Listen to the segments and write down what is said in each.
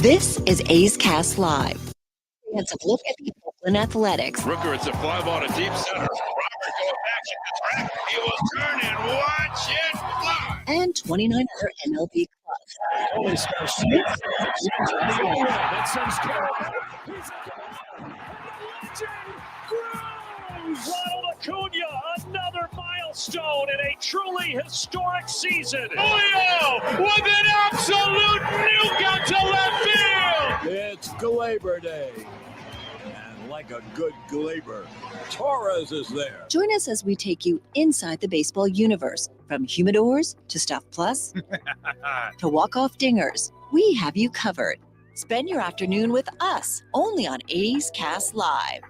This is A's Cast Live. Let's look at the Oakland Athletics. Rooker, it's a fly ball to deep center. Robert going back to the track. He will turn and watch it fly. And 29 other MLB clubs. Holy smokes. That sends Carroll. Ronald Acuna, another milestone in a truly historic season. Julio with an absolute nuke out to left field. It's Glaber Day. And like a good Glaber, Torres is there. Join us as we take you inside the baseball universe. From humidors to Stuff Plus to walk-off dingers, we have you covered. Spend your afternoon with us, only on A's Cast Live.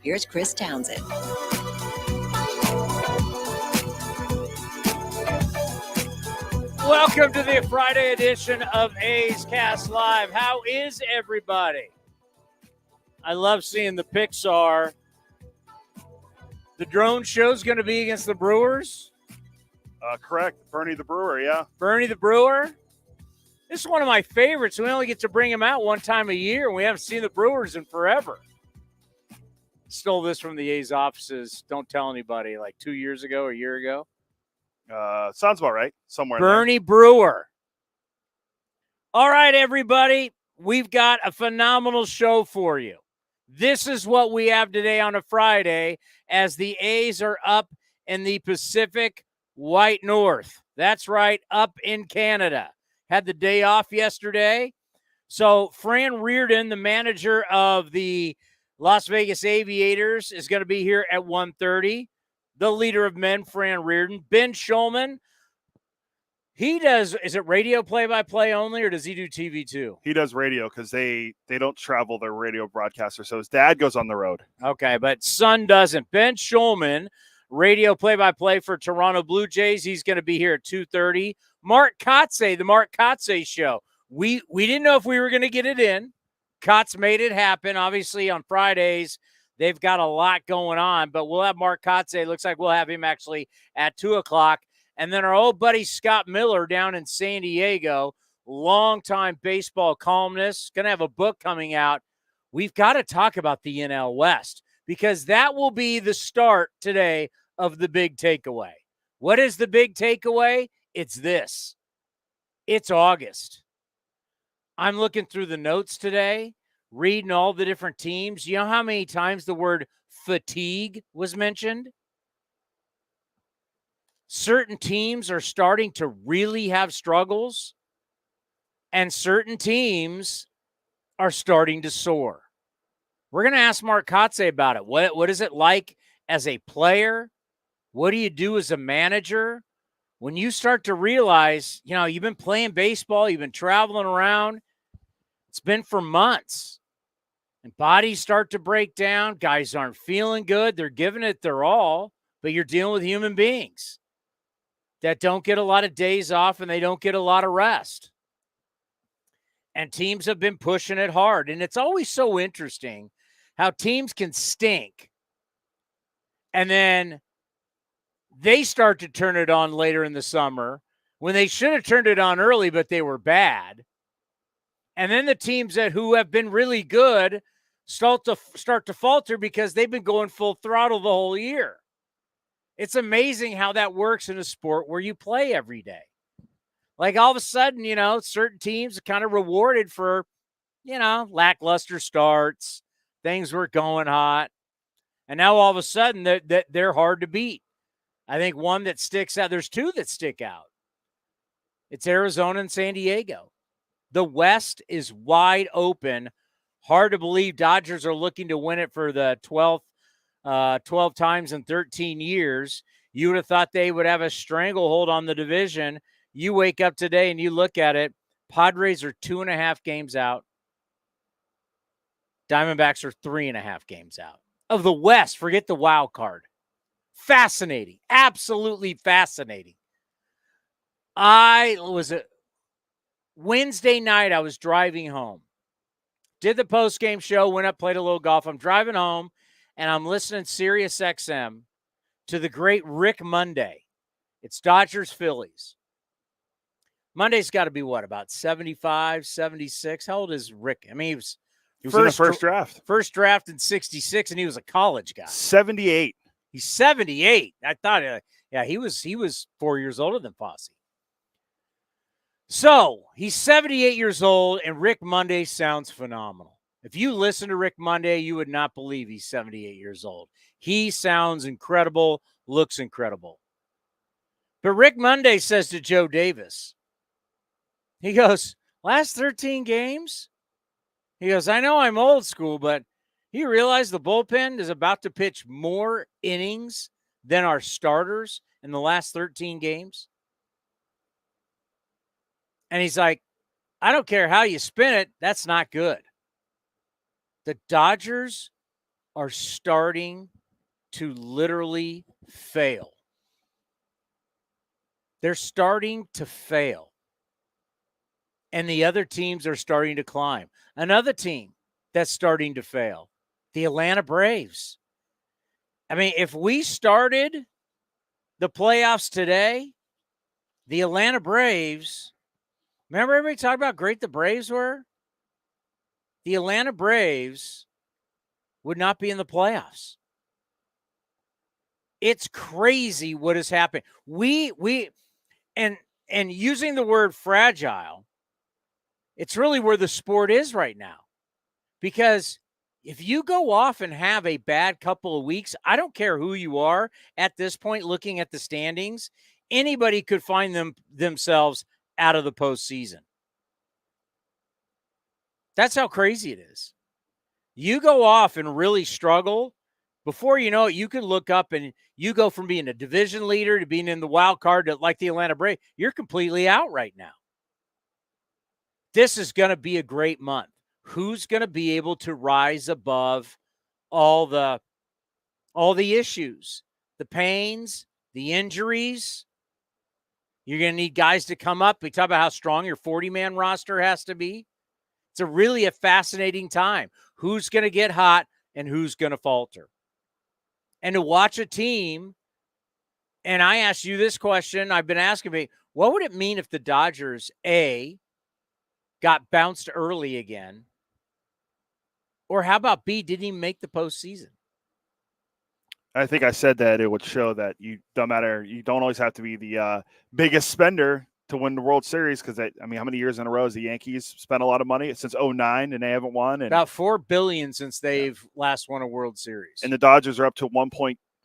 Here's Chris Townsend. Welcome to the Friday edition of A's Cast Live. How is everybody? I love seeing the Pixar. The drone show's going to be against the Brewers? Correct. Bernie the Brewer, yeah. Bernie the Brewer? This is one of my favorites. We only get to bring him out one time a year, and we haven't seen the Brewers in forever. Stole this from the A's offices. Don't tell anybody. Like 2 years ago, a year ago. Sounds about right. Somewhere. Bernie Brewer. All right, everybody. We've got a phenomenal show for you. This is what we have today on a Friday as the A's are up in the Pacific White North. That's right, up in Canada. Had the day off yesterday. So Fran Riordan, the manager of the Las Vegas Aviators, is going to be here at 1:30. The leader of men, Fran Riordan. Ben Shulman, he does, is it radio play-by-play only, or does he do TV too? He does radio because they don't travel their radio broadcaster, so his dad goes on the road. Okay, but son doesn't. Ben Shulman, radio play-by-play for Toronto Blue Jays. He's going to be here at 2:30. Mark Kotsay, the Mark Kotsay Show. We didn't know if we were going to get it in. Kotz made it happen. Obviously, on Fridays, they've got a lot going on, but we'll have Mark Kotsay. Looks like we'll have him actually at 2 o'clock. And then our old buddy Scott Miller down in San Diego, longtime baseball columnist, going to have a book coming out. We've got to talk about the NL West because that will be the start today of the big takeaway. What is the big takeaway? It's this. It's August. I'm looking through the notes today, reading all the different teams. You know how many times the word fatigue was mentioned? Certain teams are starting to really have struggles, and certain teams are starting to soar. We're going to ask Mark Kotsay about it. What is it like as a player? What do you do as a manager? When you start to realize, you've been playing baseball, you've been traveling around, it's been for months, and bodies start to break down, guys aren't feeling good, they're giving it their all, but you're dealing with human beings that don't get a lot of days off and they don't get a lot of rest. And teams have been pushing it hard, and it's always so interesting how teams can stink, and then they start to turn it on later in the summer when they should have turned it on early, but they were bad. And then the teams who have been really good start to falter because they've been going full throttle the whole year. It's amazing how that works in a sport where you play every day. Like all of a sudden, certain teams are kind of rewarded for, lackluster starts. Things were going hot. And now all of a sudden they're hard to beat. I think one that sticks out, there's two that stick out. It's Arizona and San Diego. The West is wide open. Hard to believe Dodgers are looking to win it for the 12 times in 13 years. You would have thought they would have a stranglehold on the division. You wake up today and you look at it. Padres are 2.5 games out. Diamondbacks are 3.5 games out. Of the West, forget the wild card. Fascinating. Absolutely fascinating. Wednesday night, I was driving home. Did the post-game show, went up, played a little golf. I'm driving home, and I'm listening Sirius XM to the great Rick Monday. It's Dodgers-Phillies. Monday's got to be what, about 75, 76? How old is Rick? I mean, he was in the first draft. First draft in 66, and he was a college guy. 78. He's 78. I thought, he was 4 years older than Fosse. So he's 78 years old, and Rick Monday sounds phenomenal. If you listen to Rick Monday, you would not believe he's 78 years old. He sounds incredible, looks incredible. But Rick Monday says to Joe Davis, he goes, last 13 games? He goes, I know I'm old school, but you realize the bullpen is about to pitch more innings than our starters in the last 13 games? And he's like, I don't care how you spin it, that's not good. The Dodgers are starting to literally fail. They're starting to fail. And the other teams are starting to climb. Another team that's starting to fail, the Atlanta Braves. I mean, if we started the playoffs today, the Atlanta Braves, remember everybody talked about how great the Braves were? The Atlanta Braves would not be in the playoffs. It's crazy what has happened. And using the word fragile, it's really where the sport is right now. Because if you go off and have a bad couple of weeks, I don't care who you are at this point looking at the standings, anybody could find themselves out of the postseason. That's how crazy it is. You go off and really struggle, before you know it, you can look up and you go from being a division leader to being in the wild card to like the Atlanta Braves. You're completely out right now. This is going to be a great month. Who's going to be able to rise above all the issues, the pains, the injuries? You're going to need guys to come up. We talk about how strong your 40-man roster has to be. It's a fascinating time. Who's going to get hot and who's going to falter? And to watch a team, and I asked you this question, I've been asking me, what would it mean if the Dodgers, A, got bounced early again? Or how about B, didn't even make the postseason? I think I said that it would show that you don't always have to be the biggest spender to win the World Series, because how many years in a row has the Yankees spent a lot of money since 2009 and they haven't won? And about $4 billion since they've last won a World Series. And the Dodgers are up to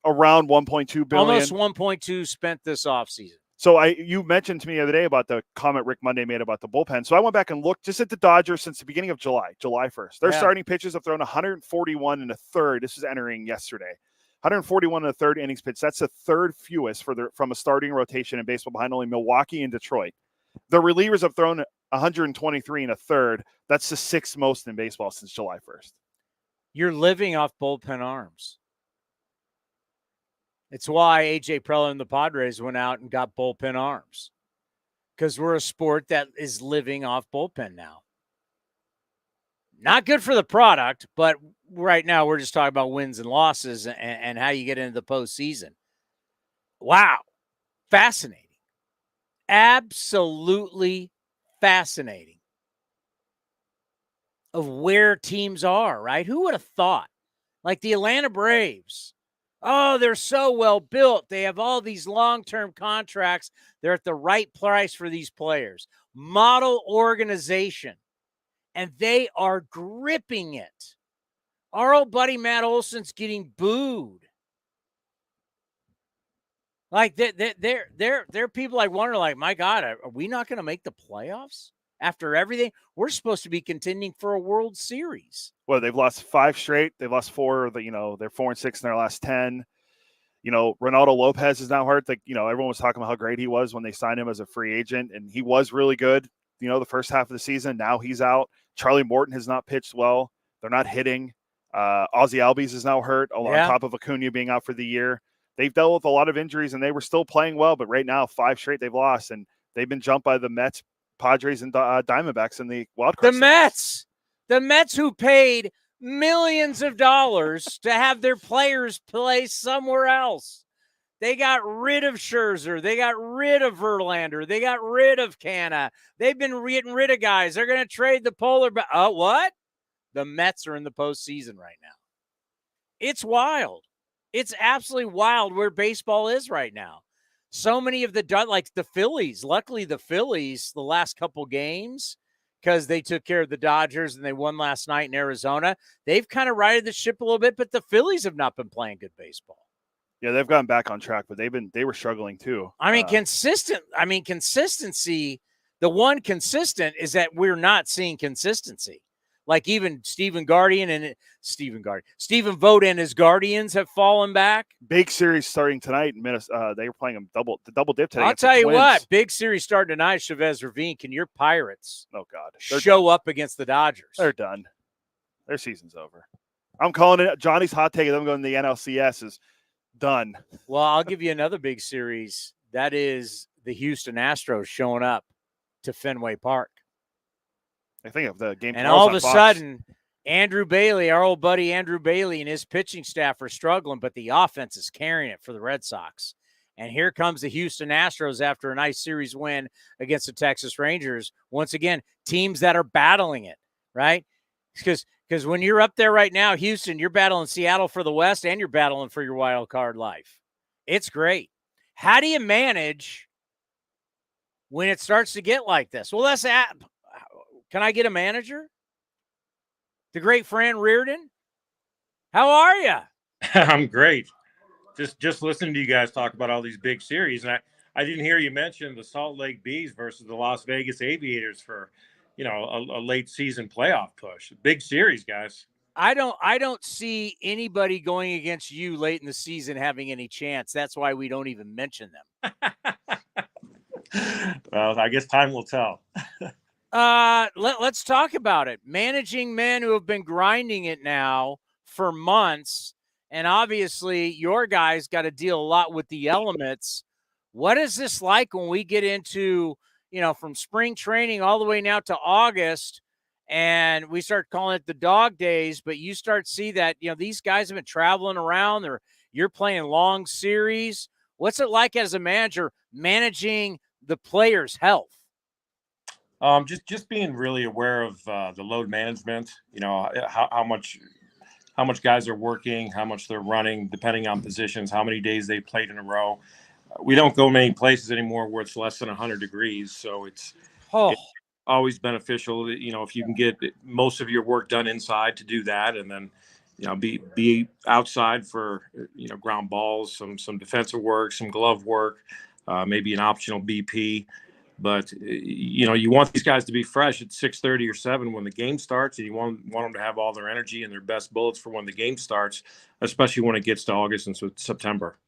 around 1.2 billion. Almost 1.2 spent this offseason. So you mentioned to me the other day about the comment Rick Monday made about the bullpen. So I went back and looked just at the Dodgers since the beginning of July 1st. Their starting pitchers have thrown 141 in a third. This was entering yesterday. 141 in the third innings pitch. That's the third fewest from a starting rotation in baseball, behind only Milwaukee and Detroit. The relievers have thrown 123 in a third. That's the sixth most in baseball since July 1st. You're living off bullpen arms. It's why A.J. Preller and the Padres went out and got bullpen arms, because we're a sport that is living off bullpen now. Not good for the product, but right now we're just talking about wins and losses and how you get into the postseason. Wow. Fascinating. Absolutely fascinating of where teams are, right? Who would have thought? Like the Atlanta Braves. Oh, they're so well built. They have all these long-term contracts. They're at the right price for these players. Model organization. And they are gripping it. Our old buddy Matt Olson's getting booed. Like they're people I wonder, like, my God, are we not going to make the playoffs after everything? We're supposed to be contending for a World Series. Well, they've lost 5 straight. They've lost 4. They're 4-6 in their last 10. Ronaldo Lopez is now hurt. Everyone was talking about how great he was when they signed him as a free agent, and he was really good. The first half of the season. Now he's out. Charlie Morton has not pitched well. They're not hitting. Ozzie Albies is now hurt, on top of Acuna being out for the year. They've dealt with a lot of injuries, and they were still playing well. But right now, 5 straight they've lost, and they've been jumped by the Mets, Padres, and Diamondbacks in the wild card. The Mets who paid millions of dollars to have their players play somewhere else. They got rid of Scherzer. They got rid of Verlander. They got rid of Canna. They've been getting rid of guys. They're going to trade the polar bear. Oh, what? The Mets are in the postseason right now. It's wild. It's absolutely wild where baseball is right now. So many of like the Phillies, luckily the Phillies, the last couple games, because they took care of the Dodgers and they won last night in Arizona, they've kind of righted the ship a little bit, but the Phillies have not been playing good baseball. Yeah, they've gotten back on track, but they were struggling too. I mean, consistency, the one consistent is that we're not seeing consistency. Like even Stephen Vogt and his Guardians have fallen back. Big series starting tonight in Minnesota. They were playing the double dip today. I'll tell you what, big series starting tonight, Chavez Ravine. Can your Pirates show up against the Dodgers? They're done. Their season's over. I'm calling it. Johnny's hot take of them going to the NLCS is done. Well, I'll give you another big series. That is the Houston Astros showing up to Fenway Park. I think of the game. And all of a sudden, Andrew Bailey, our old buddy Andrew Bailey and his pitching staff are struggling, but the offense is carrying it for the Red Sox. And here comes the Houston Astros after a nice series win against the Texas Rangers. Once again, teams that are battling it, right? Because when you're up there right now, Houston, you're battling Seattle for the West and you're battling for your wild card life. It's great. How do you manage when it starts to get like this? Well, can I get a manager? The great Fran Riordan. How are you? I'm great. Just listening to you guys talk about all these big series, and I didn't hear you mention the Salt Lake Bees versus the Las Vegas Aviators for, a late season playoff push. Big series, guys. I don't see anybody going against you late in the season having any chance. That's why we don't even mention them. Well, I guess time will tell. Let's talk about it. Managing men who have been grinding it now for months, and obviously your guys got to deal a lot with the elements. What is this like when we get into, from spring training all the way now to August, and we start calling it the dog days, but you start to see that, these guys have been traveling around, you're playing long series. What's it like as a manager managing the players' health? Just being really aware of the load management, how much guys are working, how much they're running, depending on positions, how many days they played in a row. We don't go many places anymore where it's less than 100 degrees. So it's always beneficial, if you can get most of your work done inside to do that. And then, be outside for, ground balls, some defensive work, some glove work, maybe an optional BP. But, you want these guys to be fresh at 6:30 or 7 when the game starts, and you want them to have all their energy and their best bullets for when the game starts, especially when it gets to August and September.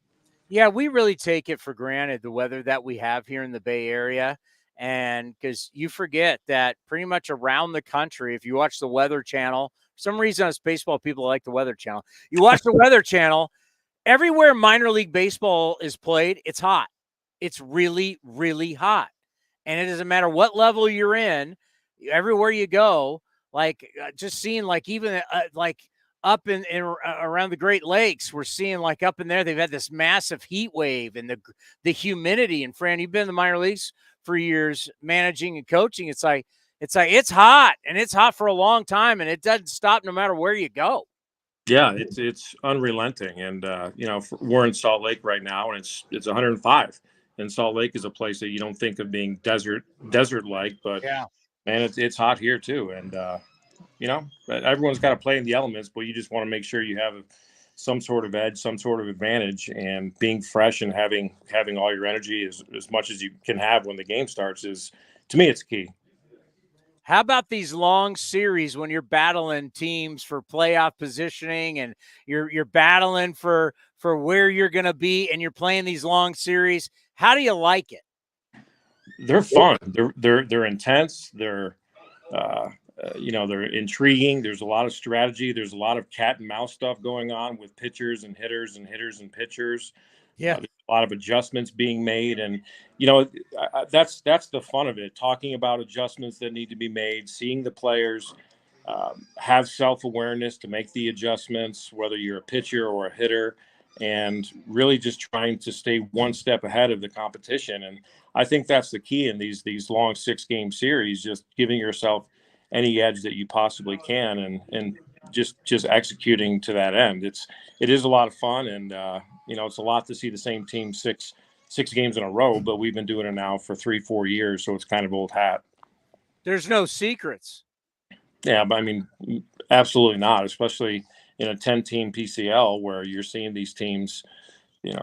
Yeah, we really take it for granted, the weather that we have here in the Bay Area. And because you forget that pretty much around the country, if you watch the Weather Channel, for some reason us baseball people like the Weather Channel. You watch the Weather Channel, everywhere minor league baseball is played, it's hot. It's really, really hot. And it doesn't matter what level you're in, everywhere you go, just seeing even up in around the Great Lakes, we're seeing up in there, they've had this massive heat wave and the humidity. And Fran, you've been in the minor leagues for years managing and coaching. It's hot, and it's hot for a long time, and it doesn't stop no matter where you go. Yeah, it's unrelenting. And, we're in Salt Lake right now, and it's 105. And Salt Lake is a place that you don't think of being desert-like, but yeah, man, it's hot here too. And, everyone's got to play in the elements, but you just want to make sure you have some sort of edge, some sort of advantage, and being fresh and having all your energy as much as you can have when the game starts is, to me, it's key. How about these long series when you're battling teams for playoff positioning and you're battling for where you're going to be and you're playing these long series? How do you like it? They're fun. They're intense. They're they're intriguing. There's a lot of strategy. There's a lot of cat and mouse stuff going on with pitchers and hitters and hitters and pitchers. Yeah, there's a lot of adjustments being made, and that's the fun of it. Talking about adjustments that need to be made, seeing the players have self-awareness to make the adjustments, whether you're a pitcher or a hitter, and really just trying to stay one step ahead of the competition. And I think that's the key in these long 6-game series, just giving yourself any edge that you possibly can, and just executing to that end. It is a lot of fun, and it's a lot to see the same team six games in a row, but we've been doing it now for 3-4 years, so it's kind of old hat. There's no secrets. Yeah, but I mean, absolutely not, especially in a 10-team PCL where you're seeing these teams,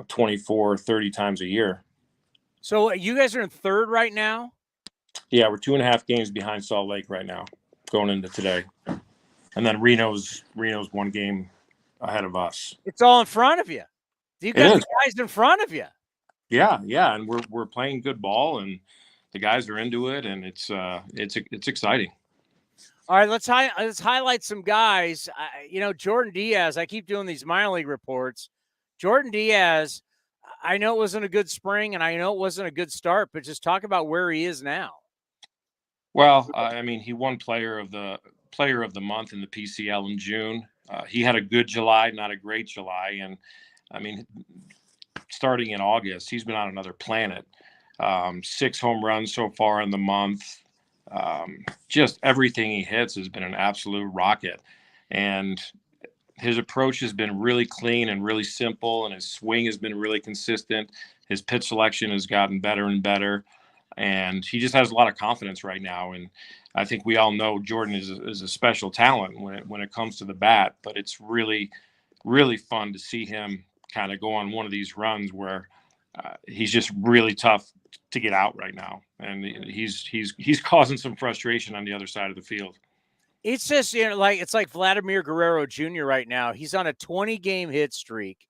24, 30 times a year. So you guys are in third right now? Yeah, we're 2.5 games behind Salt Lake right now, going into today. And then Reno's 1 game ahead of us. It's all in front of you. You got the guys in front of you. Yeah, and we're playing good ball, and the guys are into it, and it's exciting. All right, let's highlight some guys. Jordan Diaz. I keep doing these minor league reports. Jordan Diaz. I know it wasn't a good spring, and I know it wasn't a good start, but just talk about where he is now. Well, I mean, he won Player of the Month in the PCL in June. He had a good July, not a great July, and I mean, starting in August, he's been on another planet. 6 home runs so far in the month. Just everything he hits has been an absolute rocket, and his approach has been really clean and really simple, and his swing has been really consistent. His pitch selection has gotten better and better, and he just has a lot of confidence right now. And I think we all know Jordan is a special talent when it comes to the bat, but it's really, really fun to see him kind of go on one of these runs where he's just really tough to get out right now, and he's causing some frustration on the other side of the field. It's just it's like Vladimir Guerrero Jr. right now. He's on a 20-game hit streak.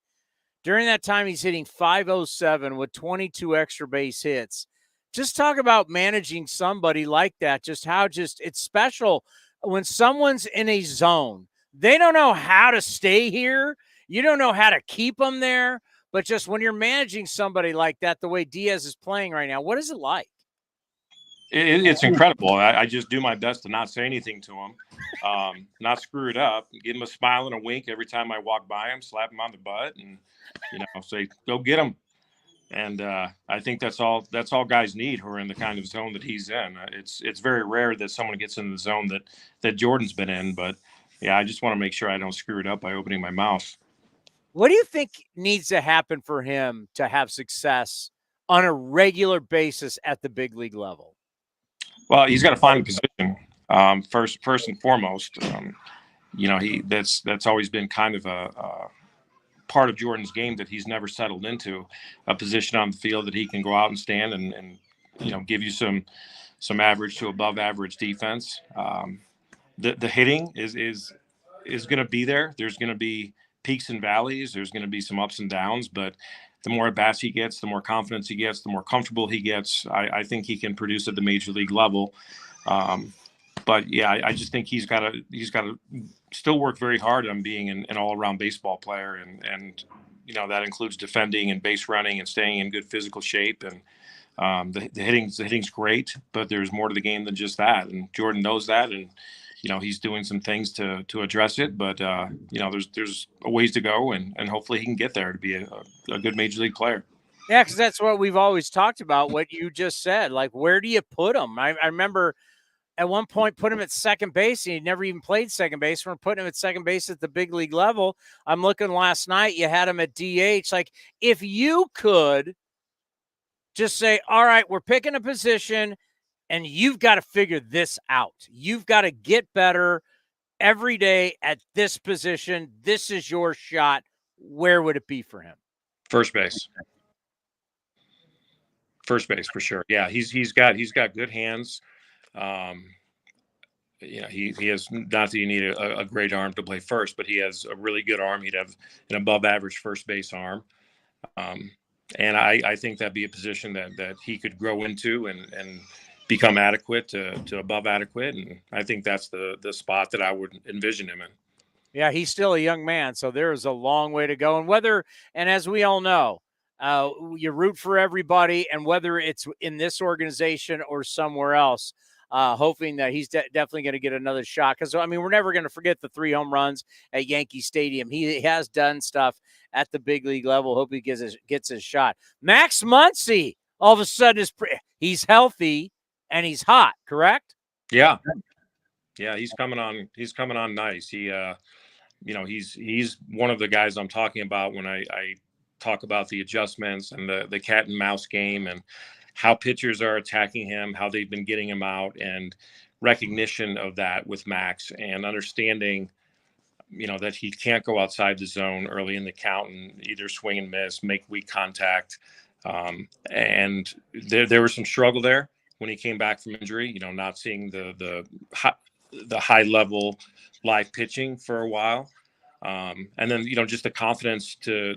During that time, he's hitting .507 with 22 extra base hits. Just talk about managing somebody like that. It's special when someone's in a zone. They don't know how to stay here. You don't know how to keep them there. But just when you're managing somebody like that, the way Diaz is playing right now, what is it like? It's incredible. I just do my best to not say anything to him, not screw it up, give him a smile and a wink every time I walk by him, slap him on the butt, and say, "Go get him." And I think that's all guys need who are in the kind of zone that he's in. It's very rare that someone gets in the zone that Jordan's been in, but yeah, I just want to make sure I don't screw it up by opening my mouth. What do you think needs to happen for him to have success on a regular basis at the big league level? Well, he's got to find a position first and foremost. That's always been kind of a part of Jordan's game that he's never settled into, a position on the field that he can go out and stand and give you some average to above average defense. The hitting is going to be there. There's going to be peaks and valleys. There's going to be some ups and downs, but the more at-bats he gets, the more confidence he gets, the more comfortable he gets. I think he can produce at the major league level. But yeah, I just think he's got to still work very hard on being an all-around baseball player, and that includes defending and base running and staying in good physical shape. And the hitting's great, but there's more to the game than just that. And Jordan knows that, and he's doing some things to address it, but there's a ways to go, and hopefully he can get there to be a good major league player. Yeah, because that's what we've always talked about, what you just said. Like, where do you put him? I remember at one point put him at second base, and he never even played second base. We're putting him at second base at the big league level. I'm looking last night, you had him at DH. Like, if you could just say, all right, we're picking a position, and you've got to figure this out. You've got to get better every day at this position. This is your shot. Where would it be for him? First base. First base for sure. Yeah, he's got good hands. He has, not that you need a great arm to play first, but he has a really good arm. He'd have an above average first base arm. And I think that'd be a position that he could grow into and become adequate to above adequate. And I think that's the spot that I would envision him in. Yeah, he's still a young man, so there is a long way to go. And as we all know, you root for everybody, and whether it's in this organization or somewhere else, hoping that he's definitely going to get another shot. Because, I mean, we're never going to forget the 3 home runs at Yankee Stadium. He has done stuff at the big league level. Hope he gets his shot. Max Muncy, all of a sudden, he's healthy and he's hot, correct? Yeah. Yeah, he's coming on. He's coming on nice. He, he's one of the guys I'm talking about when I talk about the adjustments and the cat and mouse game and how pitchers are attacking him, how they've been getting him out, and recognition of that with Max, and understanding, that he can't go outside the zone early in the count and either swing and miss, make weak contact. And there was some struggle there when he came back from injury, not seeing the high level live pitching for a while. And then, just the confidence to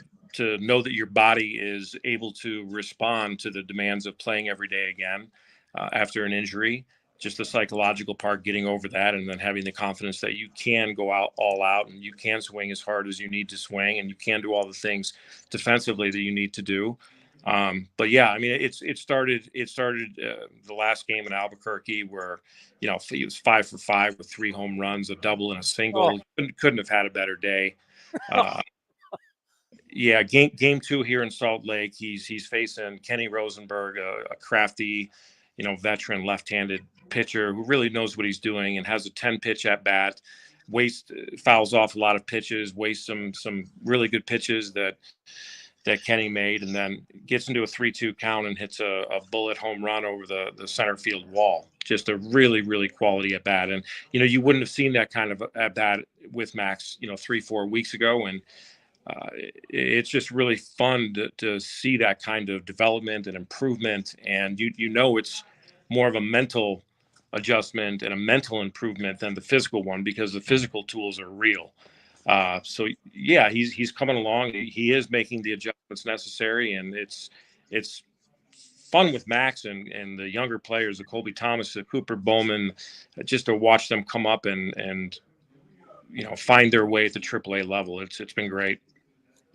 know that your body is able to respond to the demands of playing every day again after an injury. Just the psychological part, getting over that, and then having the confidence that you can go out all out and you can swing as hard as you need to swing and you can do all the things defensively that you need to do. But yeah, I mean, it started the last game in Albuquerque where, he was 5 for 5 with 3 home runs, a double and a single. Couldn't have had a better day. Yeah, game 2 here in Salt Lake, he's facing Kenny Rosenberg, a crafty, veteran left-handed pitcher who really knows what he's doing and has a 10-pitch at bat, fouls off a lot of pitches, wastes some really good pitches that Kenny made, and then gets into a 3-2 count and hits a bullet home run over the center field wall. Just a really, really quality at bat. And, you wouldn't have seen that kind of at bat with Max, 3-4 weeks ago. And it's just really fun to see that kind of development and improvement. And, it's more of a mental adjustment and a mental improvement than the physical one, because the physical tools are real. So yeah, he's coming along. He is making the adjustments necessary, and it's fun with Max and the younger players, the Colby Thomas, the Cooper Bowman, just to watch them come up and find their way at the AAA level. It's been great.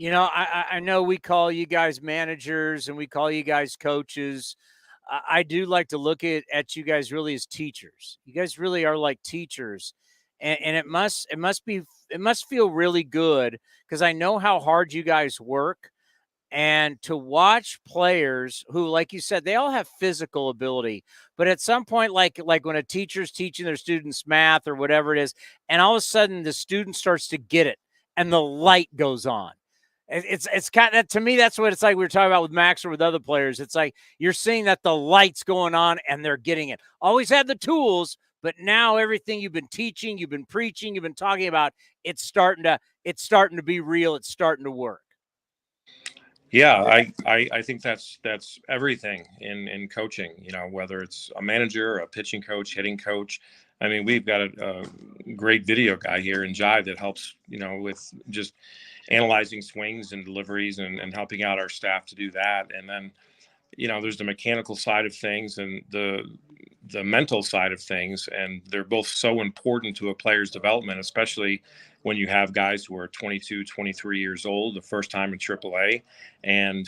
I know we call you guys managers and we call you guys coaches. I do like to look at you guys really as teachers. You guys really are like teachers. And it must feel really good, because I know how hard you guys work, and to watch players who, like you said, they all have physical ability, but at some point, like when a teacher's teaching their students math or whatever it is, and all of a sudden the student starts to get it and the light goes on. It's kind of, to me, that's what it's like. We were talking about with Max or with other players. It's like you're seeing that the light's going on and they're getting it. Always had the tools, but now everything you've been teaching, you've been preaching, you've been talking about, it's starting to be real. It's starting to work. Yeah, I think that's everything in coaching, whether it's a manager, a pitching coach, hitting coach. I mean, we've got a great video guy here in Jive that helps, with just analyzing swings and deliveries and helping out our staff to do that. And then, there's the mechanical side of things and the mental side of things. And they're both so important to a player's development, especially when you have guys who are 22, 23 years old, the first time in AAA, and,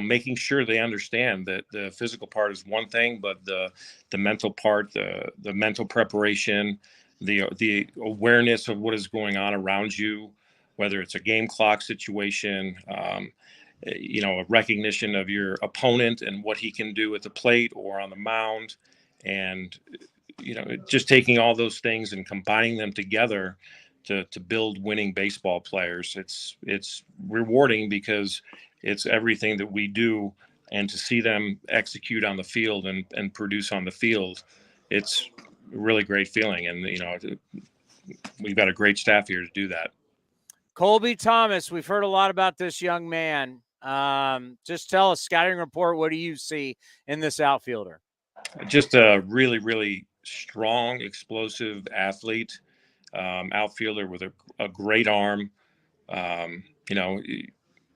making sure they understand that the physical part is one thing, but the mental part, the mental preparation, the awareness of what is going on around you, whether it's a game clock situation, a recognition of your opponent and what he can do at the plate or on the mound. And, just taking all those things and combining them together to build winning baseball players. It's rewarding, because it's everything that we do, and to see them execute on the field and produce on the field, it's a really great feeling. And, we've got a great staff here to do that. Colby Thomas, we've heard a lot about this young man. Just tell us, scouting report, what do you see in this outfielder? Just a really, really strong, explosive athlete, outfielder with a great arm.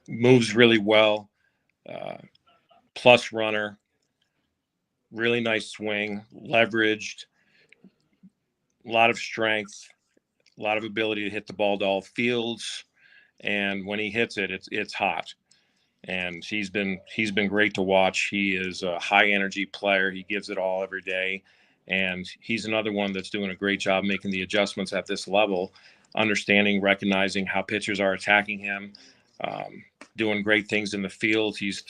Moves really well. Plus runner, really nice swing, leveraged, a lot of strength, a lot of ability to hit the ball to all fields. And when he hits it, it's hot. And he's been great to watch. He is a high energy player. He gives it all every day. And he's another one that's doing a great job making the adjustments at this level, understanding, recognizing how pitchers are attacking him, doing great things in the field. He's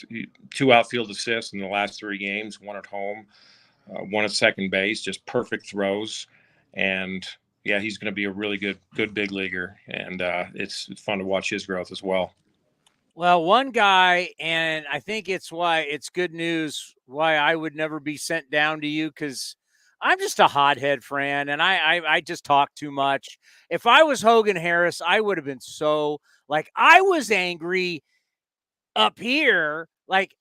2 outfield assists in the last 3 games, 1 at home, 1 at second base, just perfect throws. And yeah, he's going to be a really good big leaguer. And it's fun to watch his growth as well. Well, one guy, and I think it's why it's good news, why I would never be sent down to you, because I'm just a hothead, Fran, and I just talk too much. If I was Hogan Harris, I would have been I was angry up here, like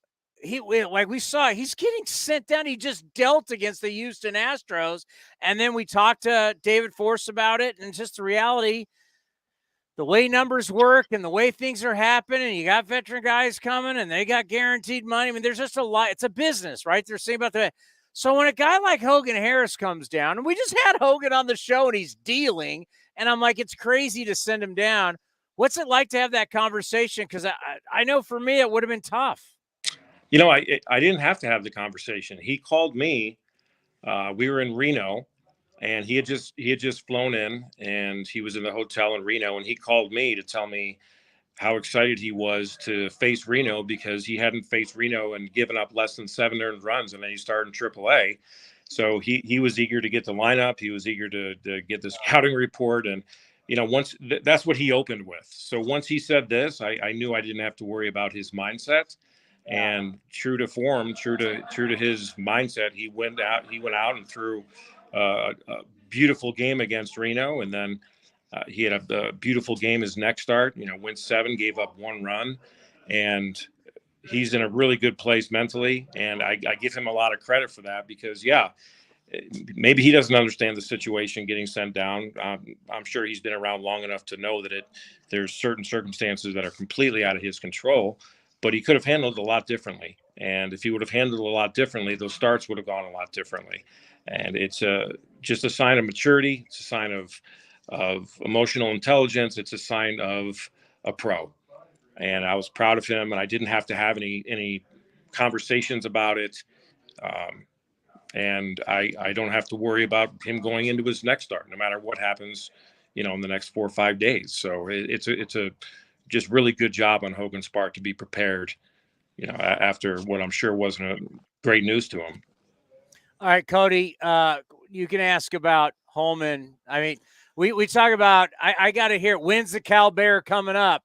we saw, he's getting sent down. He just dealt against the Houston Astros, and then we talked to David Force about it, and just the reality, the way numbers work and the way things are happening, you got veteran guys coming and they got guaranteed money. I mean, there's just a lot. It's a business, right? They're saying about that. So when a guy like Hogan Harris comes down, and we just had Hogan on the show and he's dealing, and I'm like, it's crazy to send him down. What's it like to have that conversation? Because I know for me, it would have been tough. You know, I didn't have to have the conversation. He called me. We were in Reno. And he had just flown in, and he was in the hotel in Reno, and he called me to tell me how excited he was to face Reno, because he hadn't faced Reno and given up less than 7 earned runs, and then he started in AAA. So he was eager to get the lineup. He was eager to get the scouting report, and that's what he opened with. So once he said this, I knew I didn't have to worry about his mindset. And true to form, true to his mindset, he went out and threw a beautiful game against Reno, and then he had a beautiful game his next start. Went 7, gave up 1 run, and he's in a really good place mentally. And I give him a lot of credit for that, because maybe he doesn't understand the situation getting sent down. I'm sure he's been around long enough to know that there's certain circumstances that are completely out of his control, but he could have handled it a lot differently. And if he would have handled it a lot differently, those starts would have gone a lot differently. And it's just a sign of maturity. It's a sign of emotional intelligence. It's a sign of a pro. And I was proud of him, and I didn't have to have any conversations about it. And I don't have to worry about him going into his next start, no matter what happens, in the next 4 or 5 days. So it's a just really good job on Hogan's part to be prepared, after what I'm sure wasn't great news to him. All right, Cody, you can ask about Holman. I mean, we talk about, I got to hear, when's the Cal Bear coming up?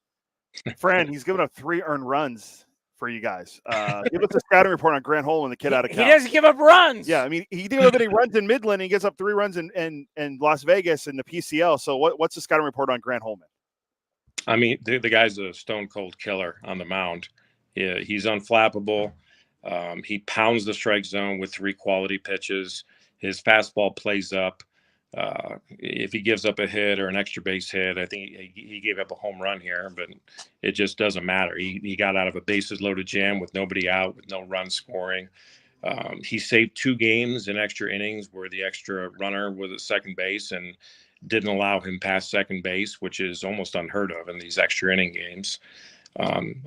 Fran, he's given up 3 earned runs for you guys. Give us a scouting report on Grant Holman, the kid out of Cal. He doesn't give up runs. Yeah, I mean, he did any runs in Midland, and he gets up 3 runs in Las Vegas in the PCL. So what's the scouting report on Grant Holman? I mean, the guy's a stone cold killer on the mound. Yeah, he's unflappable. He pounds the strike zone with 3 quality pitches. His fastball plays up. If he gives up a hit or an extra base hit, I think he gave up a home run here, but it just doesn't matter. He got out of a bases loaded jam with nobody out, with no run scoring. He saved 2 games in extra innings where the extra runner was at second base and didn't allow him past second base, which is almost unheard of in these extra inning games.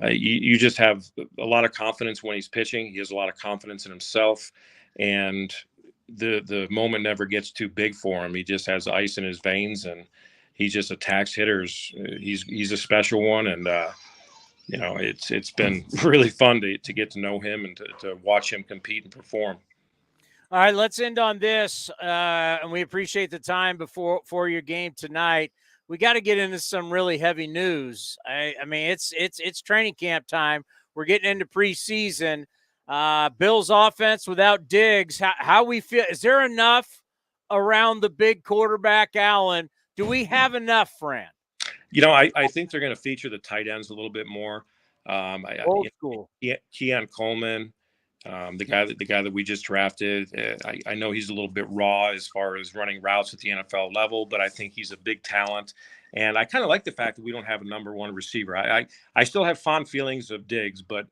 You just have a lot of confidence when he's pitching. He has a lot of confidence in himself, and the moment never gets too big for him. He just has ice in his veins, and he just attacks hitters. He's a special one, and it's been really fun to get to know him and to watch him compete and perform. All right, let's end on this, and we appreciate the time for your game tonight. We got to get into some really heavy news. I mean, it's training camp time. We're getting into preseason. Bills offense without Diggs. How we feel? Is there enough around the big quarterback, Allen? Do we have enough, Fran? I think they're going to feature the tight ends a little bit more. Old school. Keon Coleman, the guy that we just drafted. I know he's a little bit raw as far as running routes at the NFL level, but I think he's a big talent. And I kind of like the fact that we don't have a number 1 receiver. I still have fond feelings of Diggs, but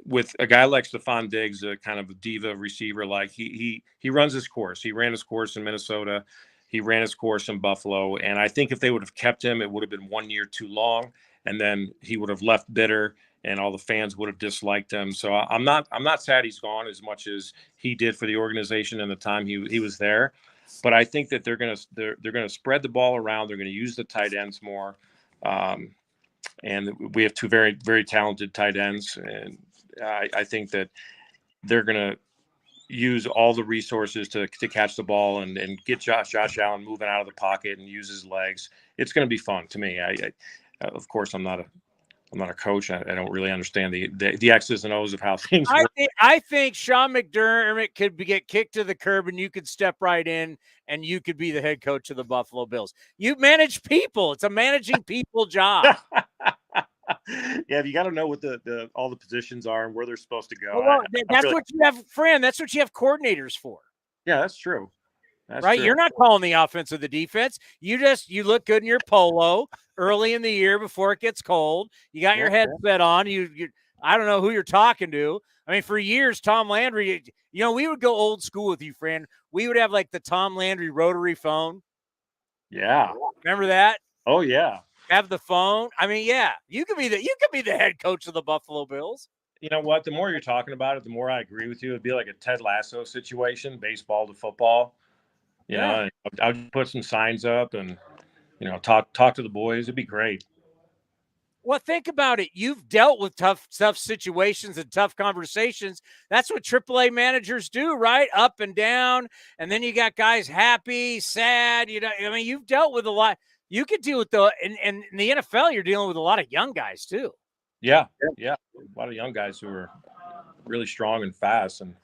with a guy like Stephon Diggs, a kind of a diva receiver, like he runs his course. He ran his course in Minnesota. He ran his course in Buffalo. And I think if they would have kept him, it would have been 1 year too long. And then he would have left bitter and all the fans would have disliked him. So I'm not sad he's gone as much as he did for the organization and the time he was there. But I think that they're gonna spread the ball around. They're gonna use the tight ends more, and we have two very, very talented tight ends, and I think that they're gonna use all the resources to catch the ball and get Josh Allen moving out of the pocket and use his legs. It's going to be fun to me. I of course, I'm not a coach. I don't really understand the X's and O's of how things work. I think Sean McDermott could get kicked to the curb and you could step right in and you could be the head coach of the Buffalo Bills. You manage people. It's a managing people job. Yeah, you got to know what the all the positions are and where they're supposed to go. Well, that's what you have, Fran. That's what you have coordinators for. Yeah, that's true. That's right? true. You're not calling the offense or the defense. You look good in your polo early in the year before it gets cold. You got your headset on. You I don't know who you're talking to. I mean, for years, Tom Landry, we would go old school with you, Fran. We would have like the Tom Landry rotary phone. Yeah. Remember that? Oh, yeah. Have the phone. I mean, yeah, you could be the head coach of the Buffalo Bills. You know what? The more you're talking about it, the more I agree with you. It'd be like a Ted Lasso situation, baseball to football. You know, I would put some signs up and, talk to the boys. It'd be great. Well, think about it. You've dealt with tough situations and tough conversations. That's what AAA managers do, right? Up and down. And then you got guys happy, sad. You've dealt with a lot. You could deal with in the NFL, you're dealing with a lot of young guys too. Yeah. A lot of young guys who are really strong and fast and,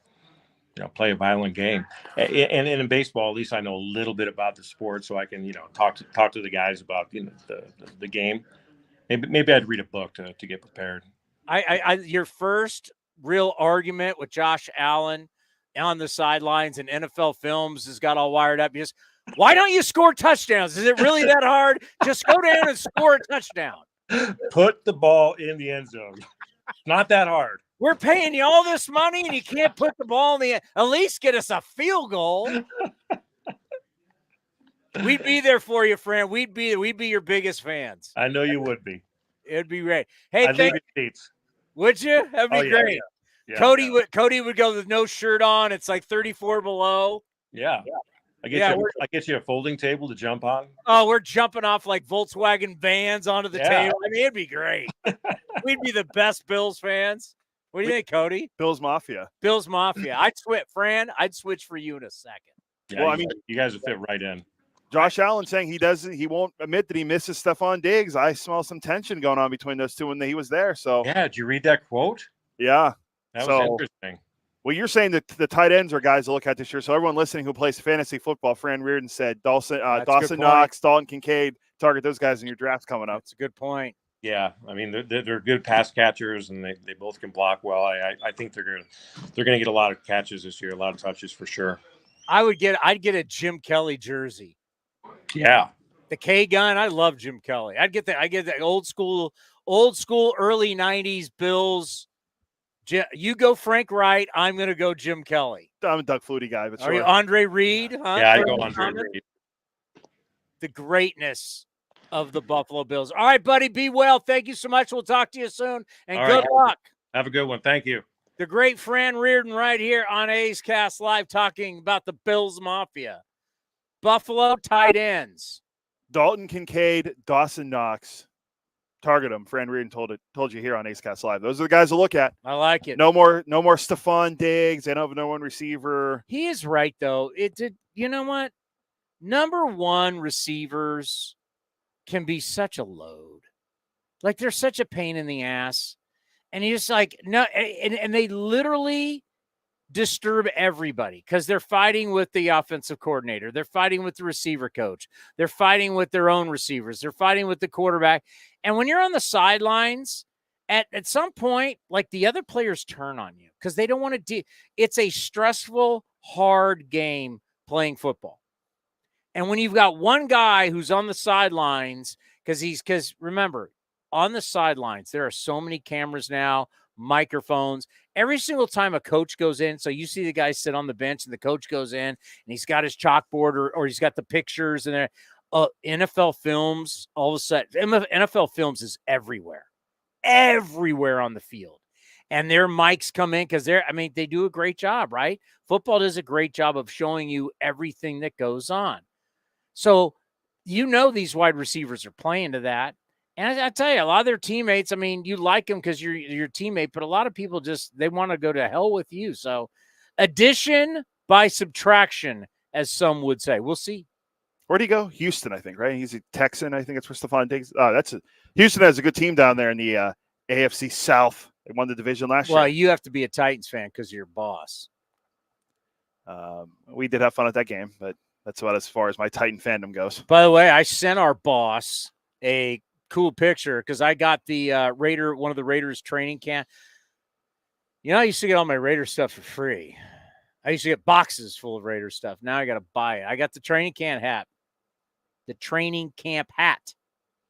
play a violent game. And in baseball, at least I know a little bit about the sport, so I can, talk to the guys about, the game. Maybe I'd read a book to get prepared. Your first real argument with Josh Allen on the sidelines and NFL Films has got all wired up. Why don't you score touchdowns? Is it really that hard? Just go down and score a touchdown. Put the ball in the end zone. Not that hard. We're paying you all this money and you can't put the ball in the end. At least get us a field goal. We'd be there for you, Fran. We'd be your biggest fans. I know you would be. It'd be great. Hey, I'd leave your seats. Would you? That'd be great. Yeah, Cody would go with no shirt on. It's like 34 below. Yeah. I get you a folding table to jump on. Oh, we're jumping off like Volkswagen vans onto the table. I mean, it'd be great. We'd be the best Bills fans. What do you think, Cody? Bills Mafia. I'd switch, Fran. I'd switch for you in a second. Yeah, well, you guys would fit right in. Josh Allen saying he won't admit that he misses Stephon Diggs. I smell some tension going on between those two when he was there. So yeah, did you read that quote? Yeah. That was interesting. Well, you're saying that the tight ends are guys to look at this year. So everyone listening who plays fantasy football, Fran Riordan said Dawson Knox, Dalton Kincaid, target those guys in your drafts coming up. That's a good point. Yeah, I mean they're good pass catchers and they both can block well. I think they're gonna get a lot of catches this year, a lot of touches for sure. I'd get a Jim Kelly jersey. Yeah, the K gun. I love Jim Kelly. I get the old school early '90s Bills. You go Frank Wright. I'm going to go Jim Kelly. I'm a Doug Flutie guy. But Are you Andre Reed? Huh? Yeah, I go Andre Reed. The greatness of the Buffalo Bills. All right, buddy. Be well. Thank you so much. We'll talk to you soon. And good luck. Have a good one. Thank you. The great Fran Riordan right here on A's Cast Live talking about the Bills Mafia. Buffalo tight ends. Dalton Kincaid, Dawson Knox. Target them. Fran Riordan told you here on A's Cast Live. Those are the guys to look at. I like it. No more Stephon Diggs. They don't have no one receiver. He is right though. You know what? Number one receivers can be such a load. Like they're such a pain in the ass. And he's like, no, and they literally disturb everybody because they're fighting with the offensive coordinator. They're fighting with the receiver coach. They're fighting with their own receivers. They're fighting with the quarterback. And when you're on the sidelines, at some point, like the other players turn on you because they don't want to it's a stressful, hard game playing football. And when you've got one guy who's on the sidelines, because remember, on the sidelines, there are so many cameras now, microphones. Every single time a coach goes in, so you see the guy sit on the bench and the coach goes in and he's got his chalkboard or he's got the pictures and NFL Films, all of a sudden, NFL Films is everywhere. everywhere on the field. And their mics come in because they do a great job, right? Football does a great job of showing you everything that goes on. So, these wide receivers are playing to that. And I tell you, a lot of their teammates, you like them because you're your teammate, but a lot of people they want to go to hell with you. So, addition by subtraction, as some would say. We'll see. Where'd he go? Houston, I think, right? He's a Texan. I think it's where Stephon Diggs. Houston has a good team down there in the AFC South. They won the division last year. Well, you have to be a Titans fan because you're your boss. We did have fun at that game, but that's about as far as my Titan fandom goes. By the way, I sent our boss a cool picture because I got the one of the Raiders training camp. I used to get all my Raider stuff for free. I used to get boxes full of Raider stuff. Now I got to buy it. I got the training camp hat. The training camp hat.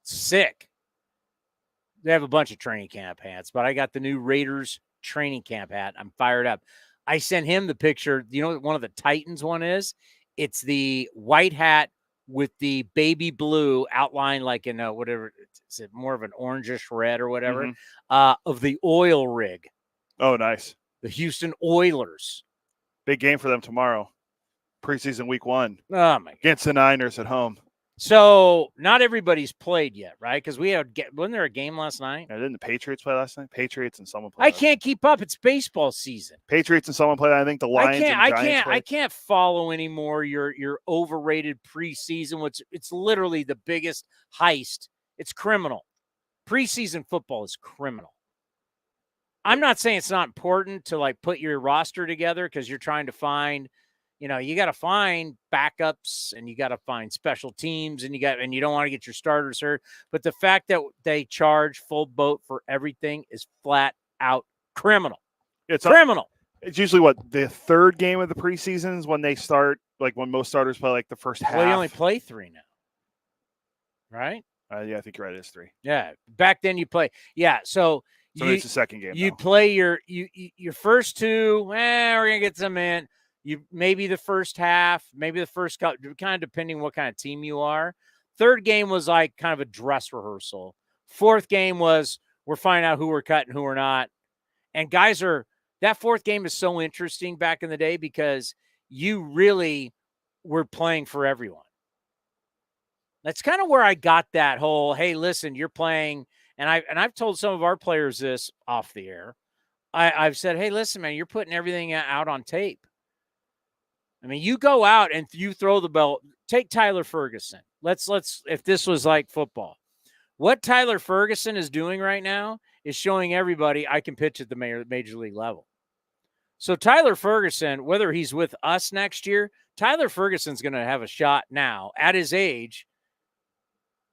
Sick. They have a bunch of training camp hats, but I got the new Raiders training camp hat. I'm fired up. I sent him the picture. You know what one of the Titans one is? It's the white hat with the baby blue outline, like in whatever, it's more of an orangish red or whatever, of the oil rig. Oh, nice. The Houston Oilers. Big game for them tomorrow. Preseason week 1. Oh, my God. Against the Niners at home. So, not everybody's played yet, right? Because wasn't there a game last night? Yeah, didn't the Patriots play last night? Patriots and someone played. I can't keep up. It's baseball season. Patriots and someone played. I think the Lions and Giants played. I can't follow anymore your overrated preseason. It's literally the biggest heist. It's criminal. Preseason football is criminal. I'm not saying it's not important to put your roster together because you're trying to find, you got to find backups and you got to find special teams and you don't want to get your starters hurt. But the fact that they charge full boat for everything is flat out criminal. It's criminal. It's usually the third game of the preseason is when they start, when most starters play the first half. Well, you only play 3 now, right? Yeah, I think you're right. It's 3. Yeah, back then you play. Yeah, so it's the second game. You play your first 2. We're gonna get some in. You maybe the first half, maybe the first kind of depending what kind of team you are. Third game was kind of a dress rehearsal. Fourth game was we're finding out who we're cutting, who we're not. And guys that fourth game is so interesting back in the day because you really were playing for everyone. That's kind of where I got that whole, hey, listen, you're playing. And I've told some of our players this off the air. I've said, hey, listen, man, you're putting everything out on tape. You go out and you throw the belt. Take Tyler Ferguson. Let's if this was like football. What Tyler Ferguson is doing right now is showing everybody I can pitch at the major league level. So Tyler Ferguson, whether he's with us next year, Tyler Ferguson's going to have a shot now at his age.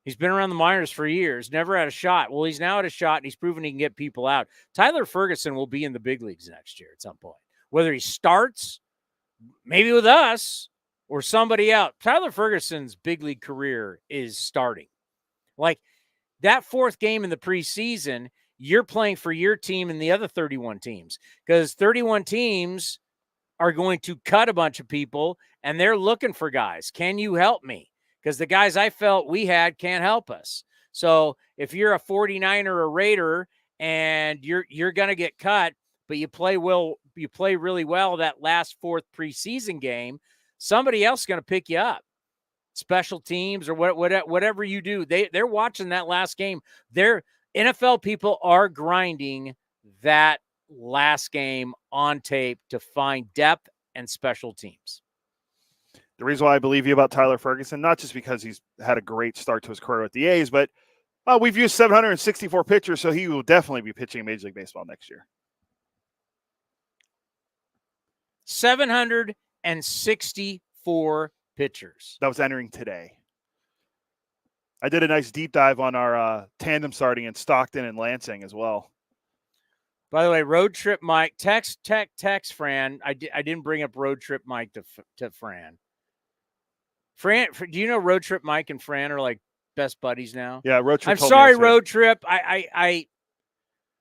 He's been around the minors for years, never had a shot. Well, he's now at a shot, and he's proven he can get people out. Tyler Ferguson will be in the big leagues next year at some point. Whether he starts, maybe with us, or somebody else. Tyler Ferguson's big league career is starting. That fourth game in the preseason, you're playing for your team and the other 31 teams. Because 31 teams are going to cut a bunch of people, and they're looking for guys. Can you help me? Because the guys I felt we had can't help us. So if you're a 49er or a Raider and you're going to get cut, but you play really well that last fourth preseason game, somebody else is going to pick you up. Special teams or whatever you do, they're watching that last game. Their NFL people are grinding that last game on tape to find depth and special teams. The reason why I believe you about Tyler Ferguson, not just because he's had a great start to his career with the A's, but we've used 764 pitchers, so he will definitely be pitching Major League Baseball next year. 764 pitchers. That was entering today. I did a nice deep dive on our tandem starting in Stockton and Lansing as well. By the way, Road Trip Mike, text Fran. I didn't bring up Road Trip Mike to Fran. Fran, do you know Road Trip Mike and Fran are like best buddies now? Yeah, Road Trip. I'm sorry, Road Trip. I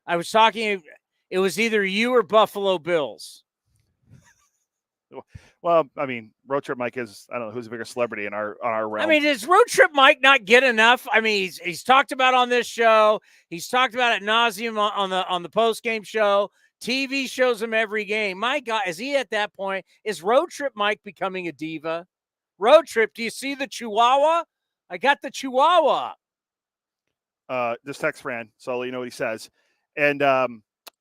was talking. It was either you or Buffalo Bills. Well, I mean, Road Trip Mike is, I don't know who's a bigger celebrity on our realm. I mean, does Road Trip Mike not get enough? I mean, he's talked about on this show. He's talked about ad nauseum on the post game show. TV shows him every game. My God, is he at that point? Is Road Trip Mike becoming a diva? Road Trip, do you see the Chihuahua? I got the Chihuahua. Just text Fran, so I'll let you know what he says. And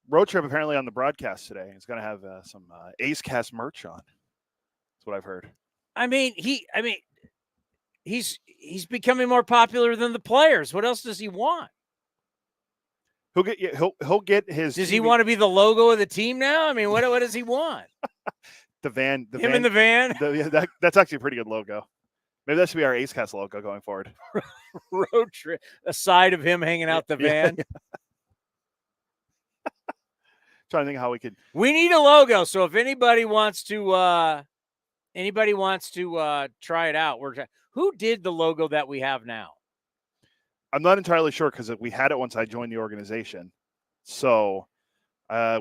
Road Trip apparently on the broadcast today is going to have some A's Cast merch on. That's what I've heard. I mean, he's becoming more popular than the players. What else does he want? He'll get his. Does TV. he want to be the logo of the team now? I mean, what does he want? The van. Him in the van. That's actually a pretty good logo. Maybe that should be our Ace Cast logo going forward. Road Trip. A side of him hanging out the van. Yeah. Trying to think how we could. We need a logo. So if anybody wants to try it out, who did the logo that we have now? I'm not entirely sure because we had it once I joined the organization. So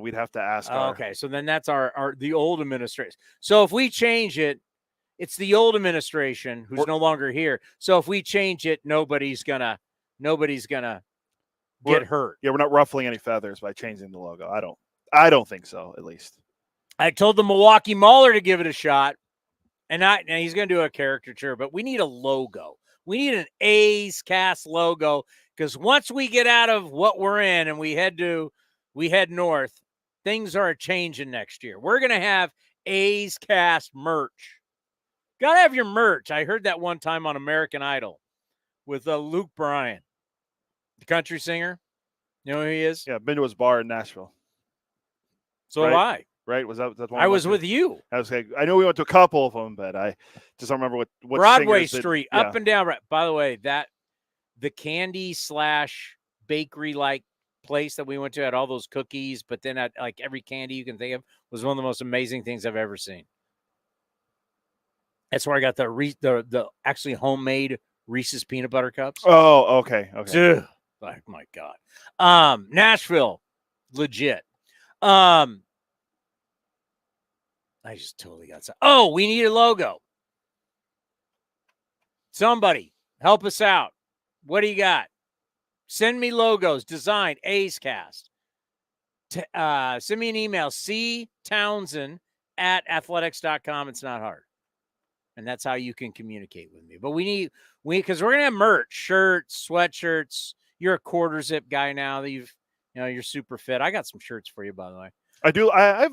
we'd have to ask. Okay, so then that's the old administration. So if we change it, it's the old administration who's no longer here. So if we change it, nobody's gonna get hurt. Yeah, we're not ruffling any feathers by changing the logo. I don't think so, at least. I told the Milwaukee Mauler to give it a shot, and he's going to do a caricature, but we need a logo. We need an A's Cast logo because once we get out of what we're in and we head north, things are changing next year. We're going to have A's Cast merch. Got to have your merch. I heard that one time on American Idol with Luke Bryan, the country singer. You know who he is? Yeah, I've been to his bar in Nashville. So have I. Right? Was that one? I was with you. I know we went to a couple of them, but I just don't remember what Broadway Street, up and down. By the way, the candy / bakery like place that we went to had all those cookies, but then at like every candy you can think of was one of the most amazing things I've ever seen. That's where I got the actually homemade Reese's peanut butter cups. Oh, okay. Dude, like, my God. Nashville, legit. I just totally got some. Oh, we need a logo. Somebody help us out. What do you got? Send me logos. Design A's Cast. Send me an email. ctownsend@athletics.com. It's not hard. And that's how you can communicate with me. But because we're going to have merch, shirts, sweatshirts. You're a quarter zip guy now that you're super fit. I got some shirts for you, by the way. I do. I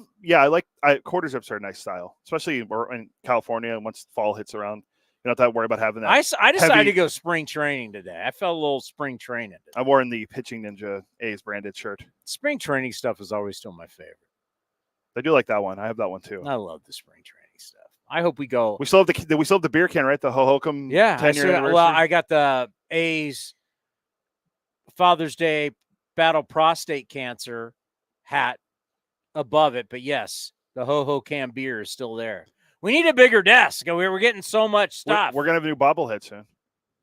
like quarter zips are a nice style, especially in California. Once fall hits around, you don't have to worry about having that. I decided to go spring training today. I felt a little spring training today. I wore in the Pitching Ninja A's branded shirt. Spring training stuff is always still my favorite. I do like that one. I have that one too. I love the spring training stuff. I hope we go. We still have the beer can, right? The Hohokam 10-year anniversary. Well, I got the A's Father's Day Battle Prostate Cancer hat above it, but yes, the Hohokam beer is still there. We need a bigger desk. We're getting so much stuff. We're gonna have a new bobblehead soon.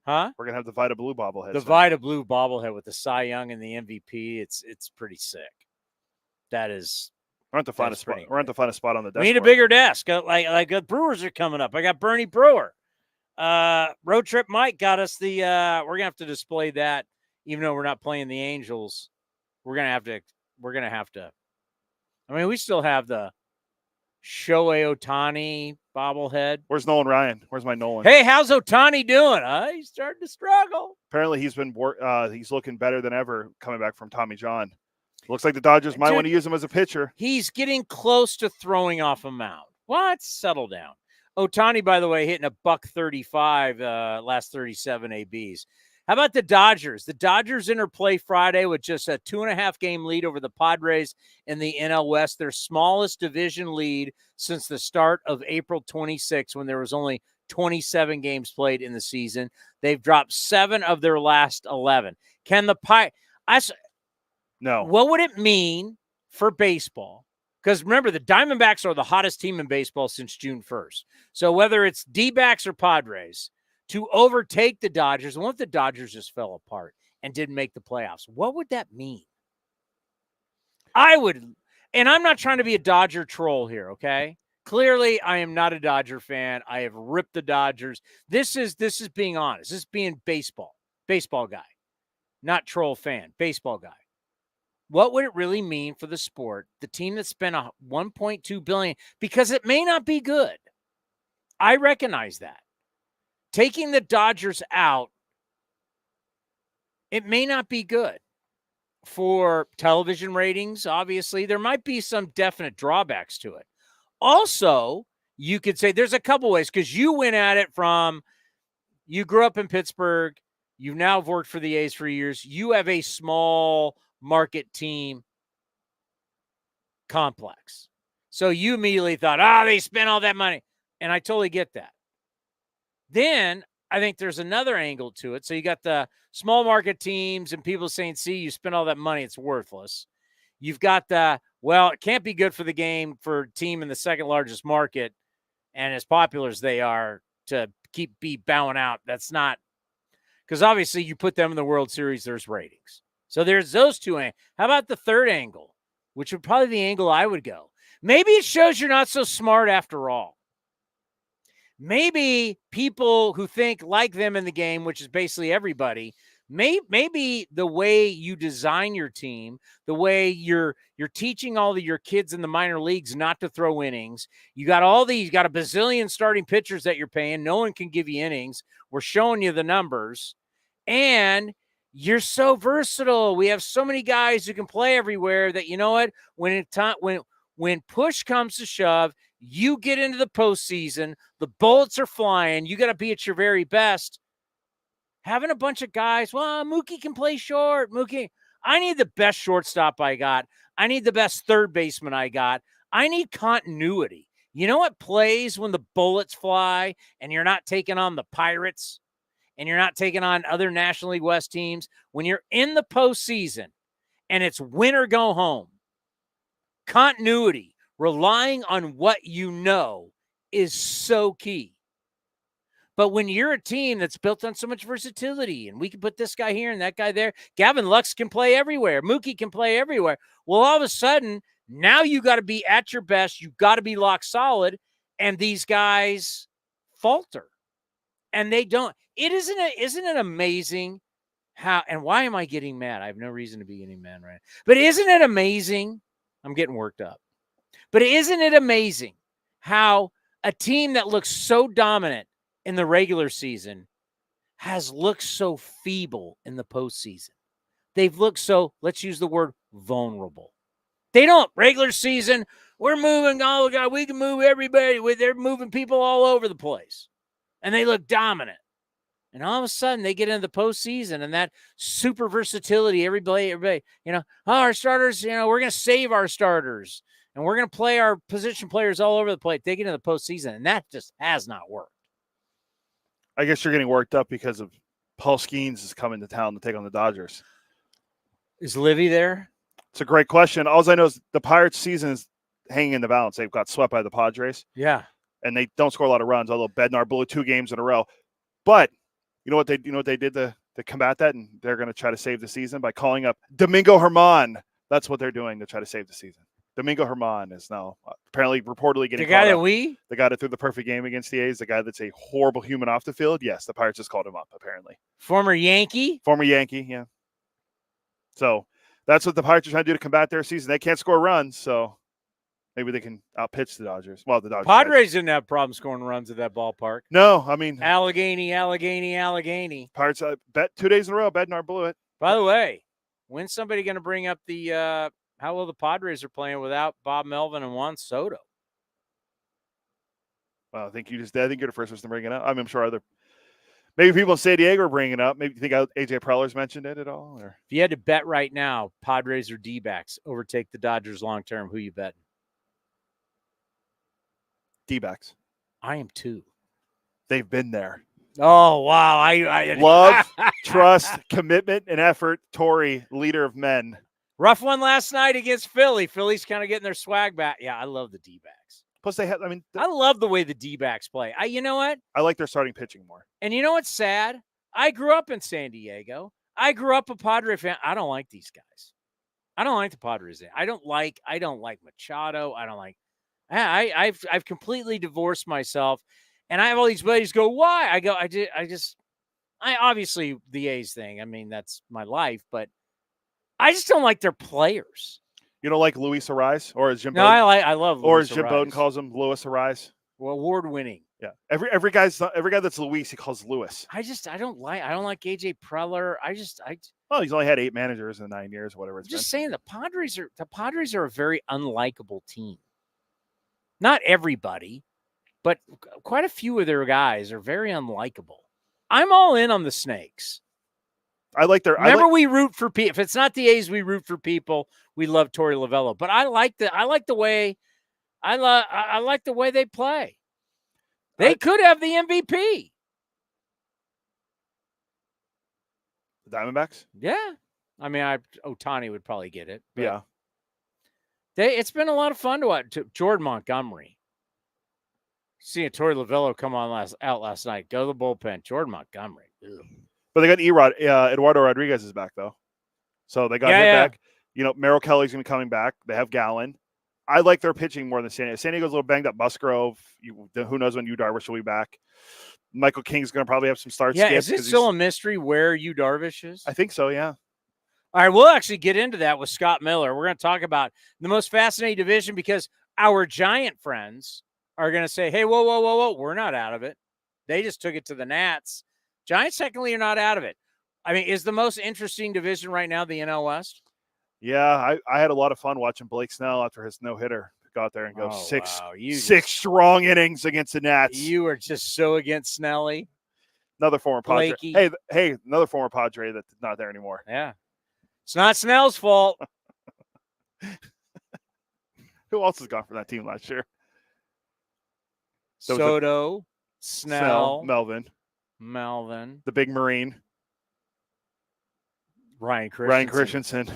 Huh? We're gonna have the Vita Blue bobblehead. The Vita Blue bobblehead with the Cy Young and the MVP. It's pretty sick. That is. We're at the finest spot. We're at the finest spot on the desk. We need a bigger desk. Like the Brewers are coming up. I got Bernie Brewer. Road Trip Mike got us the. We're gonna have to display that, even though we're not playing the Angels. We're gonna have to. I mean, we still have the Shohei Ohtani bobblehead. Where's Nolan Ryan? Where's my Nolan? Hey, how's Ohtani doing? He's starting to struggle. Apparently, he's looking better than ever coming back from Tommy John. Looks like the Dodgers might want to use him as a pitcher. He's getting close to throwing off a mound. What? Settle down. Ohtani, by the way, hitting a $135 last 37 ABs. How about the Dodgers? The Dodgers interplay Friday with just a 2.5-game lead over the Padres in the NL West, their smallest division lead since the start of April 26, when there was only 27 games played in the season. They've dropped 7 of their last 11. No. What would it mean for baseball? Because remember, the Diamondbacks are the hottest team in baseball since June 1st. So whether it's D-backs or Padres, to overtake the Dodgers, and what if the Dodgers just fell apart and didn't make the playoffs? What would that mean? I would, and I'm not trying to be a Dodger troll here, okay? Clearly, I am not a Dodger fan. I have ripped the Dodgers. This is being honest. This is being baseball guy, not troll fan, baseball guy. What would it really mean for the sport? The team that spent $1.2 billion, because it may not be good. I recognize that. Taking the Dodgers out, it may not be good for television ratings. Obviously, there might be some definite drawbacks to it. Also, you could say there's a couple ways, because you went at it from, you grew up in Pittsburgh, you've now worked for the A's for years, you have a small market team complex. So you immediately thought, they spent all that money. And I totally get that. Then I think there's another angle to it. So you got the small market teams and people saying, see, you spent all that money, it's worthless. You've got the, well, it can't be good for the game for a team in the second largest market and as popular as they are to be bowing out. That's not, because obviously you put them in the World Series, there's ratings. So there's those two. How about the third angle, which would probably be the angle I would go? Maybe it shows you're not so smart after all. Maybe people who think like them in the game, which is basically everybody, maybe the way you design your team, the way you're teaching all of your kids in the minor leagues not to throw innings. You got a bazillion starting pitchers that you're paying. No one can give you innings. We're showing you the numbers. And you're so versatile. We have so many guys who can play everywhere that, you know what, when push comes to shove, you get into the postseason, the bullets are flying, you got to be at your very best. Having a bunch of guys, well, Mookie can play short. I need the best shortstop I got. I need the best third baseman I got. I need continuity. You know what plays when the bullets fly and you're not taking on the Pirates and you're not taking on other National League West teams? When you're in the postseason and it's win or go home, continuity, relying on what you know, is so key. But when you're a team that's built on so much versatility and we can put this guy here and that guy there, Gavin Lux can play everywhere, Mookie can play everywhere. Well, all of a sudden, now you got to be at your best. You got to be lock solid. And these guys falter. And they don't. Isn't it amazing how, and why am I getting mad? I have no reason to be getting mad right now. But isn't it amazing? I'm getting worked up. But isn't it amazing how a team that looks so dominant in the regular season has looked so feeble in the postseason? They've looked so, let's use the word, vulnerable. They don't. Regular season, we're moving, oh God, we can move everybody. They're moving people all over the place. And they look dominant. And all of a sudden, they get into the postseason and that super versatility, everybody, our starters, we're going to save our starters. And we're going to play our position players all over the place. They get into the postseason, and that just has not worked. I guess you're getting worked up because of Paul Skeens is coming to town to take on the Dodgers. Is Livy there? It's a great question. All I know is the Pirates' season is hanging in the balance. They've got swept by the Padres. Yeah. And they don't score a lot of runs, although Bednar blew 2 games in a row. But you know what they did to combat that? And they're going to try to save the season by calling up Domingo Germán. That's what they're doing to try to save the season. Domingo Germán is now apparently reportedly getting the guy called that up. The guy that threw the perfect game against the A's, the guy that's a horrible human off the field. Yes, the Pirates just called him up, apparently. Former Yankee, yeah. So that's what the Pirates are trying to do to combat their season. They can't score runs, so maybe they can outpitch the Dodgers. Well, the Dodgers. Padres didn't have problems scoring runs at that ballpark. No, I mean. Allegheny. Pirates bet 2 days in a row. Bednar blew it. By the way, when's somebody going to bring up the how well the Padres are playing without Bob Melvin and Juan Soto? Well, I think you're the first person to bring it up. I'm sure maybe people in San Diego are bringing it up. Maybe you think AJ Preller's mentioned it at all? Or if you had to bet right now, Padres or D-backs overtake the Dodgers long term, who you betting? D-backs. I am too. They've been there. Oh, wow. I love, trust, commitment, and effort. Torrey, leader of men. Rough one last night against Philly. Philly's kind of getting their swag back. Yeah, I love the D-backs. Plus, I love the way the D-backs play. You know what? I like their starting pitching more. And you know what's sad? I grew up in San Diego. I grew up a Padre fan. I don't like these guys. I don't like the Padres. I don't like Machado. I've completely divorced myself, and I have all these buddies go, why? I go, I obviously the A's thing. I mean, that's my life, but I just don't like their players. You don't like Luis Ariz, or as Jim No, Bowden, I love or Luis as Jim Ariz. Bowden calls him, Luis Ariz. Well, award winning. Yeah, every guy that's Luis, he calls Lewis. I don't like AJ Preller. Well, he's only had 8 managers in 9 years, whatever. It's just been. saying the Padres are a very unlikable team. Not everybody, but quite a few of their guys are very unlikable. I'm all in on the Snakes. I like their. Remember, we root for people. If it's not the A's, we root for people. We love Torey Lovello, but I like the way they play. They could have the MVP. The Diamondbacks. Yeah, I mean, Towny would probably get it. Yeah, it's been a lot of fun to watch. Jordan Montgomery. Seeing Torey Lovello come on out last night. Go to the bullpen. Jordan Montgomery. Ugh. But they got Eduardo Rodriguez is back though, so they got him back. You know, Merrill Kelly's gonna be coming back. They have Gallen. I like their pitching more than San Diego. San Diego's a little banged up. Musgrove. Who knows when Yu Darvish will be back? Michael King's gonna probably have some starts. Yeah, is it still a mystery where Yu Darvish is? I think so. Yeah. All right, we'll actually get into that with Scott Miller. We're going to talk about the most fascinating division because our Giant friends are going to say, hey, whoa, we're not out of it. They just took it to the Nats. Giants technically are not out of it. I mean, is the most interesting division right now the NL West? Yeah, I had a lot of fun watching Blake Snell after his no-hitter go out there and go six strong innings against the Nats. You are just so against Snelly. Another former Padre. Blakey. Hey, another former Padre that's not there anymore. Yeah. It's not Snell's fault. Who else has gone for that team last year? Soto, Snell, Melvin, the big Marine, Ryan Christensen.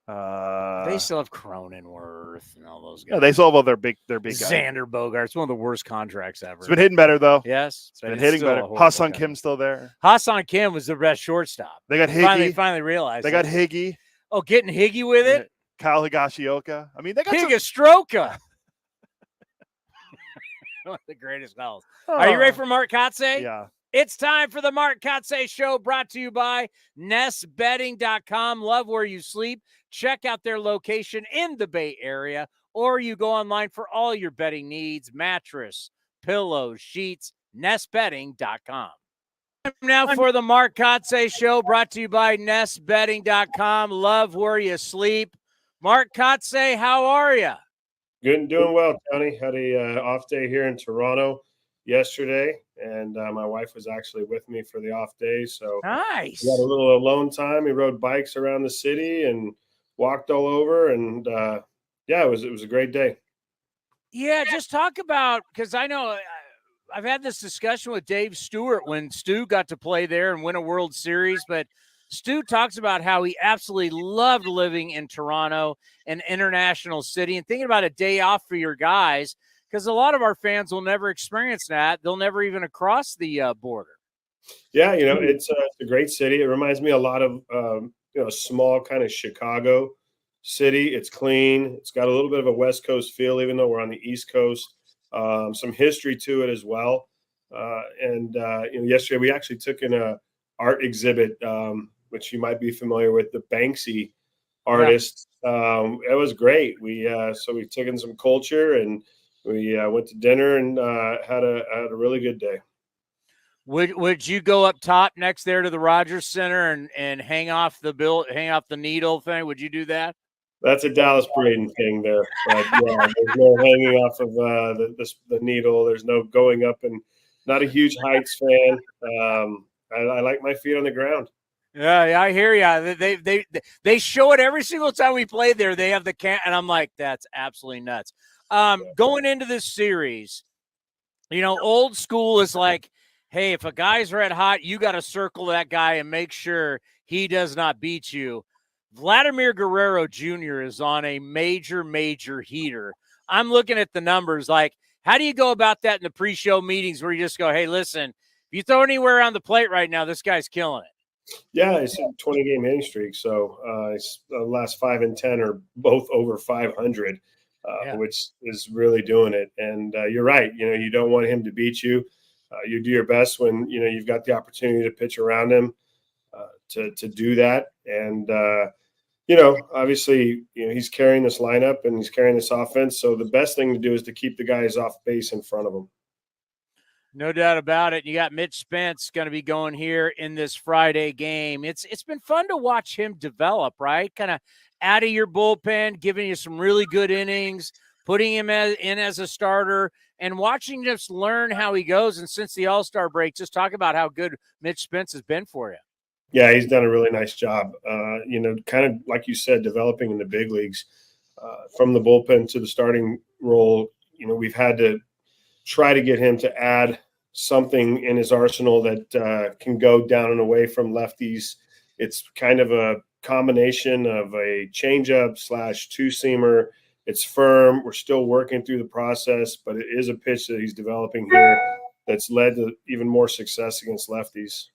They still have Cronenworth and all those guys. Yeah, they still have all their big guys. Xander Bogaerts, one of the worst contracts ever. It's been hitting better though. Yes, it's been hitting better. Ha-Seong Kim's still there. Ha-Seong Kim was the best shortstop. They got Higgy. Finally realized. They got Higgy. Oh, getting Higgy with it. Kyle Higashioka. I mean, they got Higastroka. One of the greatest calls. Are you ready for Mark Kotsay? Yeah. It's time for the Mark Kotsay Show, brought to you by NestBedding.com. Love where you sleep. Check out their location in the Bay Area, or you go online for all your bedding needs, mattress, pillows, sheets, NestBedding.com. Now for the Mark Kotsay Show, brought to you by NestBedding.com. Love where you sleep. Mark Kotsay, how are you? Good and doing well, Towny. Had a off day here in Toronto yesterday, and my wife was actually with me for the off day. So nice. We had a little alone time. We rode bikes around the city and walked all over, and it was a great day. Yeah, just talk about, because I know I've had this discussion with Dave Stewart when Stu got to play there and win a World Series, but Stu talks about how he absolutely loved living in Toronto, an international city, and thinking about a day off for your guys, because a lot of our fans will never experience that. They'll never even cross the border. Yeah, it's a great city. It reminds me a lot of small kind of Chicago city. It's clean. It's got a little bit of a West Coast feel, even though we're on the East Coast. Some history to it as well. Yesterday we actually took in a art exhibit, which you might be familiar with, the Banksy artist. Yeah. It was great. We took in some culture, and we went to dinner and had a really good day. Would you go up top next there to the Rogers Center and hang off the needle thing? Would you do that? That's a Dallas Braden thing there. But, yeah, there's no hanging off of the needle. There's no going up, and not a huge heights fan. I like my feet on the ground. Yeah, I hear you. They show it every single time we play there. They have the and I'm like, that's absolutely nuts. Going into this series, old school is like, hey, if a guy's red hot, you got to circle that guy and make sure he does not beat you. Vladimir Guerrero Jr. is on a major, major heater. I'm looking at the numbers. Like, how do you go about that in the pre-show meetings where you just go, hey, listen, if you throw anywhere on the plate right now, this guy's killing it? Yeah, it's a 20-game hitting streak. So the last 5 and 10 are both over 500. which is really doing it. And you're right. You don't want him to beat you. You do your best when, you've got the opportunity to pitch around him to do that. And, obviously, he's carrying this lineup and he's carrying this offense. So the best thing to do is to keep the guys off base in front of him. No doubt about it. You got Mitch Spence going to be going here in this Friday game. It's been fun to watch him develop, right? Kind of out of your bullpen, giving you some really good innings, putting him in as a starter, and watching just learn how he goes. And since the All-Star break, just talk about how good Mitch Spence has been for you. Yeah, he's done a really nice job. Kind of like you said, developing in the big leagues from the bullpen to the starting role. We've had to try to get him to add something in his arsenal that can go down and away from lefties. It's kind of a combination of a changeup / two-seamer. It's firm. We're still working through the process, but it is a pitch that he's developing here that's led to even more success against lefties.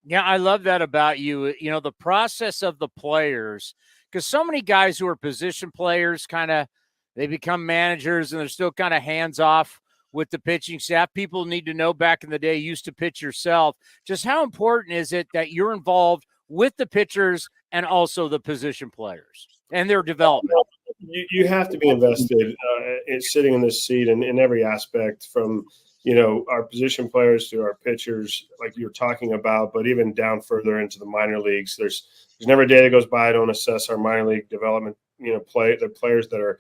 Yeah, I love that about you. The process of the players, because so many guys who are position players they become managers and they're still kind of hands off with the pitching staff. People need to know, back in the day, you used to pitch yourself. Just how important is it that you're involved with the pitchers and also the position players and their development? You have to be invested in sitting in this seat in every aspect, from our position players to our pitchers, like you're talking about, but even down further into the minor leagues. There's never a day that goes by I don't assess our minor league development, the players that are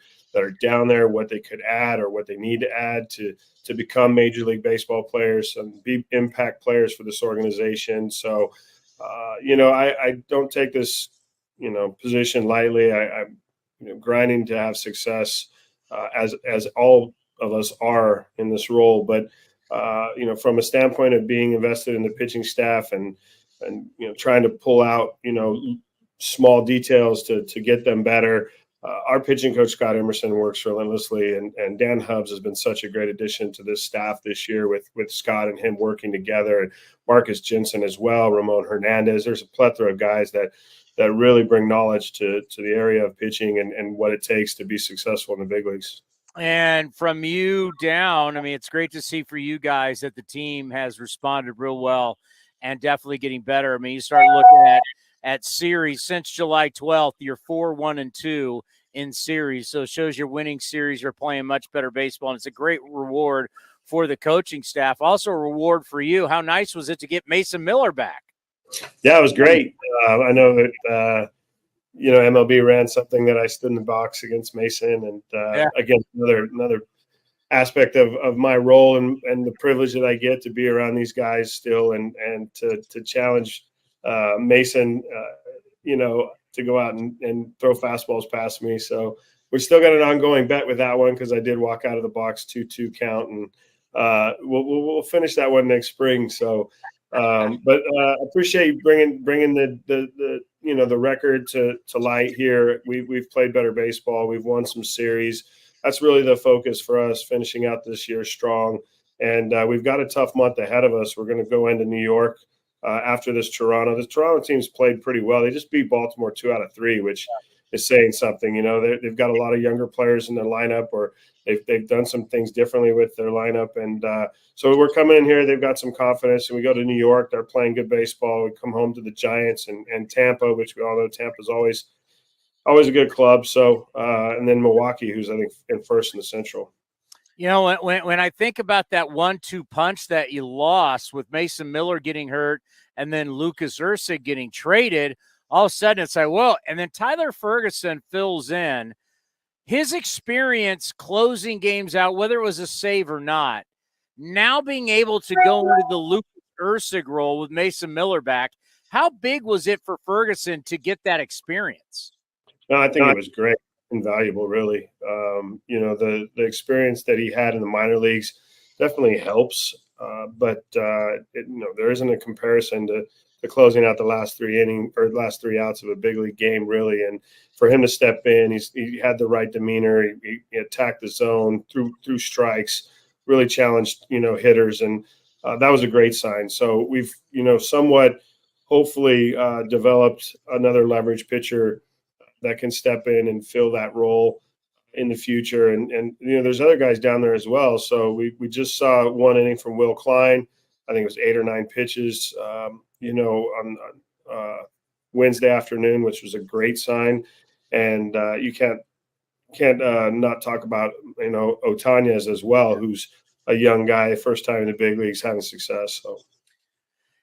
down there, what they could add or what they need to add to become Major League Baseball players and be impact players for this organization. So, I don't take this, position lightly. I'm grinding to have success as all of us are in this role. But, from a standpoint of being invested in the pitching staff and trying to pull out, small details to get them better. Our pitching coach, Scott Emerson, works relentlessly, and Dan Hubbs has been such a great addition to this staff this year with Scott and him working together, and Marcus Jensen as well, Ramon Hernandez. There's a plethora of guys that really bring knowledge to the area of pitching and what it takes to be successful in the big leagues. And from you down, it's great to see for you guys that the team has responded real well and definitely getting better. You start looking at series since July 12th, you're 4-1-2 in series. So it shows you're winning series. You're playing much better baseball, and it's a great reward for the coaching staff. Also a reward for you. How nice was it to get Mason Miller back? Yeah, it was great. I know that, MLB ran something that I stood in the box against Mason. And again, another aspect of my role and the privilege that I get to be around these guys still and to challenge Mason, to go out and throw fastballs past me. So we still got an ongoing bet with that one, because I did walk out of the box 2-2 count, and we'll finish that one next spring. So, but I appreciate you bringing the record to light here. We've played better baseball. We've won some series. That's really the focus for us, finishing out this year strong. And we've got a tough month ahead of us. We're going to go into New York after this Toronto. The Toronto team's played pretty well. They just beat Baltimore 2 out of 3, which is saying something. They've got a lot of younger players in their lineup, or they've done some things differently with their lineup. And so we're coming in here. They've got some confidence, and we go to New York. They're playing good baseball. We come home to the Giants and Tampa, which we all know Tampa's always a good club. So and then Milwaukee, who's I think in first in the Central. When I think about that 1-2 punch that you lost with Mason Miller getting hurt and then Lucas Ursig getting traded, all of a sudden it's like, whoa. And then Tyler Ferguson fills in. His experience closing games out, whether it was a save or not, now being able to go into the Lucas Ursig role with Mason Miller back, how big was it for Ferguson to get that experience? No, I think it was great. Invaluable, really. The experience that he had in the minor leagues definitely helps, but there isn't a comparison to closing out the last 3 innings or last 3 outs of a big league game, really. And for him to step in, he had the right demeanor. He attacked the zone through strikes, really challenged hitters, and that was a great sign. So we've somewhat hopefully developed another leverage pitcher that can step in and fill that role. in the future. And there's other guys down there as well. So we just saw one inning from Will Klein. I think it was 8 or 9 pitches, on Wednesday afternoon, which was a great sign. And you can't not talk about, Otanez as well, who's a young guy, first time in the big leagues having success. So.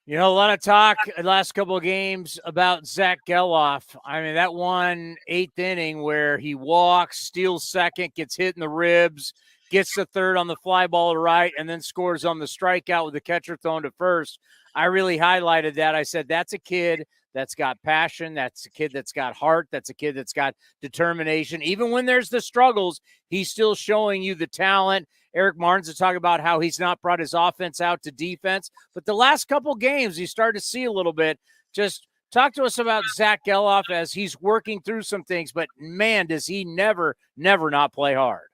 A lot of talk the last couple of games about Zach Geloff. I mean, that one 8th inning where he walks, steals second, gets hit in the ribs, gets to third on the fly ball to right, and then scores on the strikeout with the catcher thrown to first. I really highlighted that. I said, that's a kid that's got passion. That's a kid that's got heart. That's a kid that's got determination. Even when there's the struggles, he's still showing you the talent. Eric Martins is talking about how he's not brought his offense out to defense. But the last couple games, you start to see a little bit. Just talk to us about Zach Geloff as he's working through some things. But, man, does he never not play hard.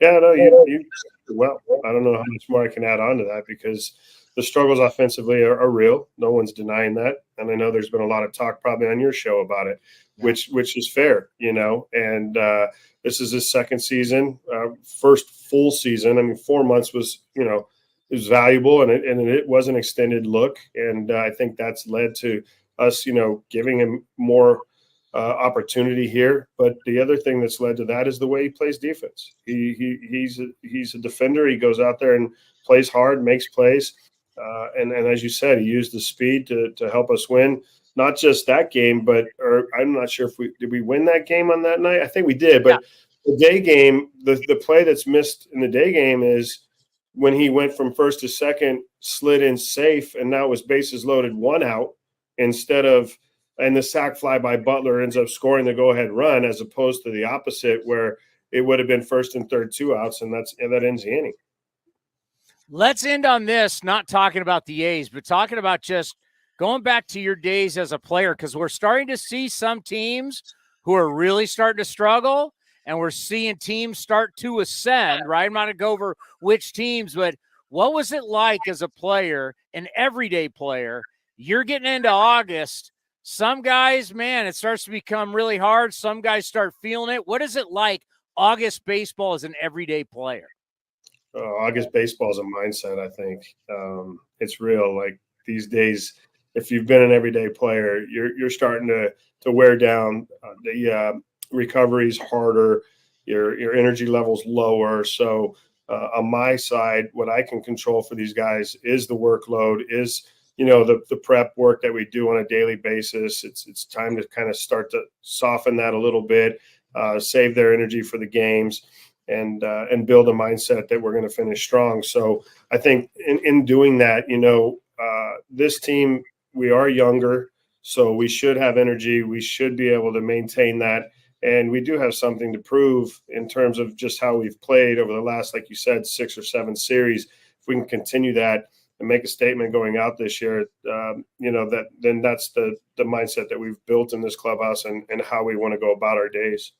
Yeah, no, you well, I don't know how much more I can add on to that because the struggles offensively are real. No one's denying that. And I know there's been a lot of talk probably on your show about it, which is fair, and this is his second season, first full season. I mean, 4 months was valuable and it was an extended look. And I think that's led to us, giving him more opportunity here. But the other thing that's led to that is the way he plays defense. He's a defender. He goes out there and plays hard, makes plays. And as you said, he used the speed to help us win. Not just that game, but I'm not sure did we win that game on that night? I think we did. But the day game, the play that's missed in the day game is when he went from first to second, slid in safe, and now it was bases loaded, 1 out instead of – and the sac fly by Butler ends up scoring the go-ahead run as opposed to the opposite where it would have been first and third 2 outs, and that ends the inning. Let's end on this, not talking about the A's, but talking about just going back to your days as a player, because we're starting to see some teams who are really starting to struggle, and we're seeing teams start to ascend, right? I'm not going to go over which teams, but what was it like as a player, an everyday player? You're getting into August. Some guys, man, it starts to become really hard. Some guys start feeling it. What is it like, August baseball as an everyday player? August baseball is a mindset, I think. It's real. Like these days, if you've been an everyday player, you're starting to wear down. The recovery's harder. Your energy level's lower. So on my side, what I can control for these guys is the workload, is the prep work that we do on a daily basis. It's time to kind of start to soften that a little bit, save their energy for the games. And build a mindset that we're going to finish strong. So I think in doing that, this team, we are younger, so we should have energy. We should be able to maintain that. And we do have something to prove in terms of just how we've played over the last, like you said, 6 or 7 series. If we can continue that and make a statement going out this year, then that's the mindset that we've built in this clubhouse and how we want to go about our days.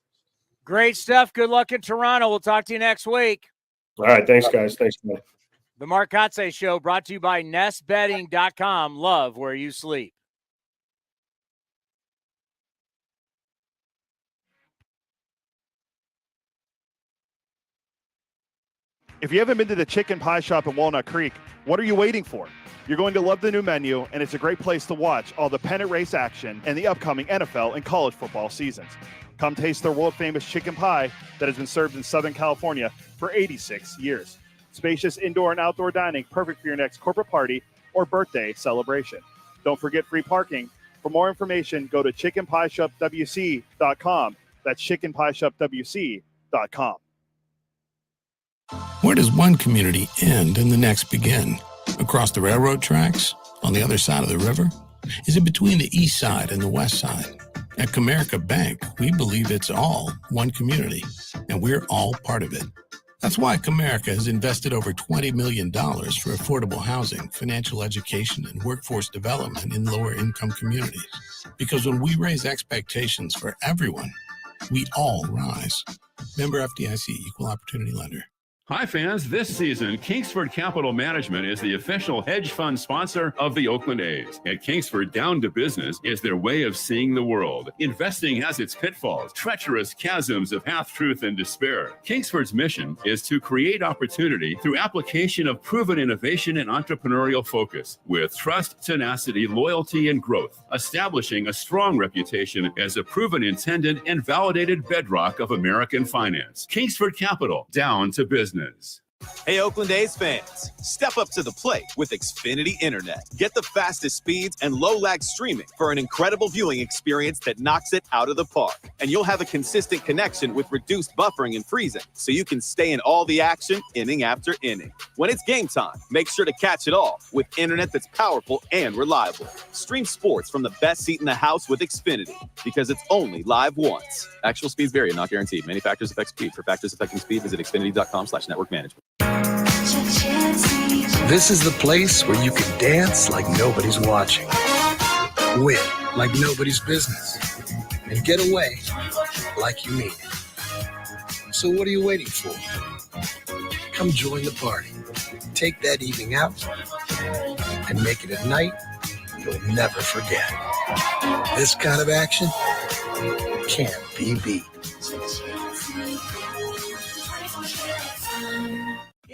Great stuff. Good luck in Toronto. We'll talk to you next week. All right. Thanks, guys. Thanks, man. The Mark Kotsay Show brought to you by nestbedding.com. Love where you sleep. If you haven't been to the Chicken Pie Shop in Walnut Creek, what are you waiting for? You're going to love the new menu, and it's a great place to watch all the pennant race action and the upcoming NFL and college football seasons. Come taste their world-famous chicken pie that has been served in Southern California for 86 years. Spacious indoor and outdoor dining, perfect for your next corporate party or birthday celebration. Don't forget free parking. For more information, go to chickenpieshopwc.com. That's chickenpieshopwc.com. Where does one community end and the next begin? Across the railroad tracks? On the other side of the river? Is it between the east side and the west side? At Comerica Bank, we believe it's all one community, and we're all part of it. That's why Comerica has invested over $20 million for affordable housing, financial education, and workforce development in lower-income communities. Because when we raise expectations for everyone, we all rise. Member FDIC, Equal Opportunity Lender. Hi, fans. This season, Kingsford Capital Management is the official hedge fund sponsor of the Oakland A's. At Kingsford, down to business is their way of seeing the world. Investing has its pitfalls, treacherous chasms of half-truth and despair. Kingsford's mission is to create opportunity through application of proven innovation and entrepreneurial focus with trust, tenacity, loyalty, and growth, establishing a strong reputation as a proven intended and validated bedrock of American finance. Kingsford Capital, down to business. Hey, Oakland A's fans, step up to the plate with Xfinity Internet. Get the fastest speeds and low-lag streaming for an incredible viewing experience that knocks it out of the park. And you'll have a consistent connection with reduced buffering and freezing, so you can stay in all the action inning after inning. When it's game time, make sure to catch it all with internet that's powerful and reliable. Stream sports from the best seat in the house with Xfinity, because it's only live once. Actual speeds vary and not guaranteed. Many factors affect speed. For factors affecting speed, visit xfinity.com/network management. This is the place where you can dance like nobody's watching, win like nobody's business, and get away like you mean it. So what are you waiting for? Come join the party. Take that evening out and make it a night you'll never forget. This kind of action can't be beat.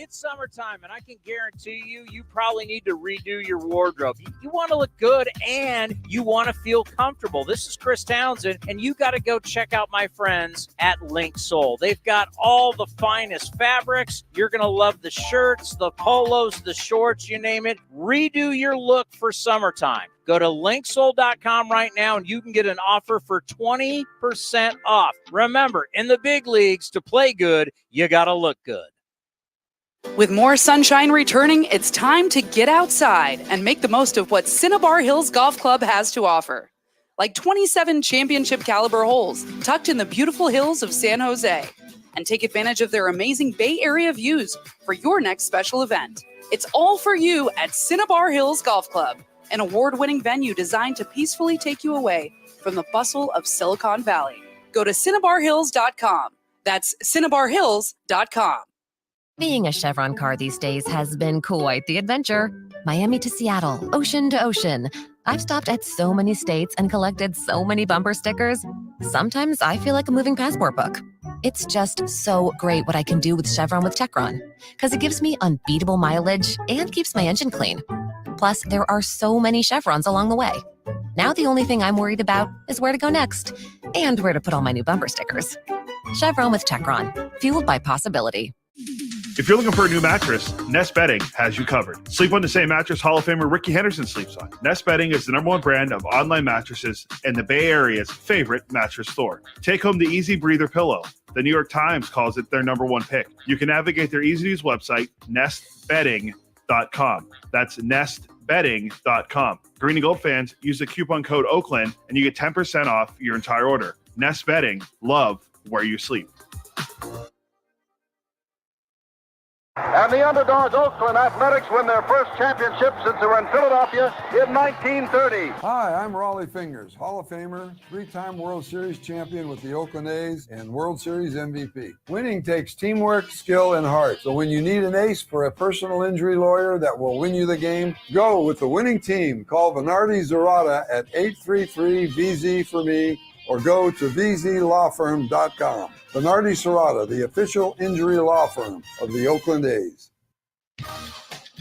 It's summertime, and I can guarantee you probably need to redo your wardrobe. You want to look good, and you want to feel comfortable. This is Chris Townsend, and you got to go check out my friends at Link Soul. They've got all the finest fabrics. You're going to love the shirts, the polos, the shorts, you name it. Redo your look for summertime. Go to linksoul.com right now, and you can get an offer for 20% off. Remember, in the big leagues, to play good, you got to look good. With more sunshine returning, it's time to get outside and make the most of what Cinnabar Hills Golf Club has to offer. Like 27 championship caliber holes tucked in the beautiful hills of San Jose. And take advantage of their amazing Bay Area views for your next special event. It's all for you at Cinnabar Hills Golf Club, an award-winning venue designed to peacefully take you away from the bustle of Silicon Valley. Go to cinnabarhills.com. That's cinnabarhills.com. Being a Chevron car these days has been quite the adventure. Miami to Seattle, ocean to ocean. I've stopped at so many states and collected so many bumper stickers. Sometimes I feel like a moving passport book. It's just so great what I can do with Chevron with Techron, because it gives me unbeatable mileage and keeps my engine clean. Plus, there are so many Chevrons along the way. Now the only thing I'm worried about is where to go next and where to put all my new bumper stickers. Chevron with Techron, fueled by possibility. If you're looking for a new mattress, Nest Bedding has you covered. Sleep on the same mattress Hall of Famer Ricky Henderson sleeps on. Nest Bedding is the #1 brand of online mattresses and the Bay Area's favorite mattress store. Take home the Easy Breather pillow. The New York Times calls it their #1 pick. You can navigate their easy-to-use website, nestbedding.com. That's nestbedding.com. Green and Gold fans, use the coupon code Oakland and you get 10% off your entire order. Nest Bedding, love where you sleep. And the underdog Oakland Athletics win their first championship since they were in Philadelphia in 1930. Hi, I'm Raleigh Fingers, Hall of Famer, 3-time World Series champion with the Oakland A's and World Series MVP. Winning takes teamwork, skill, and heart. So when you need an ace for a personal injury lawyer that will win you the game, go with the winning team. Call Venardi Zerata at 833-VZ-for-me or go to vzlawfirm.com. Venardi Serrata, the official injury law firm of the Oakland A's.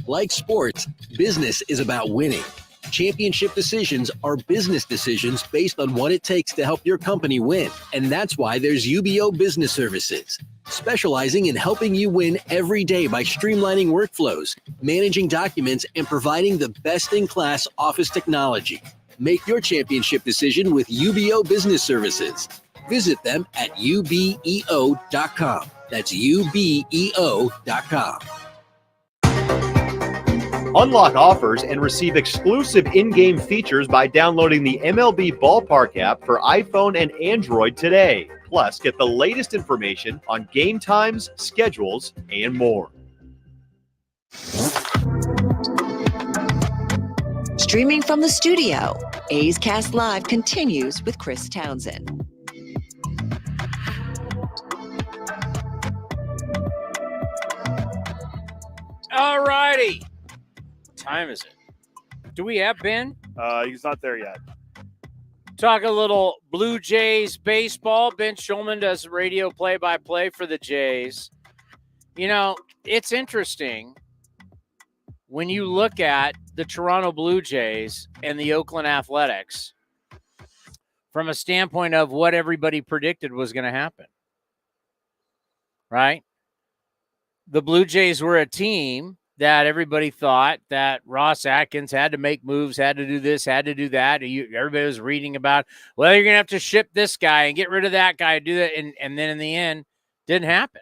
Like sports, business is about winning. Championship decisions are business decisions based on what it takes to help your company win. And that's why there's UBO Business Services, specializing in helping you win every day by streamlining workflows, managing documents, and providing the best-in-class office technology. Make your championship decision with UBO Business Services. Visit them at ubeo.com. That's ubeo.com. Unlock offers and receive exclusive in-game features by downloading the MLB Ballpark app for iPhone and Android today. Plus, get the latest information on game times, schedules, and more. Streaming from the studio, A's Cast Live continues with Chris Townsend. All righty. What time is it? Do we have Ben? He's not there yet. Talk a little Blue Jays baseball. Ben Shulman does radio play-by-play for the Jays. You know, it's interesting when you look at the Toronto Blue Jays and the Oakland Athletics from a standpoint of what everybody predicted was going to happen, right? The Blue Jays were a team that everybody thought that Ross Atkins had to make moves, had to do this, had to do that. Everybody was reading about, well, you're going to have to ship this guy and get rid of that guy, do that. And then in the end, didn't happen.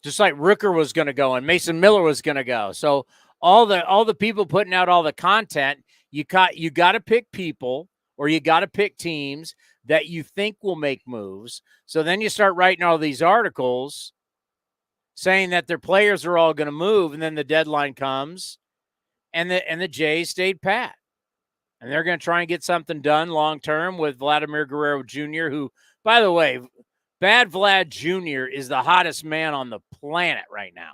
Just like Rooker was going to go and Mason Miller was going to go. So all the people putting out all the content, you got to pick people or you got to pick teams that you think will make moves. So then you start writing all these articles saying that their players are all going to move, and then the deadline comes, and the Jays stayed pat. And they're going to try and get something done long-term with Vladimir Guerrero Jr., who, by the way, Bad Vlad Jr. is the hottest man on the planet right now.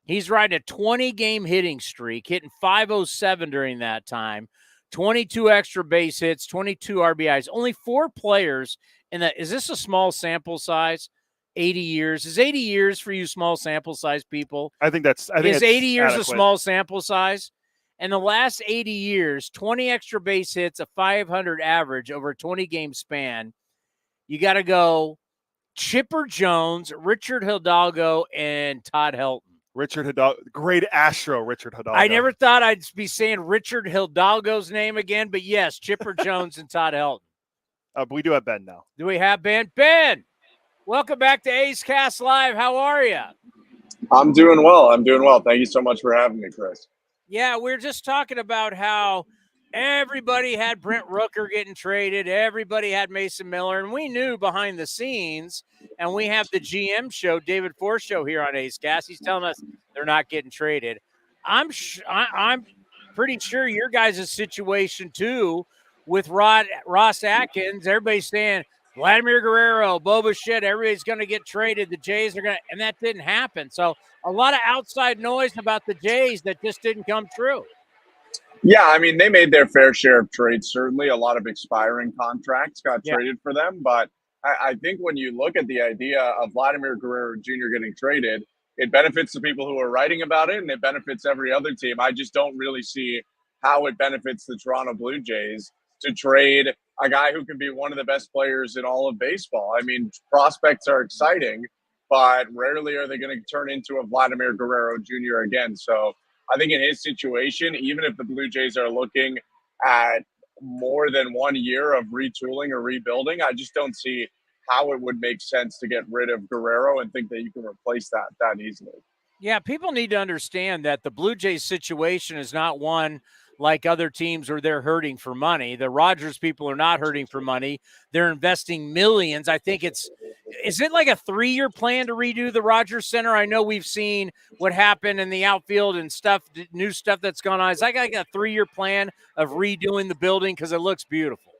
He's riding a 20-game hitting streak, hitting .507 during that time, 22 extra base hits, 22 RBIs. Only 4 players in that. Is this a small sample size? 80 years. Is 80 years for you small sample size people? I think is 80 years adequate. a small sample size? And the last 80 years, 20 extra base hits, a 500 average over a 20-game span. You got to go Chipper Jones, Richard Hidalgo, and Todd Helton. Richard Hidalgo, great Astro, Richard Hidalgo. I never thought I'd be saying Richard Hidalgo's name again, but yes, Chipper Jones and Todd Helton. But we do have Ben now. Do we have Ben? Ben, welcome back to A's Cast Live. How are you? I'm doing well. Thank you so much for having me, Chris. Yeah, we're just talking about how everybody had Brent Rooker getting traded. Everybody had Mason Miller. And we knew behind the scenes, and we have the GM show, David Force show here on A's Cast. He's telling us they're not getting traded. I'm pretty sure your guys' situation, too, with Ross Atkins, everybody's saying, Vladimir Guerrero, Bo Bichette, everybody's going to get traded. The Jays are going to – and that didn't happen. So a lot of outside noise about the Jays that just didn't come true. Yeah, I mean, they made their fair share of trades, certainly. A lot of expiring contracts got traded for them. But I think when you look at the idea of Vladimir Guerrero Jr. getting traded, it benefits the people who are writing about it, and it benefits every other team. I just don't really see how it benefits the Toronto Blue Jays to trade a guy who can be one of the best players in all of baseball. I mean, prospects are exciting, but rarely are they going to turn into a Vladimir Guerrero Jr. again. So I think in his situation, even if the Blue Jays are looking at more than 1 year of retooling or rebuilding, I just don't see how it would make sense to get rid of Guerrero and think that you can replace that easily. Yeah, people need to understand that the Blue Jays situation is not one like other teams where they're hurting for money. The Rogers people are not hurting for money. They're investing millions. I think is it like a 3-year plan to redo the Rogers Center? I know we've seen what happened in the outfield and stuff, new stuff that's gone on. Is that like a 3-year plan of redoing the building? Because it looks beautiful.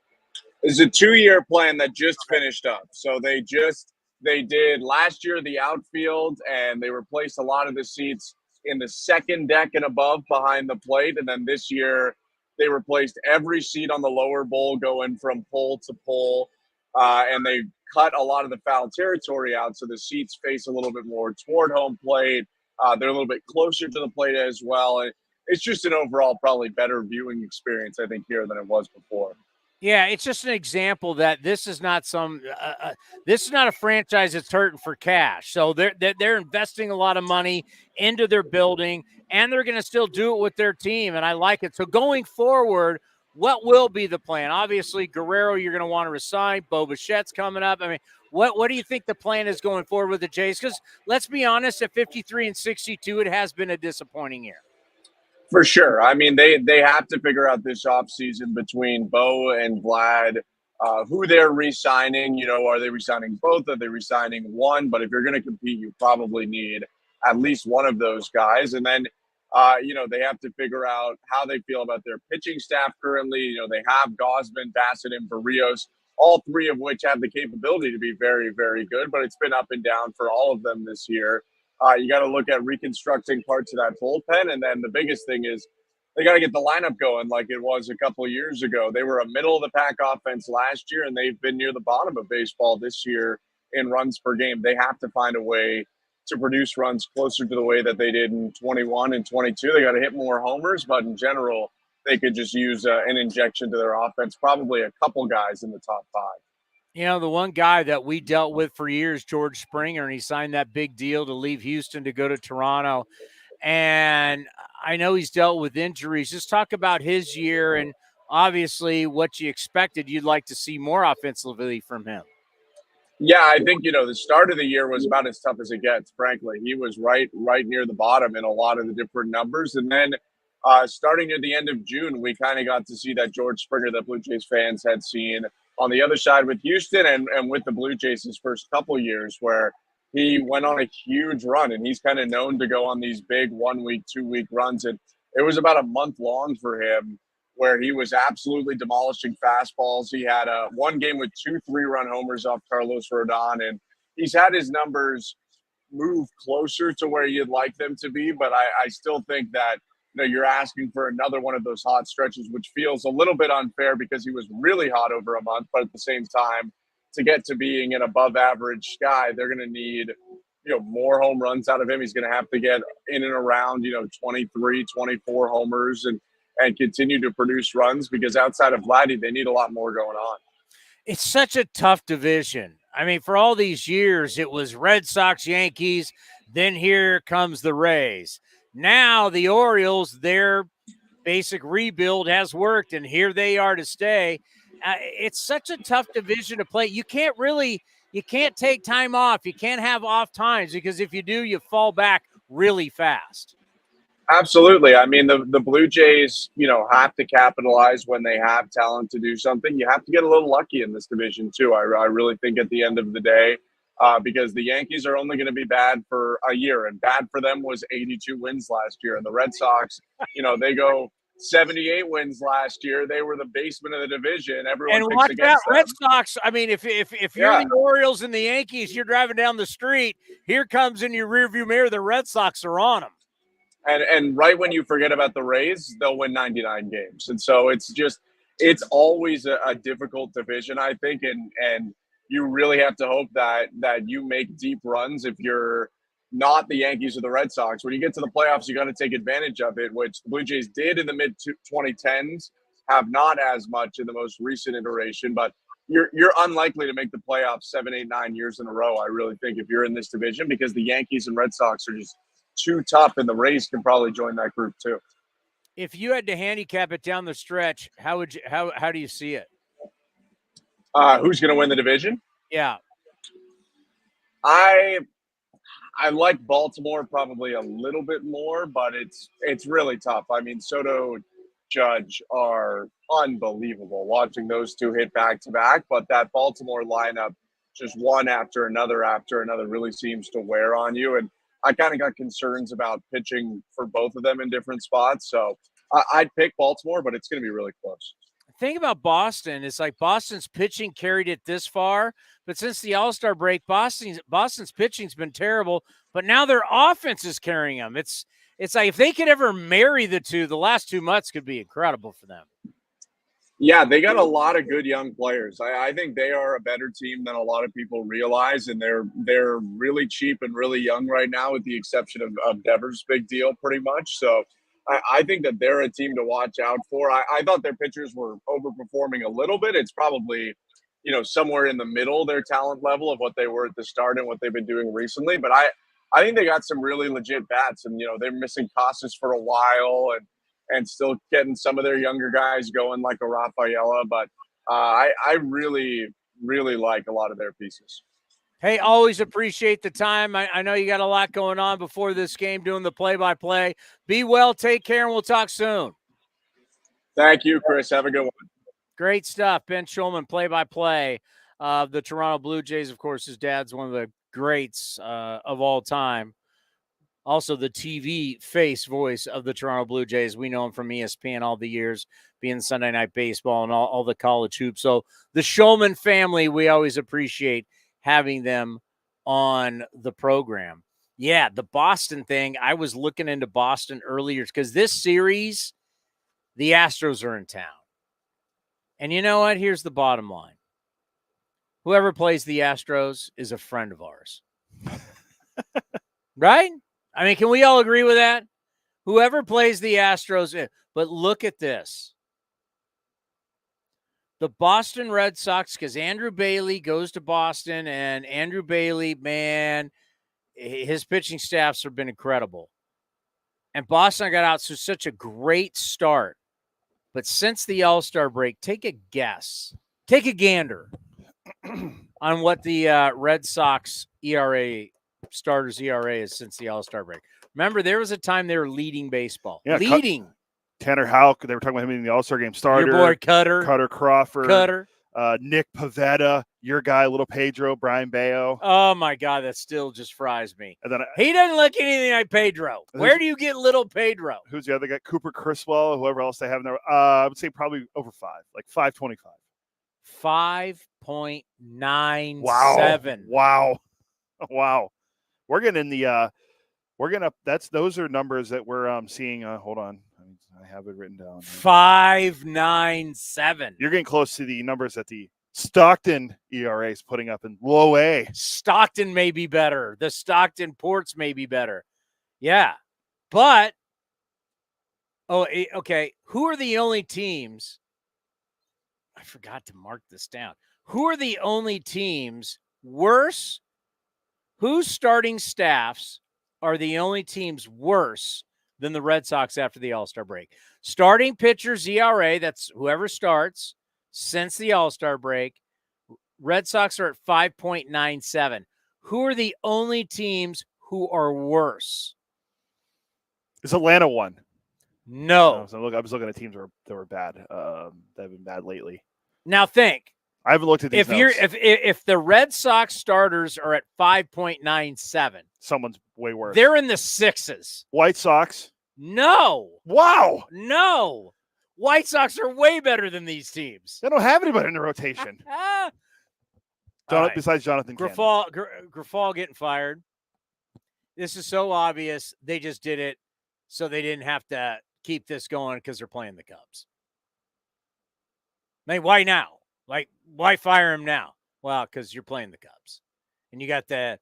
It's a 2-year plan that just finished up. So they did last year the outfield, and they replaced a lot of the seats in the second deck and above behind the plate. And then this year they replaced every seat on the lower bowl going from pole to pole. And they cut a lot of the foul territory out. So the seats face a little bit more toward home plate. They're a little bit closer to the plate as well. And it's just an overall probably better viewing experience, I think, here than it was before. Yeah, it's just an example that this is not this is not a franchise that's hurting for cash. So they're investing a lot of money into their building, and they're going to still do it with their team, and I like it. So going forward, what will be the plan? Obviously, Guerrero, you're going to want to resign. Bo Bichette's coming up. I mean, what do you think the plan is going forward with the Jays? Because let's be honest, at 53-62, it has been a disappointing year. For sure. I mean, they have to figure out this offseason between Bo and Vlad who they're re-signing. You know, are they re-signing both? Are they re-signing one? But if you're going to compete, you probably need at least one of those guys. And then, you know, they have to figure out how they feel about their pitching staff currently. You know, they have Gausman, Bassett, and Barrios, all three of which have the capability to be very, very good. But it's been up and down for all of them this year. You got to look at reconstructing parts of that bullpen. And then the biggest thing is they got to get the lineup going like it was a couple of years ago. They were a middle-of-the-pack offense last year, and they've been near the bottom of baseball this year in runs per game. They have to find a way to produce runs closer to the way that they did in 21 and 22. They got to hit more homers, but in general, they could just use an injection to their offense, probably a couple guys in the top 5. You know, the one guy that we dealt with for years, George Springer, and he signed that big deal to leave Houston to go to Toronto. And I know he's dealt with injuries. Just talk about his year and obviously what you expected. You'd like to see more offensively from him. Yeah, I think, the start of the year was about as tough as it gets, frankly. He was right near the bottom in a lot of the different numbers. And then starting near the end of June, we kind of got to see that George Springer that Blue Jays fans had seen on the other side with Houston and with the Blue Jays his first couple years, where he went on a huge run. And he's kind of known to go on these big 1 week, 2 week runs. And it was about a month long for him, where he was absolutely demolishing fastballs. He had one game with 2 3-run homers off Carlos Rodon, and he's had his numbers move closer to where you'd like them to be. But I still think that you're asking for another one of those hot stretches, which feels a little bit unfair because he was really hot over a month. But at the same time, to get to being an above average guy, they're going to need more home runs out of him. He's going to have to get in and around 23, 24 homers and continue to produce runs, because outside of Vladdy, they need a lot more going on. It's such a tough division. I mean, for all these years, it was Red Sox, Yankees, then here comes the Rays. Now the Orioles, their basic rebuild has worked, and here they are to stay. It's such a tough division to play. You can't take time off. You can't have off times, because if you do, you fall back really fast. Absolutely. I mean, the Blue Jays, have to capitalize when they have talent to do something. You have to get a little lucky in this division, too. I really think at the end of the day, because the Yankees are only going to be bad for a year, and bad for them was 82 wins last year. And the Red Sox, they go 78 wins last year. They were the basement of the division. Everyone picks watch against that them. Red Sox. I mean, if you're the Orioles and the Yankees, you're driving down the street, here comes in your rearview mirror, the Red Sox are on them. And right when you forget about the Rays, they'll win 99 games. And so it's always a difficult division, I think. And you really have to hope that you make deep runs if you're not the Yankees or the Red Sox. When you get to the playoffs, you got to take advantage of it, which the Blue Jays did in the mid-2010s, have not as much in the most recent iteration. But you're unlikely to make the playoffs 7, 8, 9 years in a row, I really think, if you're in this division, because the Yankees and Red Sox are just too tough, and the Rays can probably join that group too. If you had to handicap it down the stretch, how do you see it? Who's going to win the division? Yeah. I like Baltimore probably a little bit more, but it's really tough. I mean, Soto, Judge are unbelievable watching those two hit back to back, but that Baltimore lineup, just one after another really seems to wear on you. And I kind of got concerns about pitching for both of them in different spots. So I'd pick Baltimore, but it's going to be really close. The thing about Boston is, like, Boston's pitching carried it this far, but since the All-Star break, Boston's pitching's been terrible, but now their offense is carrying them. It's like if they could ever marry the two, the last 2 months could be incredible for them. Yeah, they got a lot of good young players. I think they are a better team than a lot of people realize, and they're really cheap and really young right now, with the exception of Devers' big deal pretty much. So I think that they're a team to watch out for. I thought their pitchers were overperforming a little bit. It's probably, somewhere in the middle, their talent level of what they were at the start and what they've been doing recently. But I think they got some really legit bats, and, they're missing Casas for a while and still getting some of their younger guys going, like a Rafaela. But I really, really like a lot of their pieces. Hey, always appreciate the time. I know you got a lot going on before this game doing the play-by-play. Be well, take care, and we'll talk soon. Thank you, Chris. Have a good one. Great stuff. Ben Shulman, play-by-play of the Toronto Blue Jays. Of course, his dad's one of the greats of all time. Also, the TV face voice of the Toronto Blue Jays. We know him from ESPN all the years, being Sunday Night Baseball and all the college hoops. So the Shulman family, we always appreciate having them on the program. Yeah, the Boston thing. I was looking into Boston earlier because this series, the Astros are in town. And you know what? Here's the bottom line. Whoever plays the Astros is a friend of ours. Right? I mean, can we all agree with that? Whoever plays the Astros, but look at this. The Boston Red Sox, because Andrew Bailey goes to Boston, and Andrew Bailey, man, his pitching staffs have been incredible. And Boston got out to such a great start. But since the All-Star break, take a guess. Take a gander on what the Red Sox starters ERA is since the All-Star break. Remember, there was a time they were leading baseball. Yeah, leading. Tanner Houck, they were talking about him in the All-Star game starter. Your boy Cutter. Cutter Crawford. Cutter. Nick Pivetta, your guy, Little Pedro, Brian Bayo. Oh, my God, that still just fries me. And then he doesn't look anything like Pedro. Where do you get Little Pedro? Who's the other guy? Cooper Criswell, whoever else they have in there. I would say probably over 5, like 525. 5.97. Wow. We're getting in the those are numbers that we're seeing. Hold on. I have it written down. 5.97. You're getting close to the numbers that the Stockton ERA is putting up in low A. Stockton may be better. The Stockton Ports may be better. Yeah. But, okay. Who are the only teams? I forgot to mark this down. Who are the only teams worse? Whose starting staffs are the only teams worse than the Red Sox after the All-Star break? Starting pitchers ERA, that's whoever starts since the All-Star break. Red Sox are at 5.97. Who are the only teams who are worse? Is Atlanta one? No. I was looking at teams that were bad. That have been bad lately. Now think. I haven't looked at these. If the Red Sox starters are at 5.97, someone's way worse. They're in the 6s. White Sox? No. Wow. No. White Sox are way better than these teams. They don't have anybody in the rotation. Besides Jonathan Grafal getting fired. This is so obvious. They just did it so they didn't have to keep this going because they're playing the Cubs. I mean, why now? Like, why fire him now? Well, because you're playing the Cubs. And you got the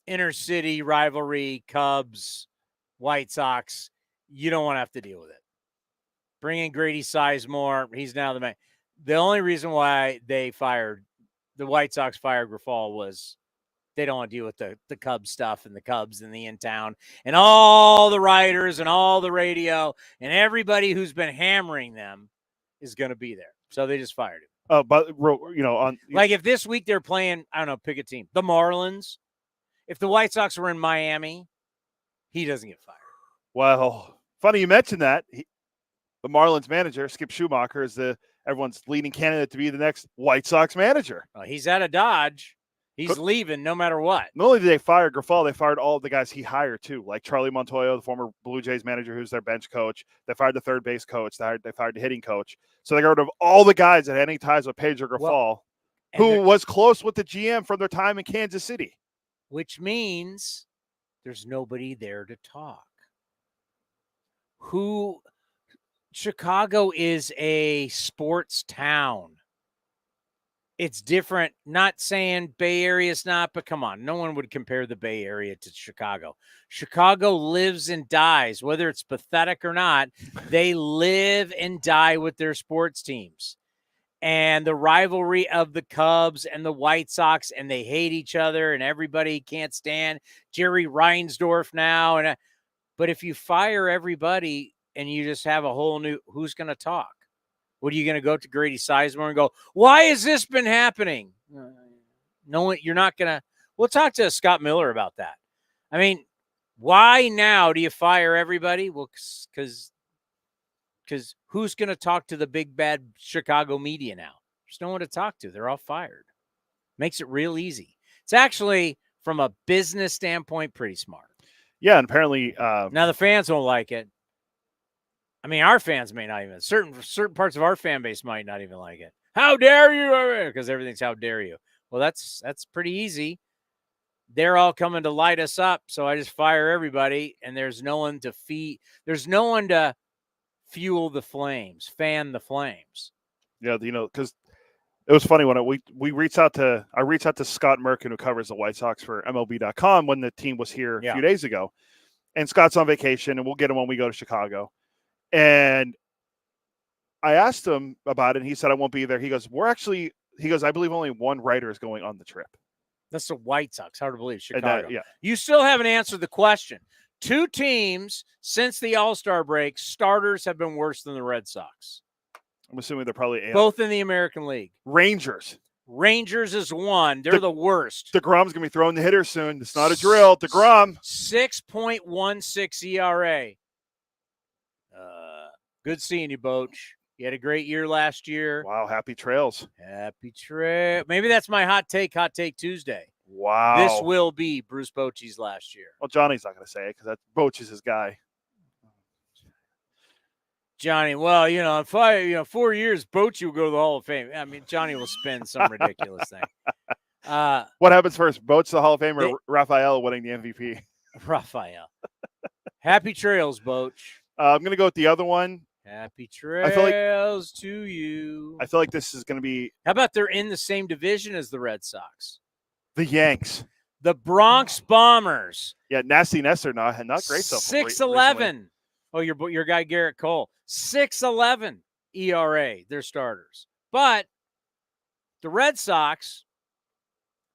inner city rivalry, Cubs, White Sox. You don't want to have to deal with it. Bring in Grady Sizemore. He's now the man. The only reason why the White Sox fired Grafal was they don't want to deal with the Cubs stuff and the Cubs and the in-town and all the writers and all the radio and everybody who's been hammering them is going to be there. So they just fired him. But like if this week they're playing, I don't know, pick a team, the Marlins. If the White Sox were in Miami, he doesn't get fired. Well, funny you mentioned that. The Marlins manager, Skip Schumacher, is everyone's leading candidate to be the next White Sox manager. He's out of Dodge. He's leaving no matter what. Not only did they fire Grafal, they fired all of the guys he hired too, like Charlie Montoyo, the former Blue Jays manager, who's their bench coach. They fired the third base coach. They fired the hitting coach. So they got rid of all the guys that had any ties with Pedro Grafal, who was close with the GM from their time in Kansas City. Which means there's nobody there to talk. Chicago is a sports town. It's different. Not saying Bay Area is not, but come on. No one would compare the Bay Area to Chicago. Chicago lives and dies, whether it's pathetic or not. They live and die with their sports teams. And the rivalry of the Cubs and the White Sox, and they hate each other, and everybody can't stand Jerry Reinsdorf now. But if you fire everybody and you just have a whole new, who's going to talk? What are you going to go to Grady Sizemore and go, why has this been happening? No, you're not going to. We'll talk to Scott Miller about that. I mean, why now do you fire everybody? Well, because who's going to talk to the big, bad Chicago media now? There's no one to talk to. They're all fired. Makes it real easy. It's actually, from a business standpoint, pretty smart. Yeah, and apparently. Now, the fans won't like it. I mean, our fans may not even. Certain parts of our fan base might not even like it. How dare you? Because everything's how dare you. Well, that's pretty easy. they're all coming to light us up. So I just fire everybody, and there's no one to feed. There's no one to fuel the flames, fan the flames. Yeah, because it was funny when I reached out to Scott Merkin, who covers the White Sox for MLB.com, when the team was here a few days ago, and Scott's on vacation, and we'll get him when we go to Chicago. And I asked him about it, and he said I won't be there. He goes, I believe only one writer is going on the trip. That's the White Sox. Hard to believe. Chicago. Yeah. You still haven't answered the question. 2 teams since the All-Star break, starters have been worse than the Red Sox. I'm assuming they're probably both in the American League. Rangers is one. They're the worst. DeGrom's going to be throwing the hitter soon. It's not a drill. DeGrom. 6.16 ERA. Good seeing you, Boch. You had a great year last year. Wow, happy trails. Happy trail. Maybe that's my hot take Tuesday. Wow. This will be Bruce Bochy's last year. Well, Johnny's not going to say it because Boch is his guy. Johnny, well, in 4 years, Bochy will go to the Hall of Fame. I mean, Johnny will spin some ridiculous thing. What happens first, Boch the Hall of Fame or Raphael winning the MVP? Raphael. Happy trails, Boch. I'm going to go with the other one. Happy trails to you. I feel like this is going to be. How about they're in the same division as the Red Sox? The Yanks. The Bronx Bombers. Yeah, Nasty Nestor not great so far. 6.11. Oh, your guy Garrett Cole. 6.11 ERA, their starters. But the Red Sox,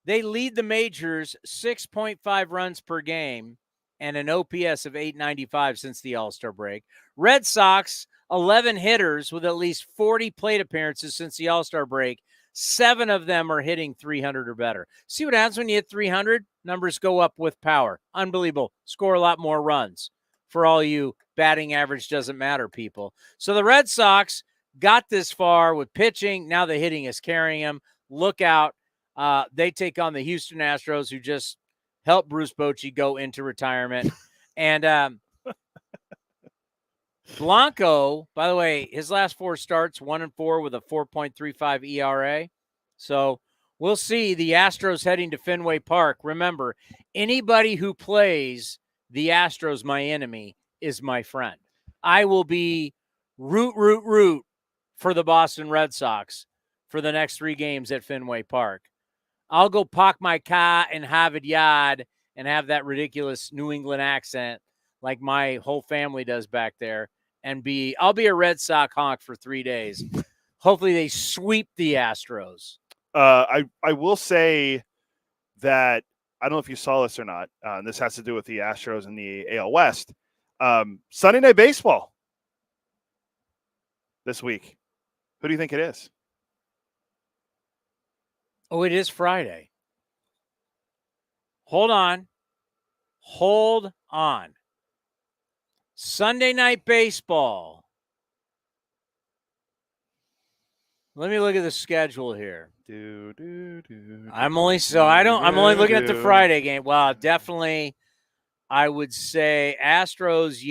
they lead the majors 6.5 runs per game and an OPS of 895 since the All-Star break. Red Sox, 11 hitters with at least 40 plate appearances since the All-Star break. 7 of them are hitting 300 or better. See what happens when you hit 300? Numbers go up with power. Unbelievable. Score a lot more runs for all you batting average doesn't matter people. So the Red Sox got this far with pitching. Now the hitting is carrying them. Look out. They take on the Houston Astros, who just helped Bruce Bochy go into retirement. And Blanco, by the way, his last 4 starts, 1-4 with a 4.35 ERA. So we'll see the Astros heading to Fenway Park. Remember, anybody who plays the Astros, my enemy, is my friend. I will be root for the Boston Red Sox for the next 3 games at Fenway Park. I'll go park my car in Harvard Yard and have that ridiculous New England accent like my whole family does back there. And I'll be a Red Sox honk for 3 days. Hopefully they sweep the Astros. I will say that I don't know if you saw this or not. This has to do with the Astros and the AL West. Sunday Night Baseball this week. Who do you think it is? Oh, it is Friday. Hold on. Sunday Night Baseball. Let me look at the schedule here. I'm only looking at the Friday game. Well, definitely I would say Astros,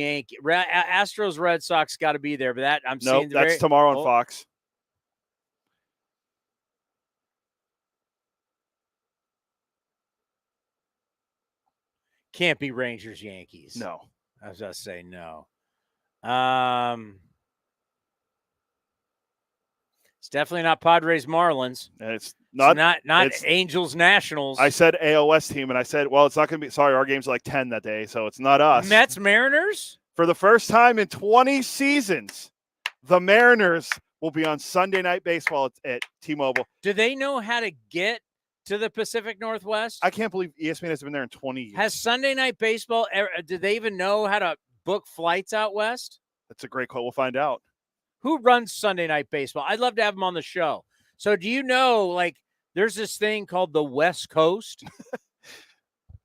Astros, Red Sox got to be there, but that I'm seeing. That's tomorrow on Fox. Can't be Rangers, Yankees. No. I was going to say no. It's definitely not Padres, Marlins. It's not it's Angels, Nationals. I said AOS team, and I said, well, it's not going to be. Sorry, our game's like 10 that day, so it's not us. Mets, Mariners? For the first time in 20 seasons, the Mariners will be on Sunday Night Baseball at T-Mobile. Do they know how to get to the Pacific Northwest? I can't believe ESPN has been there in 20 years. Has Sunday Night Baseball, do they even know how to book flights out west? That's a great call. We'll find out. Who runs Sunday Night Baseball? I'd love to have them on the show. So do you know, there's this thing called the West Coast?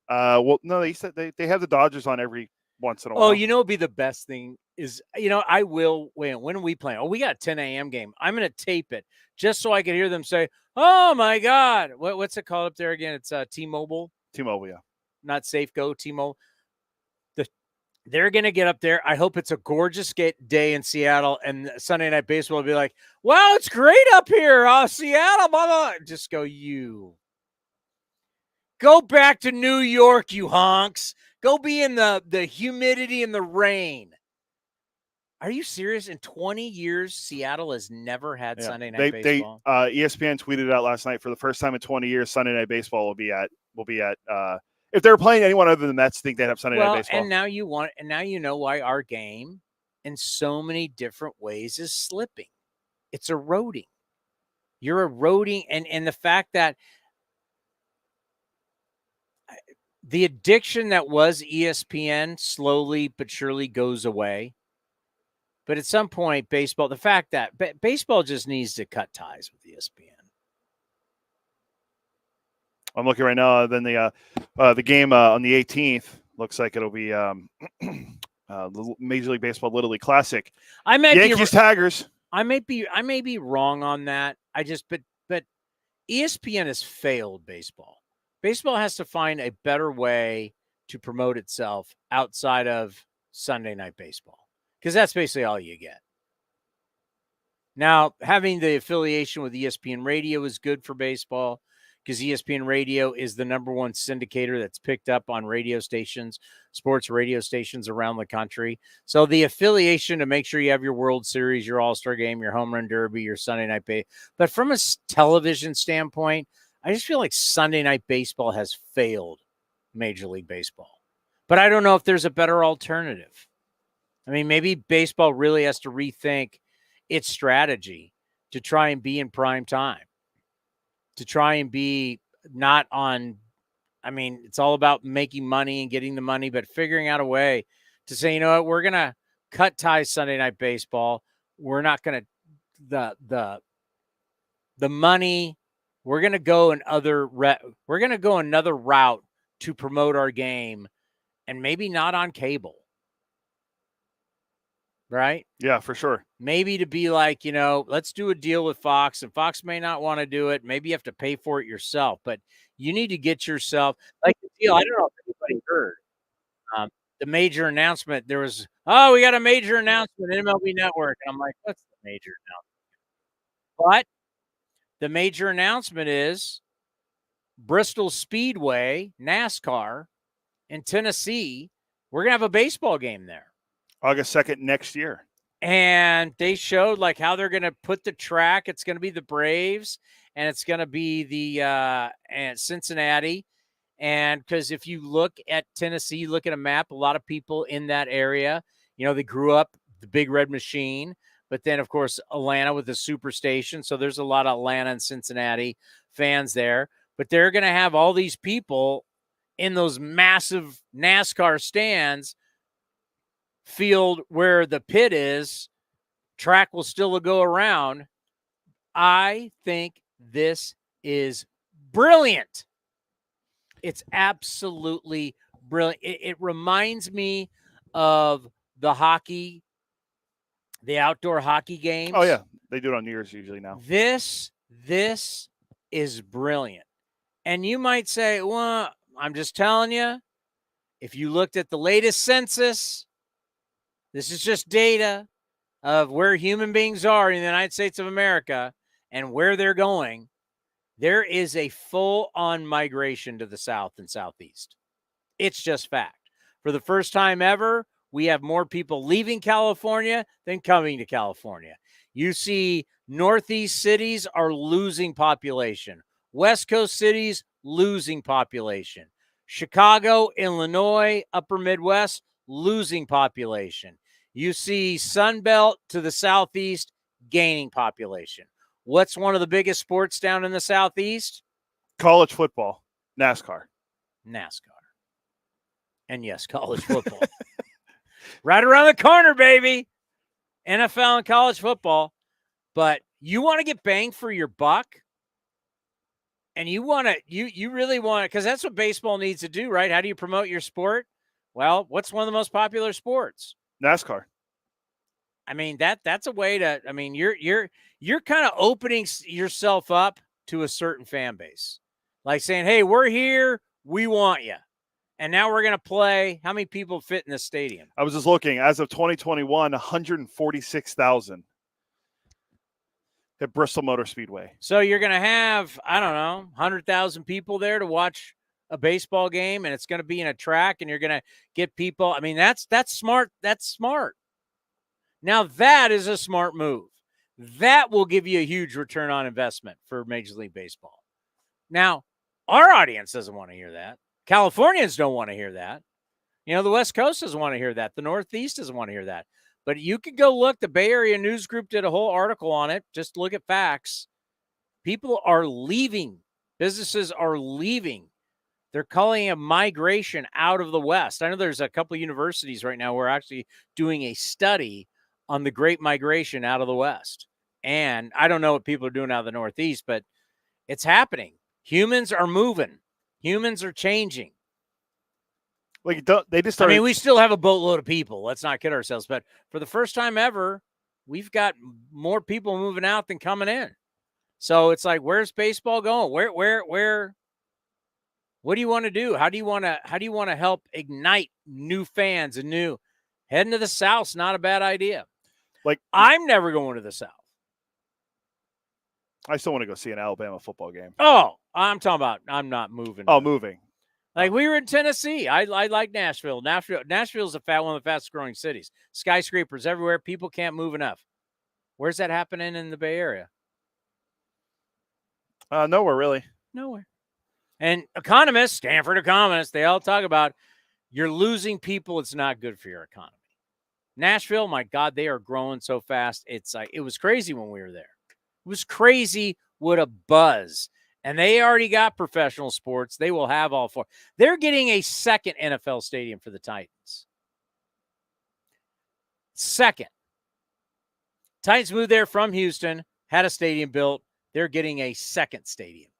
Well, no, they said they have the Dodgers on every once in a while. Oh, it'd be the best thing is, I will. Wait, when are we playing? Oh, we got a 10 a.m. game. I'm going to tape it just so I can hear them say, oh, my God. What's it called up there again? It's T-Mobile. T-Mobile, yeah. Not Safeco, T-Mobile. They're going to get up there. I hope it's a gorgeous day in Seattle, and Sunday Night Baseball will be like, wow, it's great up here. Seattle, blah, blah. Just go, Go back to New York, you honks. Go be in the humidity and the rain. Are you serious? In 20 years, Seattle has never had Sunday Night Baseball. ESPN tweeted out last night, for the first time in 20 years, Sunday Night Baseball will be at if they're playing anyone other than the Mets, think they'd have Sunday Night Baseball. And now you know why our game in so many different ways is slipping. It's eroding. You're eroding, and the fact that the addiction that was ESPN slowly but surely goes away. But at some point, baseball, the fact that baseball just needs to cut ties with ESPN. I'm looking right now. Then the game on the 18th looks like it'll be Major League Baseball Little League Classic. Yankees Tigers. I may be wrong on that. But ESPN has failed baseball. Baseball has to find a better way to promote itself outside of Sunday Night Baseball, because that's basically all you get. Now, having the affiliation with ESPN Radio is good for baseball, because ESPN Radio is the number one syndicator that's picked up on radio stations, sports radio stations around the country. So the affiliation to make sure you have your World Series, your All-Star Game, your Home Run Derby, your Sunday Night Baseball. But from a television standpoint, I just feel like Sunday Night Baseball has failed Major League Baseball. But I don't know if there's a better alternative. I mean, maybe baseball really has to rethink its strategy to try and be in prime time, to try and be not on. I mean, it's all about making money and getting the money, but figuring out a way to say, you know what, we're going to cut ties Sunday Night Baseball. We're not going to the money. We're going to go another route to promote our game, and maybe not on cable. Right? Yeah, for sure. Maybe to be like, let's do a deal with Fox, and Fox may not want to do it. Maybe you have to pay for it yourself, but you need to get yourself like the deal. I don't know if anybody heard the major announcement. There was, we got a major announcement in MLB Network. And I'm like, what's the major announcement? But the major announcement is Bristol Speedway, NASCAR in Tennessee. We're going to have a baseball game there. August 2nd next year. And they showed like how they're going to put the track. It's going to be the Braves, and it's going to be the Cincinnati. And because if you look at Tennessee, you look at a map, a lot of people in that area, they grew up the Big Red Machine, but then of course Atlanta with the Superstation. So there's a lot of Atlanta and Cincinnati fans there, but they're going to have all these people in those massive NASCAR stands. Field where the pit is, track will still go around. I think this is brilliant. It's absolutely brilliant. It reminds me of the hockey, the outdoor hockey games. Oh yeah, they do it on New Year's usually now. This is brilliant. And you might say, well, I'm just telling you, if you looked at the latest census, this is just data of where human beings are in the United States of America and where they're going. There is a full-on migration to the South and Southeast. It's just fact. For the first time ever, we have more people leaving California than coming to California. You see Northeast cities are losing population. West Coast cities losing population. Chicago, Illinois, Upper Midwest, losing population. You see Sunbelt to the Southeast gaining population. What's one of the biggest sports down in the Southeast? College football, NASCAR. And yes, college football. Right around the corner, baby. NFL and college football. But you want to get bang for your buck? And you really want to, because that's what baseball needs to do, right? How do you promote your sport? Well, what's one of the most popular sports? NASCAR. I mean, that's a way to, I mean, you're kind of opening yourself up to a certain fan base. Like saying, hey, we're here, we want you. And now we're going to play. How many people fit in the stadium? I was just looking. As of 2021, 146,000 at Bristol Motor Speedway. So you're going to have, I don't know, 100,000 people there to watch a baseball game and it's going to be in a track and you're going to get people. I mean, that's smart. That's smart. Now that is a smart move. That will give you a huge return on investment for Major League Baseball. Now, our audience doesn't want to hear that. Californians don't want to hear that. You know, the West Coast doesn't want to hear that. The Northeast doesn't want to hear that. But you could go look. The Bay Area News Group did a whole article on it. Just look at facts. People are leaving. Businesses are leaving. They're calling a migration out of the West. I know there's a couple of universities right now who are actually doing a study on the Great Migration out of the West. And I don't know what people are doing out of the Northeast, but it's happening. Humans are moving. Humans are changing. Like they just started. I mean, we still have a boatload of people. Let's not kid ourselves. But for the first time ever, we've got more people moving out than coming in. So it's like, where's baseball going? Where? What do you want to do? How do you want to help ignite new fans and new? Heading to the South's not a bad idea. Like, I'm never going to the South. I still want to go see an Alabama football game. Oh, I'm talking about. I'm not moving. Oh, moving. Like we were in Tennessee. I like Nashville. Nashville's one of the fastest growing cities. Skyscrapers everywhere. People can't move enough. Where's that happening in the Bay Area? Nowhere really. Nowhere. And economists, Stanford economists, they all talk about you're losing people. It's not good for your economy. Nashville, my God, they are growing so fast. It's like it was crazy when we were there. It was crazy what a buzz. And they already got professional sports. They will have all four. They're getting a second NFL stadium for the Titans. Second. Titans moved there from Houston, had a stadium built. They're getting a second stadium.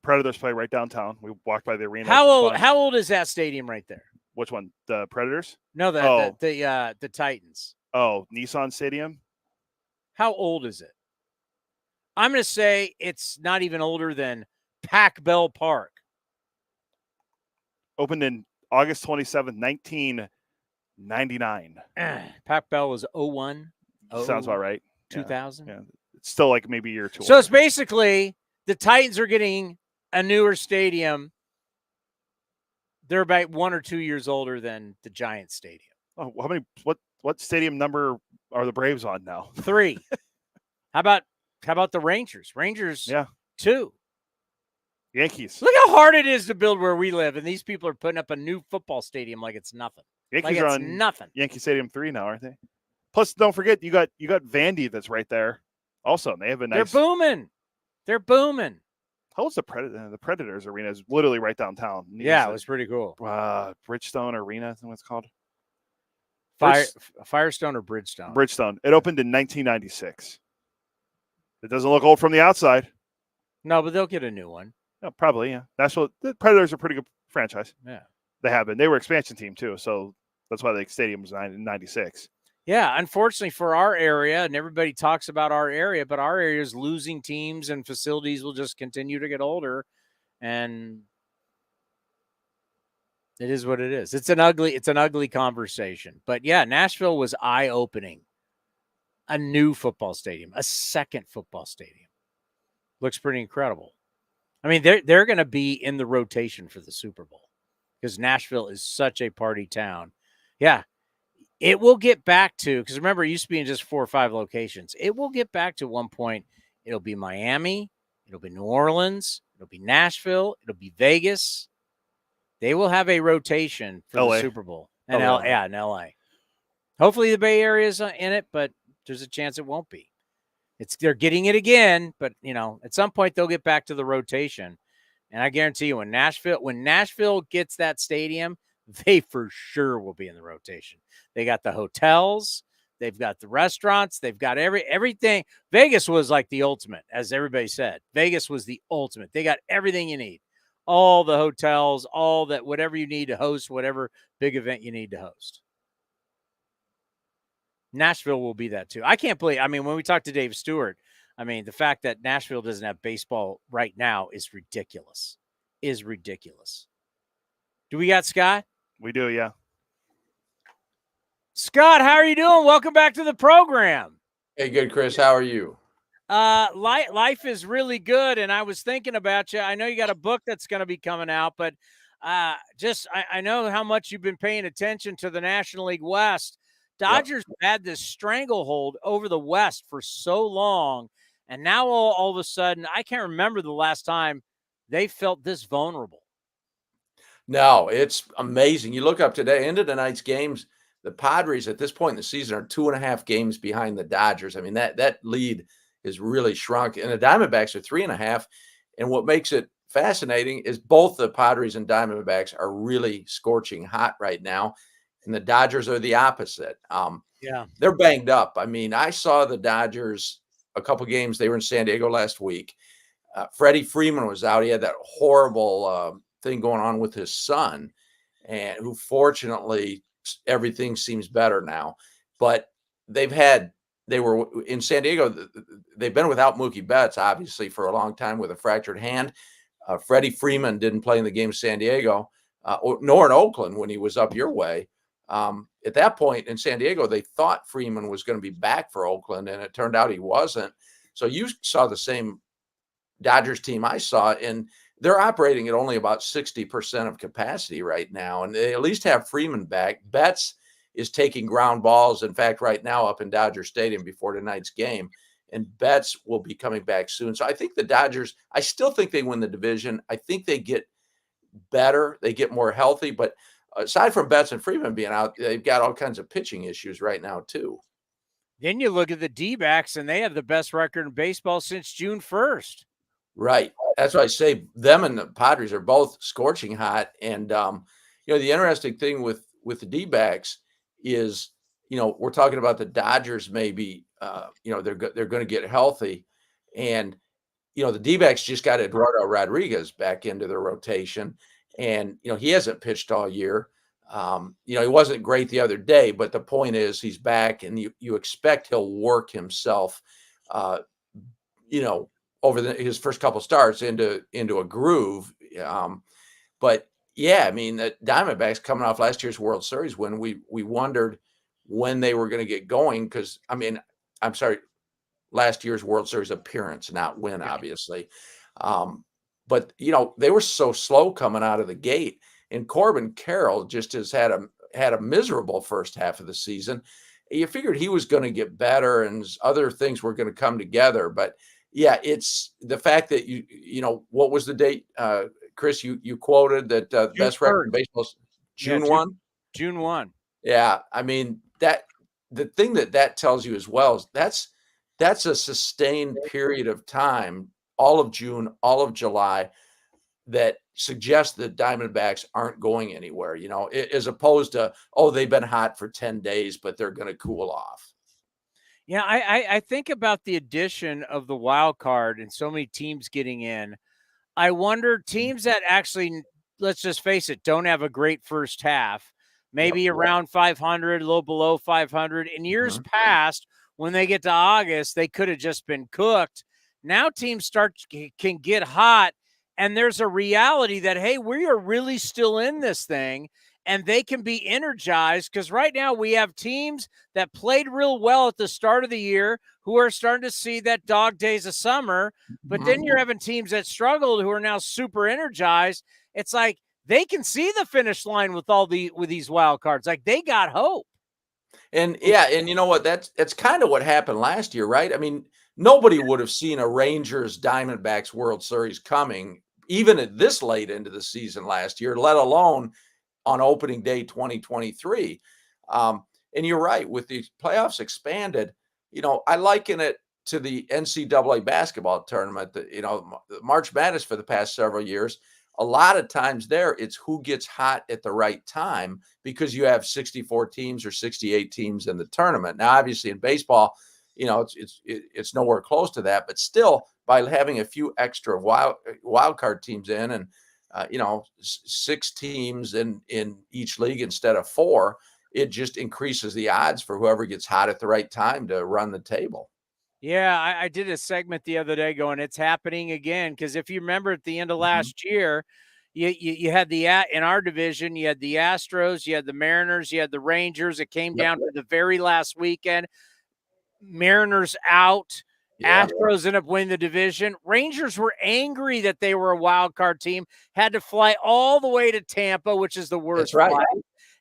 Predators play right downtown. We walked by the arena. How old is that stadium right there? Which one? The Predators? No, the Titans. Oh, Nissan Stadium. How old is it? I'm going to say it's not even older than Pac Bell Park. Opened in August 27th, 1999. Pac Bell was 01. Sounds about right. 2000. Yeah. It's still like maybe a year or two. So it's basically the Titans are getting a newer stadium. They're about 1 or 2 years older than the Giants stadium. Oh, how many? What stadium number are the Braves on now? 3. How about the Rangers? Rangers, 2. Yankees. Look how hard it is to build where we live, and these people are putting up a new football stadium like it's nothing. Yankees are on nothing. Yankee Stadium 3 now, aren't they? Plus, don't forget you got Vandy that's right there. Also, they have a nice. They're booming. How old's the Predators arena? Is literally right downtown. Yeah, it was pretty cool. Bridgestone Arena, I think it's called. Firestone or Bridgestone? Bridgestone. It opened in 1996. It doesn't look old from the outside. No, but they'll get a new one. No, probably, yeah. The Predators are a pretty good franchise. Yeah. They have been. They were expansion team too, so that's why the stadium was in 96. Yeah, unfortunately for our area, and everybody talks about our area, but our area is losing teams and facilities will just continue to get older. And it is what it is. It's an ugly conversation. But yeah, Nashville was eye-opening. A new football stadium, a second football stadium. Looks pretty incredible. I mean, they're going to be in the rotation for the Super Bowl because Nashville is such a party town. Yeah, it will get back to, because remember, it used to be in just 4 or 5 locations. It will get back to one point. It'll be Miami. It'll be New Orleans. It'll be Nashville. It'll be Vegas. They will have a rotation for the Super Bowl. And in LA. Hopefully the Bay Area is in it, but there's a chance it won't be. They're getting it again, but at some point they'll get back to the rotation. And I guarantee you, when Nashville gets that stadium, they for sure will be in the rotation. They got the hotels, they've got the restaurants, they've got everything. Vegas was like the ultimate, as everybody said. Vegas was the ultimate. They got everything you need. All the hotels, all that, whatever you need to host, whatever big event you need to host. Nashville will be that too. I can't believe, when we talked to Dave Stewart, the fact that Nashville doesn't have baseball right now is ridiculous. Do we got Scott? We do, yeah. Scott, how are you doing? Welcome back to the program. Hey, good, Chris. How are you? Life is really good, and I was thinking about you. I know you got a book that's going to be coming out, but I know how much you've been paying attention to the National League West. Dodgers had this stranglehold over the West for so long, and now all of a sudden, I can't remember the last time they felt this vulnerable. No, it's amazing. You look up today, into tonight's games, the Padres at this point in the season are 2.5 games behind the Dodgers. I mean, that lead is really shrunk, and the Diamondbacks are 3.5. And what makes it fascinating is both the Padres and Diamondbacks are really scorching hot right now, and the Dodgers are the opposite. Yeah, they're banged up. I mean, I saw the Dodgers a couple games. They were in San Diego last week. Freddie Freeman was out. He had that horrible thing going on with his son, and who fortunately everything seems better now. But they were in San Diego. They've been without Mookie Betts, obviously, for a long time with a fractured hand. Freddie Freeman didn't play in the game in San Diego, nor in Oakland when he was up your way. At that point in San Diego, they thought Freeman was going to be back for Oakland, and it turned out he wasn't. So you saw the same Dodgers team I saw, and they're operating at only about 60% of capacity right now, and they at least have Freeman back. Betts is taking ground balls, in fact, right now up in Dodger Stadium before tonight's game, and Betts will be coming back soon. So I think the Dodgers, I still think they win the division. I think they get better, they get more healthy, but aside from Betts and Freeman being out, they've got all kinds of pitching issues right now too. Then you look at the D-backs, and they have the best record in baseball since June 1st. Right. That's why I say them and the Padres are both scorching hot. And, the interesting thing with the D-backs is, we're talking about the Dodgers maybe, they're going to get healthy. And, the D-backs just got Eduardo Rodriguez back into their rotation. And, he hasn't pitched all year. He wasn't great the other day, but the point is he's back, and you expect he'll work himself, over his first couple starts into a groove. But yeah, I mean, the Diamondbacks coming off last year's World Series win, we wondered when they were going to get going. Cause last year's World Series appearance, not win, obviously. But they were so slow coming out of the gate, and Corbin Carroll just has had a miserable first half of the season. You figured he was going to get better and other things were going to come together, but yeah, it's the fact that what was the date, Chris? You quoted that best record in baseball, June 1. June 1. Yeah, I mean that the thing that tells you as well is that's a sustained period of time, all of June, all of July, that suggests that Diamondbacks aren't going anywhere. As opposed to they've been hot for 10 days, but they're going to cool off. Yeah, I think about the addition of the wild card and so many teams getting in. I wonder teams that actually, let's just face it, don't have a great first half, maybe around 500, a little below 500. In years past, when they get to August, they could have just been cooked. Now teams can get hot, and there's a reality that, hey, we are really still in this thing. And they can be energized, because right now we have teams that played real well at the start of the year who are starting to see that dog days of summer. But then you're having teams that struggled who are now super energized. It's like they can see the finish line with these wild cards. Like they got hope. And yeah, and you know what? That's kind of what happened last year, right? I mean, nobody would have seen a Rangers Diamondbacks World Series coming, even at this late into the season last year, let alone on opening day 2023. And you're right, with the playoffs expanded, I liken it to the NCAA basketball tournament, March Madness for the past several years. A lot of times there, it's who gets hot at the right time, because you have 64 teams or 68 teams in the tournament. Now, obviously in baseball, it's nowhere close to that, but still, by having a few extra wild card teams in, and 6 teams in each league instead of 4, it just increases the odds for whoever gets hot at the right time to run the table. Yeah, I did a segment the other day going, it's happening again. Because if you remember at the end of last year, you had in our division, you had the Astros, you had the Mariners, you had the Rangers. It came down to the very last weekend. Mariners out. Yeah. Astros end up winning the division. Rangers were angry that they were a wild card team, had to fly all the way to Tampa, which is the worst That's right. flight.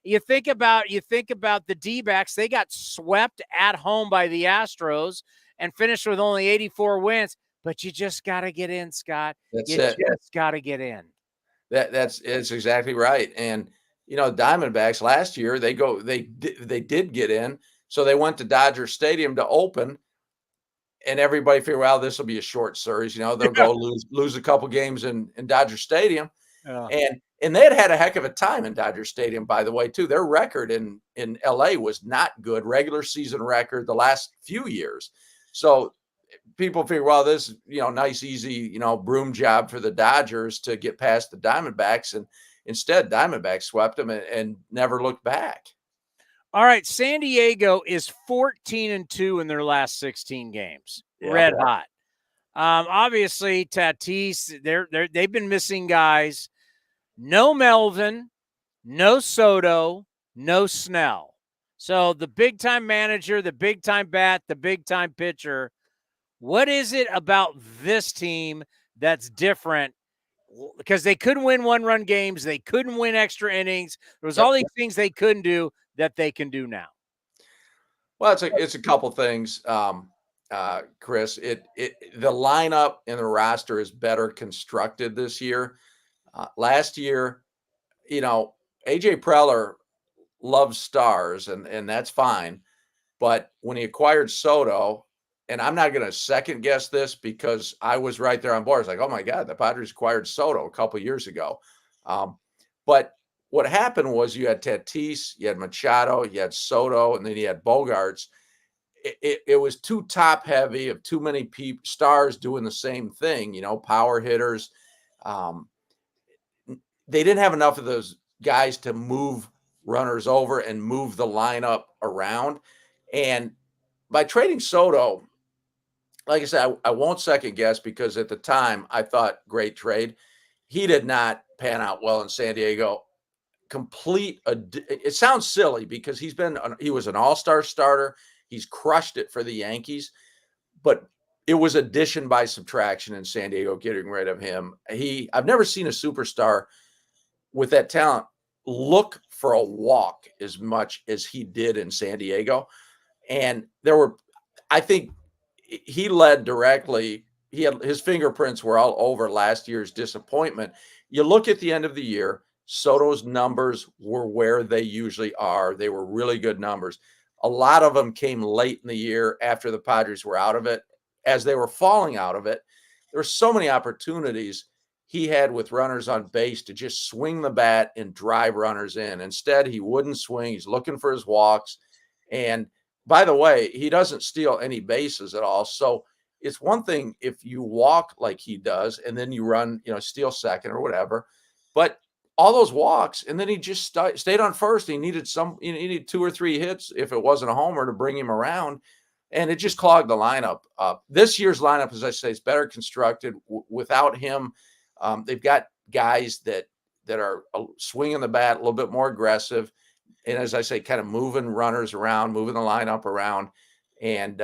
You think about the D-backs, they got swept at home by the Astros and finished with only 84 wins, but you just got to get in, Scott. That's you it. just got to get in. That's exactly right. And Diamondbacks last year, they did get in, so they went to Dodger Stadium to open. And everybody figured, well, this will be a short series. They'll go lose a couple games in Dodger Stadium. Yeah. And they had a heck of a time in Dodger Stadium, by the way, too. Their record in LA was not good, regular season record the last few years. So people figure, well, this, nice, easy, broom job for the Dodgers to get past the Diamondbacks. And instead, Diamondbacks swept them and never looked back. All right, San Diego is 14-2 in their last 16 games. Yeah. Red hot. Obviously, Tatis, they've been missing guys. No Melvin, no Soto, no Snell. So the big-time manager, the big-time bat, the big-time pitcher, what is it about this team that's different? Because they couldn't win one-run games. They couldn't win extra innings. There was all these things they couldn't do that they can do now. Well, it's a couple things, Chris. The lineup and the roster is better constructed this year. Last year, AJ Preller loves stars, and that's fine. But when he acquired Soto, and I'm not going to second guess this because I was right there on board. It's like, oh my God, the Padres acquired Soto a couple years ago. But what happened was you had Tatis, you had Machado, you had Soto, and then you had Bogarts. It was too top heavy of too many stars doing the same thing, power hitters. They didn't have enough of those guys to move runners over and move the lineup around. And by trading Soto, like I said, I won't second guess because at the time I thought great trade. He did not pan out well in San Diego. It sounds silly because he was an all-star starter. He's crushed it for the Yankees, but it was addition by subtraction in San Diego getting rid of him. I've never seen a superstar with that talent look for a walk as much as he did in San Diego. And I think he led directly. His fingerprints were all over last year's disappointment. You look at the end of the year, Soto's numbers were where they usually are. They were really good numbers. A lot of them came late in the year after the Padres were out of it. As they were falling out of it, there were so many opportunities he had with runners on base to just swing the bat and drive runners in. Instead, he wouldn't swing. He's looking for his walks. And by the way, he doesn't steal any bases at all. So it's one thing if you walk like he does and then you run, steal second or whatever, but all those walks, and then he just stayed on first. He needed 2 or 3 hits if it wasn't a homer to bring him around, and it just clogged the lineup up. This year's lineup, as I say, is better constructed. Without him, they've got guys that are swinging the bat a little bit more aggressive, and as I say, kind of moving runners around, moving the lineup around. And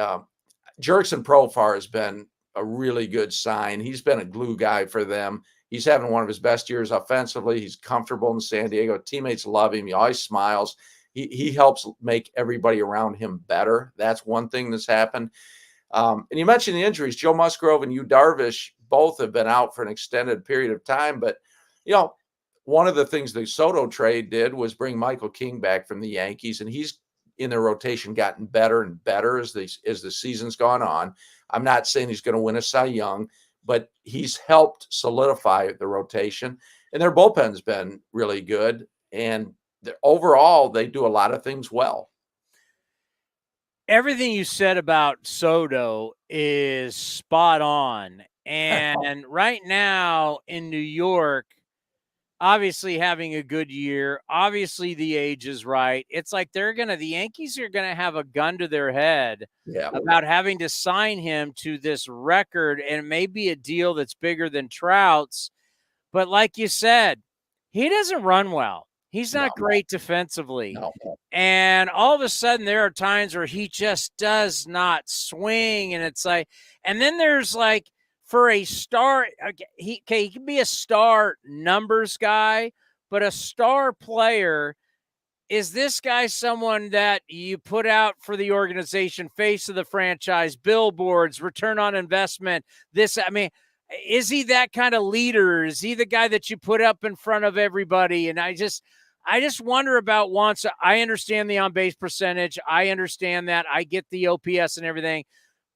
Jurickson Profar has been a really good sign. He's been a glue guy for them. He's having one of his best years offensively. He's comfortable in San Diego. Teammates love him. He always smiles. He helps make everybody around him better. That's one thing that's happened. And you mentioned the injuries. Joe Musgrove and Yu Darvish both have been out for an extended period of time. But, one of the things the Soto trade did was bring Michael King back from the Yankees, and he's in the rotation gotten better and better as the season's gone on. I'm not saying he's going to win a Cy Young, but he's helped solidify the rotation, and their bullpen's been really good. And overall, they do a lot of things well. Everything you said about Soto is spot on. And right now in New York, obviously having a good year, obviously the age is right. It's like the Yankees are going to have a gun to their head about having to sign him to this record, and it may be a deal that's bigger than Trout's. But like you said, he doesn't run well. He's not great defensively. No. And all of a sudden there are times where he just does not swing. And it's like, and then there's like, for a star, he can be a star numbers guy, but a star player, is this guy someone that you put out for the organization, face of the franchise, billboards, return on investment? Is he that kind of leader? Is he the guy that you put up in front of everybody? And I just wonder about once. I understand the on-base percentage. I understand that. I get the OPS and everything.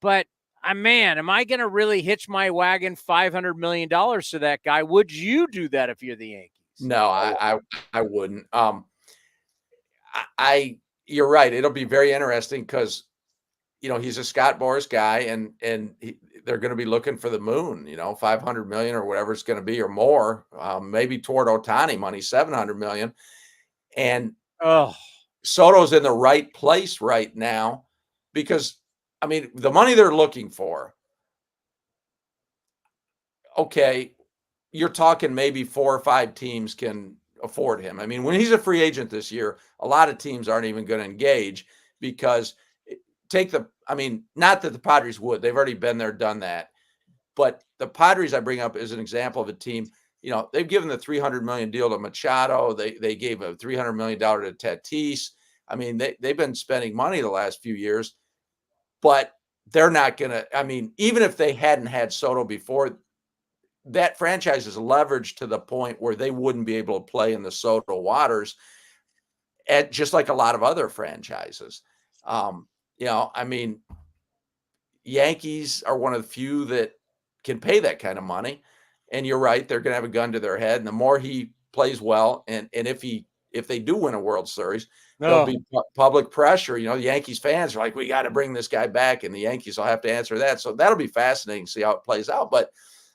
But, man, am I going to really hitch my wagon $500 million to that guy? Would you do that if you're the Yankees? No, I wouldn't. You're right. It'll be very interesting because, he's a Scott Boras guy, and they're going to be looking for the moon. $500 million or whatever it's going to be, or more, maybe toward Ohtani money, $700 million. And Soto's in the right place right now because, the money they're looking for. Okay, you're talking maybe 4 or 5 teams can afford him. When he's a free agent this year, a lot of teams aren't even going to engage because not that the Padres would. They've already been there, done that. But the Padres I bring up as an example of a team, they've given the $300 million deal to Machado. They gave a $300 million to Tatis. They've been spending money the last few years, but they're not going to, even if they hadn't had Soto before, that franchise is leveraged to the point where they wouldn't be able to play in the Soto waters, just like a lot of other franchises. Yankees are one of the few that can pay that kind of money. And you're right, they're going to have a gun to their head. And the more he plays well, and if they do win a World Series, there'll be public pressure. The Yankees fans are like, we got to bring this guy back, and the Yankees will have to answer that. So that'll be fascinating to see how it plays out. But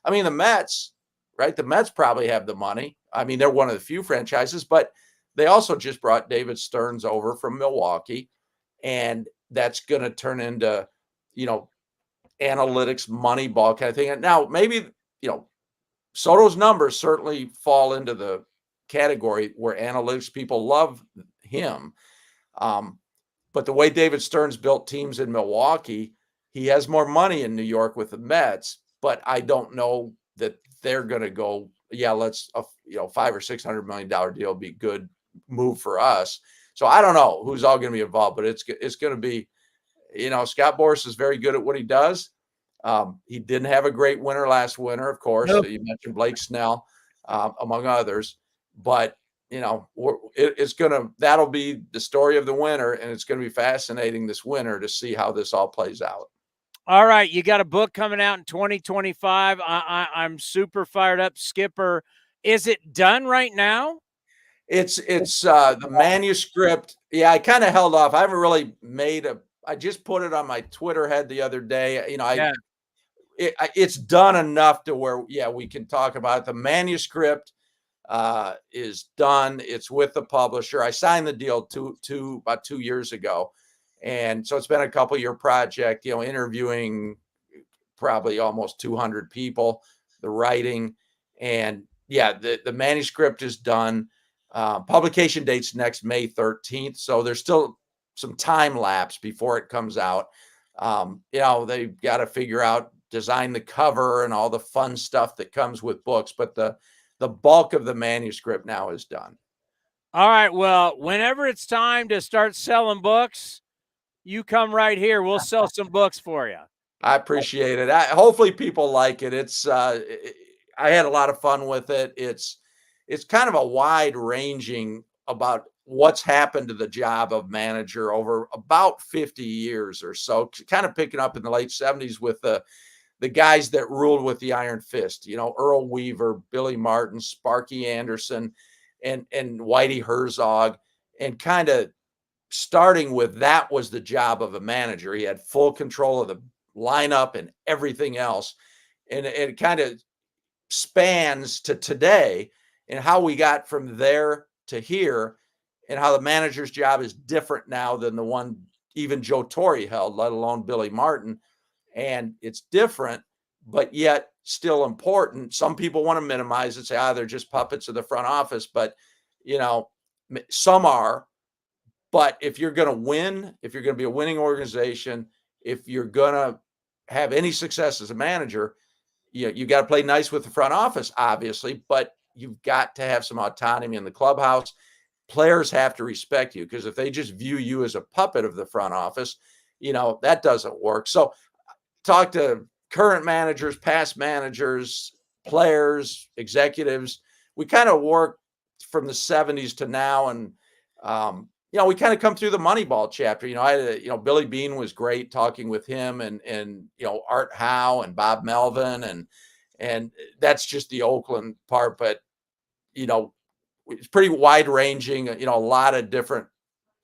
the Mets, right? The Mets probably have the money. They're one of the few franchises, but they also just brought David Stearns over from Milwaukee, and that's going to turn into, analytics, money ball kind of thing. And now maybe, Soto's numbers certainly fall into the category where analytics people love him. But the way David Stearns built teams in Milwaukee, he has more money in New York with the Mets, but I don't know that they're going to go, let's, $500 or $600 million deal would be a good move for us. So I don't know who's all going to be involved, but it's going to be, Scott Boras is very good at what he does. He didn't have a great winter last winter, of course. Nope. So you mentioned Blake Snell, among others, but that'll be the story of the winter, and it's going to be fascinating this winter to see how this all plays out. All right, you got a book coming out in 2025. I'm super fired up. Skipper, is it done right now? It's the manuscript. Yeah, I kind of held off. I haven't really I just put it on my Twitter head the other day. It's done enough to where, we can talk about it. The manuscript is done. It's with the publisher. I signed the deal about 2 years ago. And so it's been a couple-year project, interviewing probably almost 200 people, the writing. And the manuscript is done. Publication date's next May 13th. So there's still some time lapse before it comes out. They've got to figure out, design the cover and all the fun stuff that comes with books. But the bulk of the manuscript now is done. All right. Well, whenever it's time to start selling books, you come right here. We'll sell some books for you. I appreciate it. Hopefully people like it. I had a lot of fun with it. It's kind of a wide ranging about what's happened to the job of manager over about 50 years or so, kind of picking up in the late 70s with the guys that ruled with the iron fist, Earl Weaver, Billy Martin, Sparky Anderson, and Whitey Herzog, and kind of starting with that was the job of a manager. He had full control of the lineup and everything else. And it kind of spans to today and how we got from there to here, and how the manager's job is different now than the one even Joe Torre held, let alone Billy Martin. And it's different, but yet still important. Some people want to minimize it, say, they're just puppets of the front office. But, Some are, but if you're going to win, if you're going to be a winning organization, if you're going to have any success as a manager, you got to play nice with the front office, obviously, but you've got to have some autonomy in the clubhouse. Players have to respect you, because if they just view you as a puppet of the front office, that doesn't work. So talk to current managers, past managers, players, executives. We kind of work from the 70s to now. And, we kind of come through the Moneyball chapter. Billy Beane was great talking with him, and Art Howe and Bob Melvin, and that's just the Oakland part. But, it's pretty wide ranging, a lot of different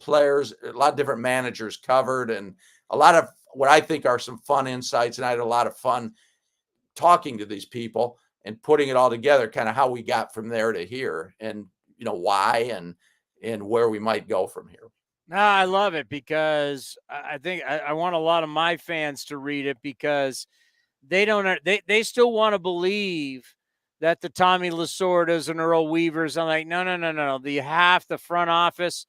players, a lot of different managers covered, and a lot of what I think are some fun insights. And I had a lot of fun talking to these people and putting it all together, kind of how we got from there to here, and, why and where we might go from here. No, I love it, because I think I want a lot of my fans to read it, because they still want to believe that the Tommy Lasordas and Earl Weavers. I'm like, no. The front office,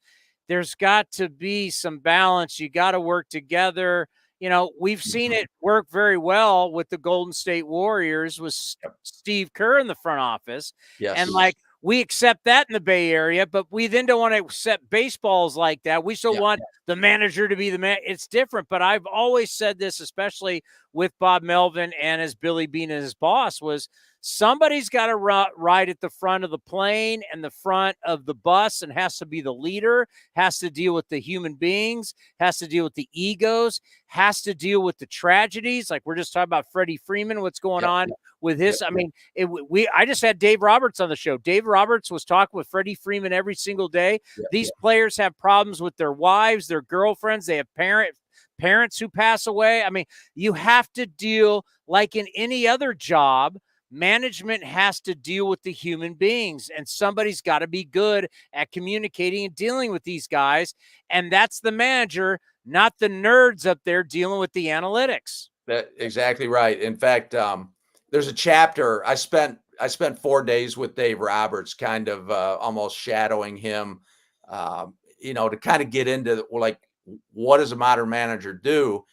there's got to be some balance. You got to work together. We've seen it work very well with the Golden State Warriors with Steve Kerr in the front office. Yes. And we accept that in the Bay Area, but we then don't want to accept baseballs like that. We still want the manager to be the man. It's different, but I've always said this, especially with Bob Melvin and as Billy Beane as his boss, was somebody's got to ride at the front of the plane and the front of the bus, and has to be the leader, has to deal with the human beings, has to deal with the egos, has to deal with the tragedies. Like we're just talking about Freddie Freeman, what's going on with his. I mean, I just had Dave Roberts on the show. Dave Roberts was talking with Freddie Freeman every single day. These players have problems with their wives, their girlfriends. They have parents who pass away. I mean, you have to deal like in any other job. Management has to deal with the human beings, and somebody's got to be good at communicating and dealing with these guys. And that's the manager, not the nerds up there dealing with the analytics. That's exactly right. In fact, there's a chapter I spent 4 days with Dave Roberts, kind of almost shadowing him, to kind of get into what does a modern manager do?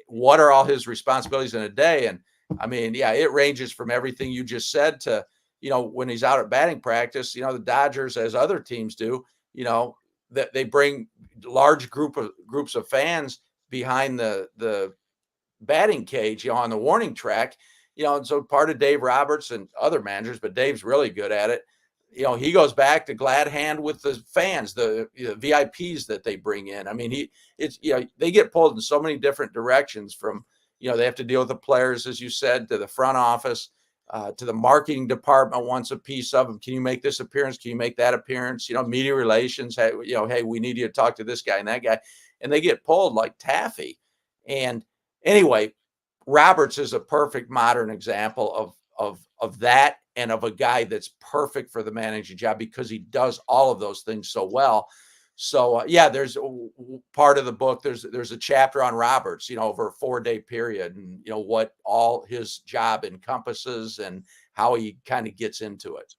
What are all his responsibilities in a day? And I mean, it ranges from everything you just said to, when he's out at batting practice, the Dodgers, as other teams do, that they bring large groups of fans behind the batting cage, on the warning track, and so part of Dave Roberts and other managers, but Dave's really good at it. He goes back to glad hand with the fans, the VIPs that they bring in. I mean, they get pulled in so many different directions, from, they have to deal with the players, as you said, to the front office, to the marketing department wants a piece of them. Can you make this appearance? Can you make that appearance? Media relations. Hey, hey, we need you to talk to this guy and that guy. And they get pulled like taffy. And anyway, Roberts is a perfect modern example of that, and of a guy that's perfect for the managing job, because he does all of those things so well. So there's part of the book. There's a chapter on Roberts, over a 4-day period, and what all his job encompasses and how he kind of gets into it.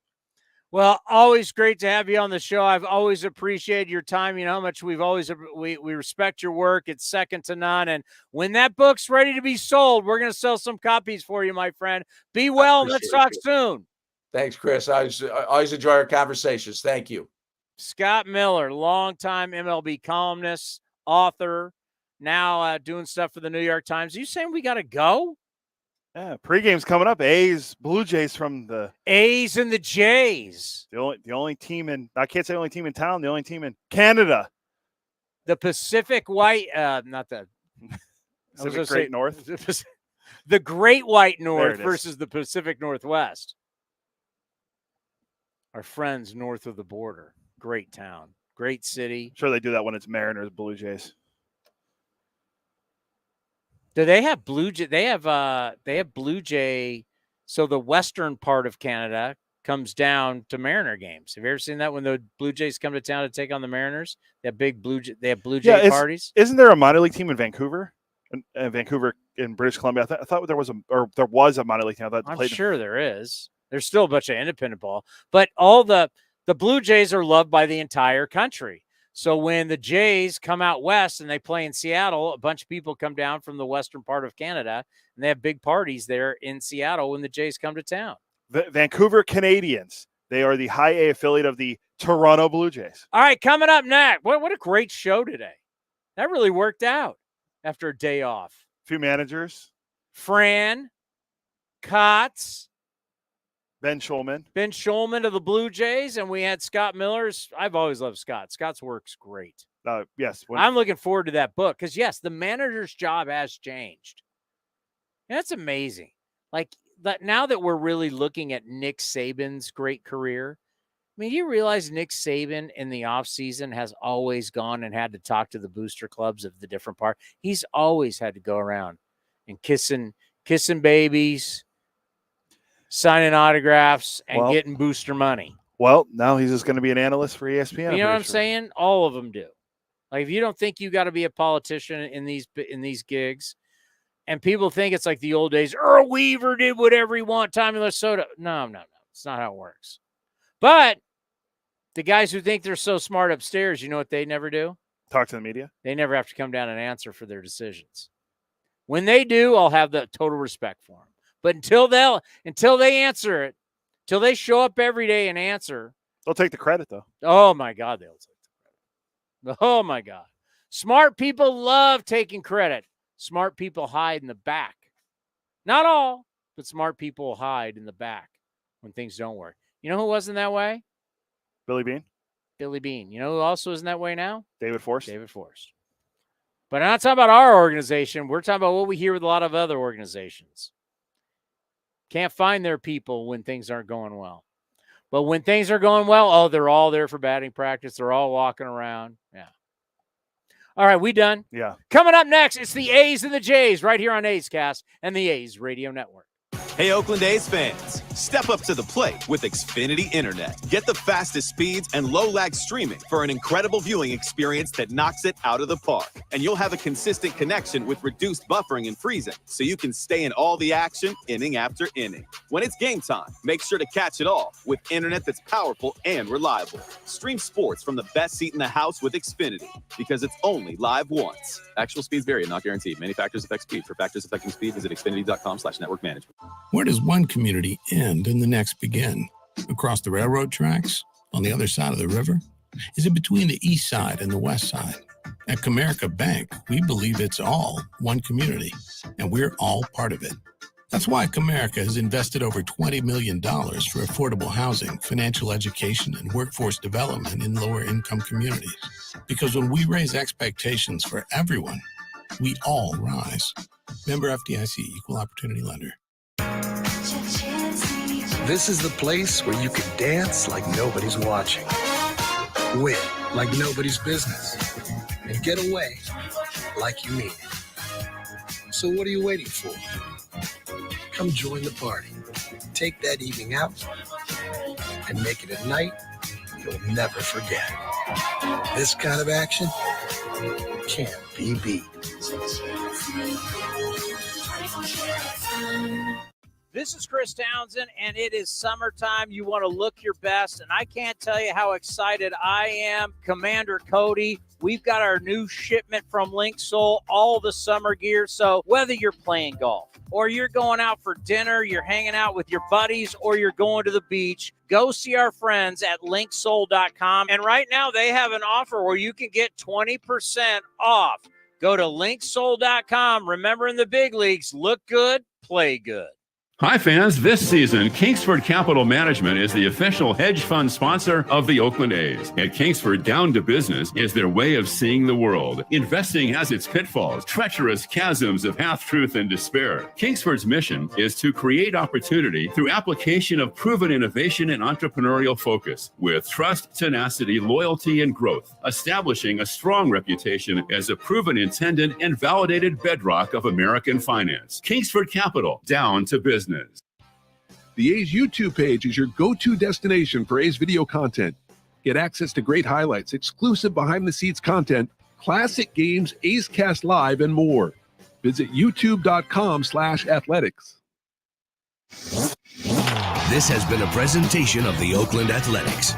Well, always great to have you on the show. I've always appreciated your time. You know how much we respect your work. It's second to none. And when that book's ready to be sold, we're going to sell some copies for you, my friend. Be well, and let's talk soon. Thanks, Chris. I always enjoy our conversations. Thank you. Scott Miller, longtime MLB columnist, author, now doing stuff for the New York Times. Are you saying we got to go? Yeah, pregame's coming up. A's, Blue Jays from the A's and the Jays. The only team I can't say the only team in town, the only team in Canada. The Pacific White, not the Pacific Great North. The Great White North versus the Pacific Northwest. Our friends north of the border. Great town, great city. Sure, they do that when it's Mariners, Blue Jays. Do they have Blue Jay? They have Blue Jay. So the western part of Canada comes down to Mariner games. Have you ever seen that when the Blue Jays come to town to take on the Mariners? They have big Blue Jay parties. Isn't there a minor league team in Vancouver? Vancouver in British Columbia. I thought there was a minor league team. I'm sure there is. There's still a bunch of independent ball, but all the the Blue Jays are loved by the entire country. So when the Jays come out west and they play in Seattle, a bunch of people come down from the western part of Canada, and they have big parties there in Seattle when the Jays come to town. The Vancouver Canadians, they are the high A affiliate of the Toronto Blue Jays. All right, coming up next. What a great show today. That really worked out after a day off. Few managers. Fran, Kotsay, Ben Shulman of the Blue Jays, and we had Scott Miller's. I've always loved Scott. Scott's work's great. Yes. I'm looking forward to that book because, yes, the manager's job has changed. That's amazing. Like, now that we're really looking at Nick Saban's great career, I mean, you realize Nick Saban in the offseason has always gone and had to talk to the booster clubs of the different parts. He's always had to go around and kissing babies, signing autographs, and getting booster money. Well, now he's just going to be an analyst for ESPN. You know what I'm saying? All of them do. Like, if you don't think you got to be a politician in these gigs, and people think it's like the old days, Earl Weaver did whatever he wanted, Tommy Lasoda. No. It's not how it works. But the guys who think they're so smart upstairs, you know what they never do? Talk to the media. They never have to come down and answer for their decisions. When they do, I'll have the total respect for them. But until they answer it, till they show up every day and answer, they'll take the credit, though. Oh my God, they'll take the credit. Oh my God. Smart people love taking credit. Smart people hide in the back. Not all, but smart people hide in the back when things don't work. You know who wasn't that way? Billy Beane. Billy Beane. You know who also isn't that way now? David Forst. But I'm not talking about our organization. We're talking about what we hear with a lot of other organizations. Can't find their people when things aren't going well. But when things are going well, they're all there for batting practice. They're all walking around. Yeah. All right, we done? Yeah. Coming up next, it's the A's and the Jays right here on A's Cast and the A's Radio Network. Hey, Oakland A's fans, step up to the plate with Xfinity Internet. Get the fastest speeds and low-lag streaming for an incredible viewing experience that knocks it out of the park. And you'll have a consistent connection with reduced buffering and freezing, so you can stay in all the action inning after inning. When it's game time, make sure to catch it all with internet that's powerful and reliable. Stream sports from the best seat in the house with Xfinity, because it's only live once. Actual speeds vary and not guaranteed. Many factors affect speed. For factors affecting speed, visit xfinity.com/network management. Where does one community end and the next begin? Across the railroad tracks? On the other side of the river? Is it between the east side and the west side? At Comerica Bank, we believe it's all one community, and we're all part of it. That's why Comerica has invested over $20 million for affordable housing, financial education, and workforce development in lower-income communities. Because when we raise expectations for everyone, we all rise. Member FDIC, Equal Opportunity Lender. This is the place where you can dance like nobody's watching, win like nobody's business, and get away like you mean it. So what are you waiting for? Come join the party. Take that evening out and make it a night you'll never forget. This kind of action can't be beat. This is Chris Townsend, and it is summertime. You want to look your best, and I can't tell you how excited I am. Commander Cody, we've got our new shipment from Link Soul, all the summer gear. So whether you're playing golf or you're going out for dinner, you're hanging out with your buddies, or you're going to the beach, go see our friends at linksoul.com. And right now they have an offer where you can get 20% off. Go to linksoul.com. Remember, in the big leagues, look good, play good. Hi, fans. This season, Kingsford Capital Management is the official hedge fund sponsor of the Oakland A's. At Kingsford, down to business is their way of seeing the world. Investing has its pitfalls, treacherous chasms of half-truth and despair. Kingsford's mission is to create opportunity through application of proven innovation and entrepreneurial focus with trust, tenacity, loyalty, and growth, establishing a strong reputation as a proven intended and validated bedrock of American finance. Kingsford Capital, down to business. The A's YouTube page is your go-to destination for A's video content. Get access to great highlights, exclusive behind-the-scenes content, classic games, A's Cast Live, and more. Visit youtube.com/athletics. This has been a presentation of the Oakland Athletics.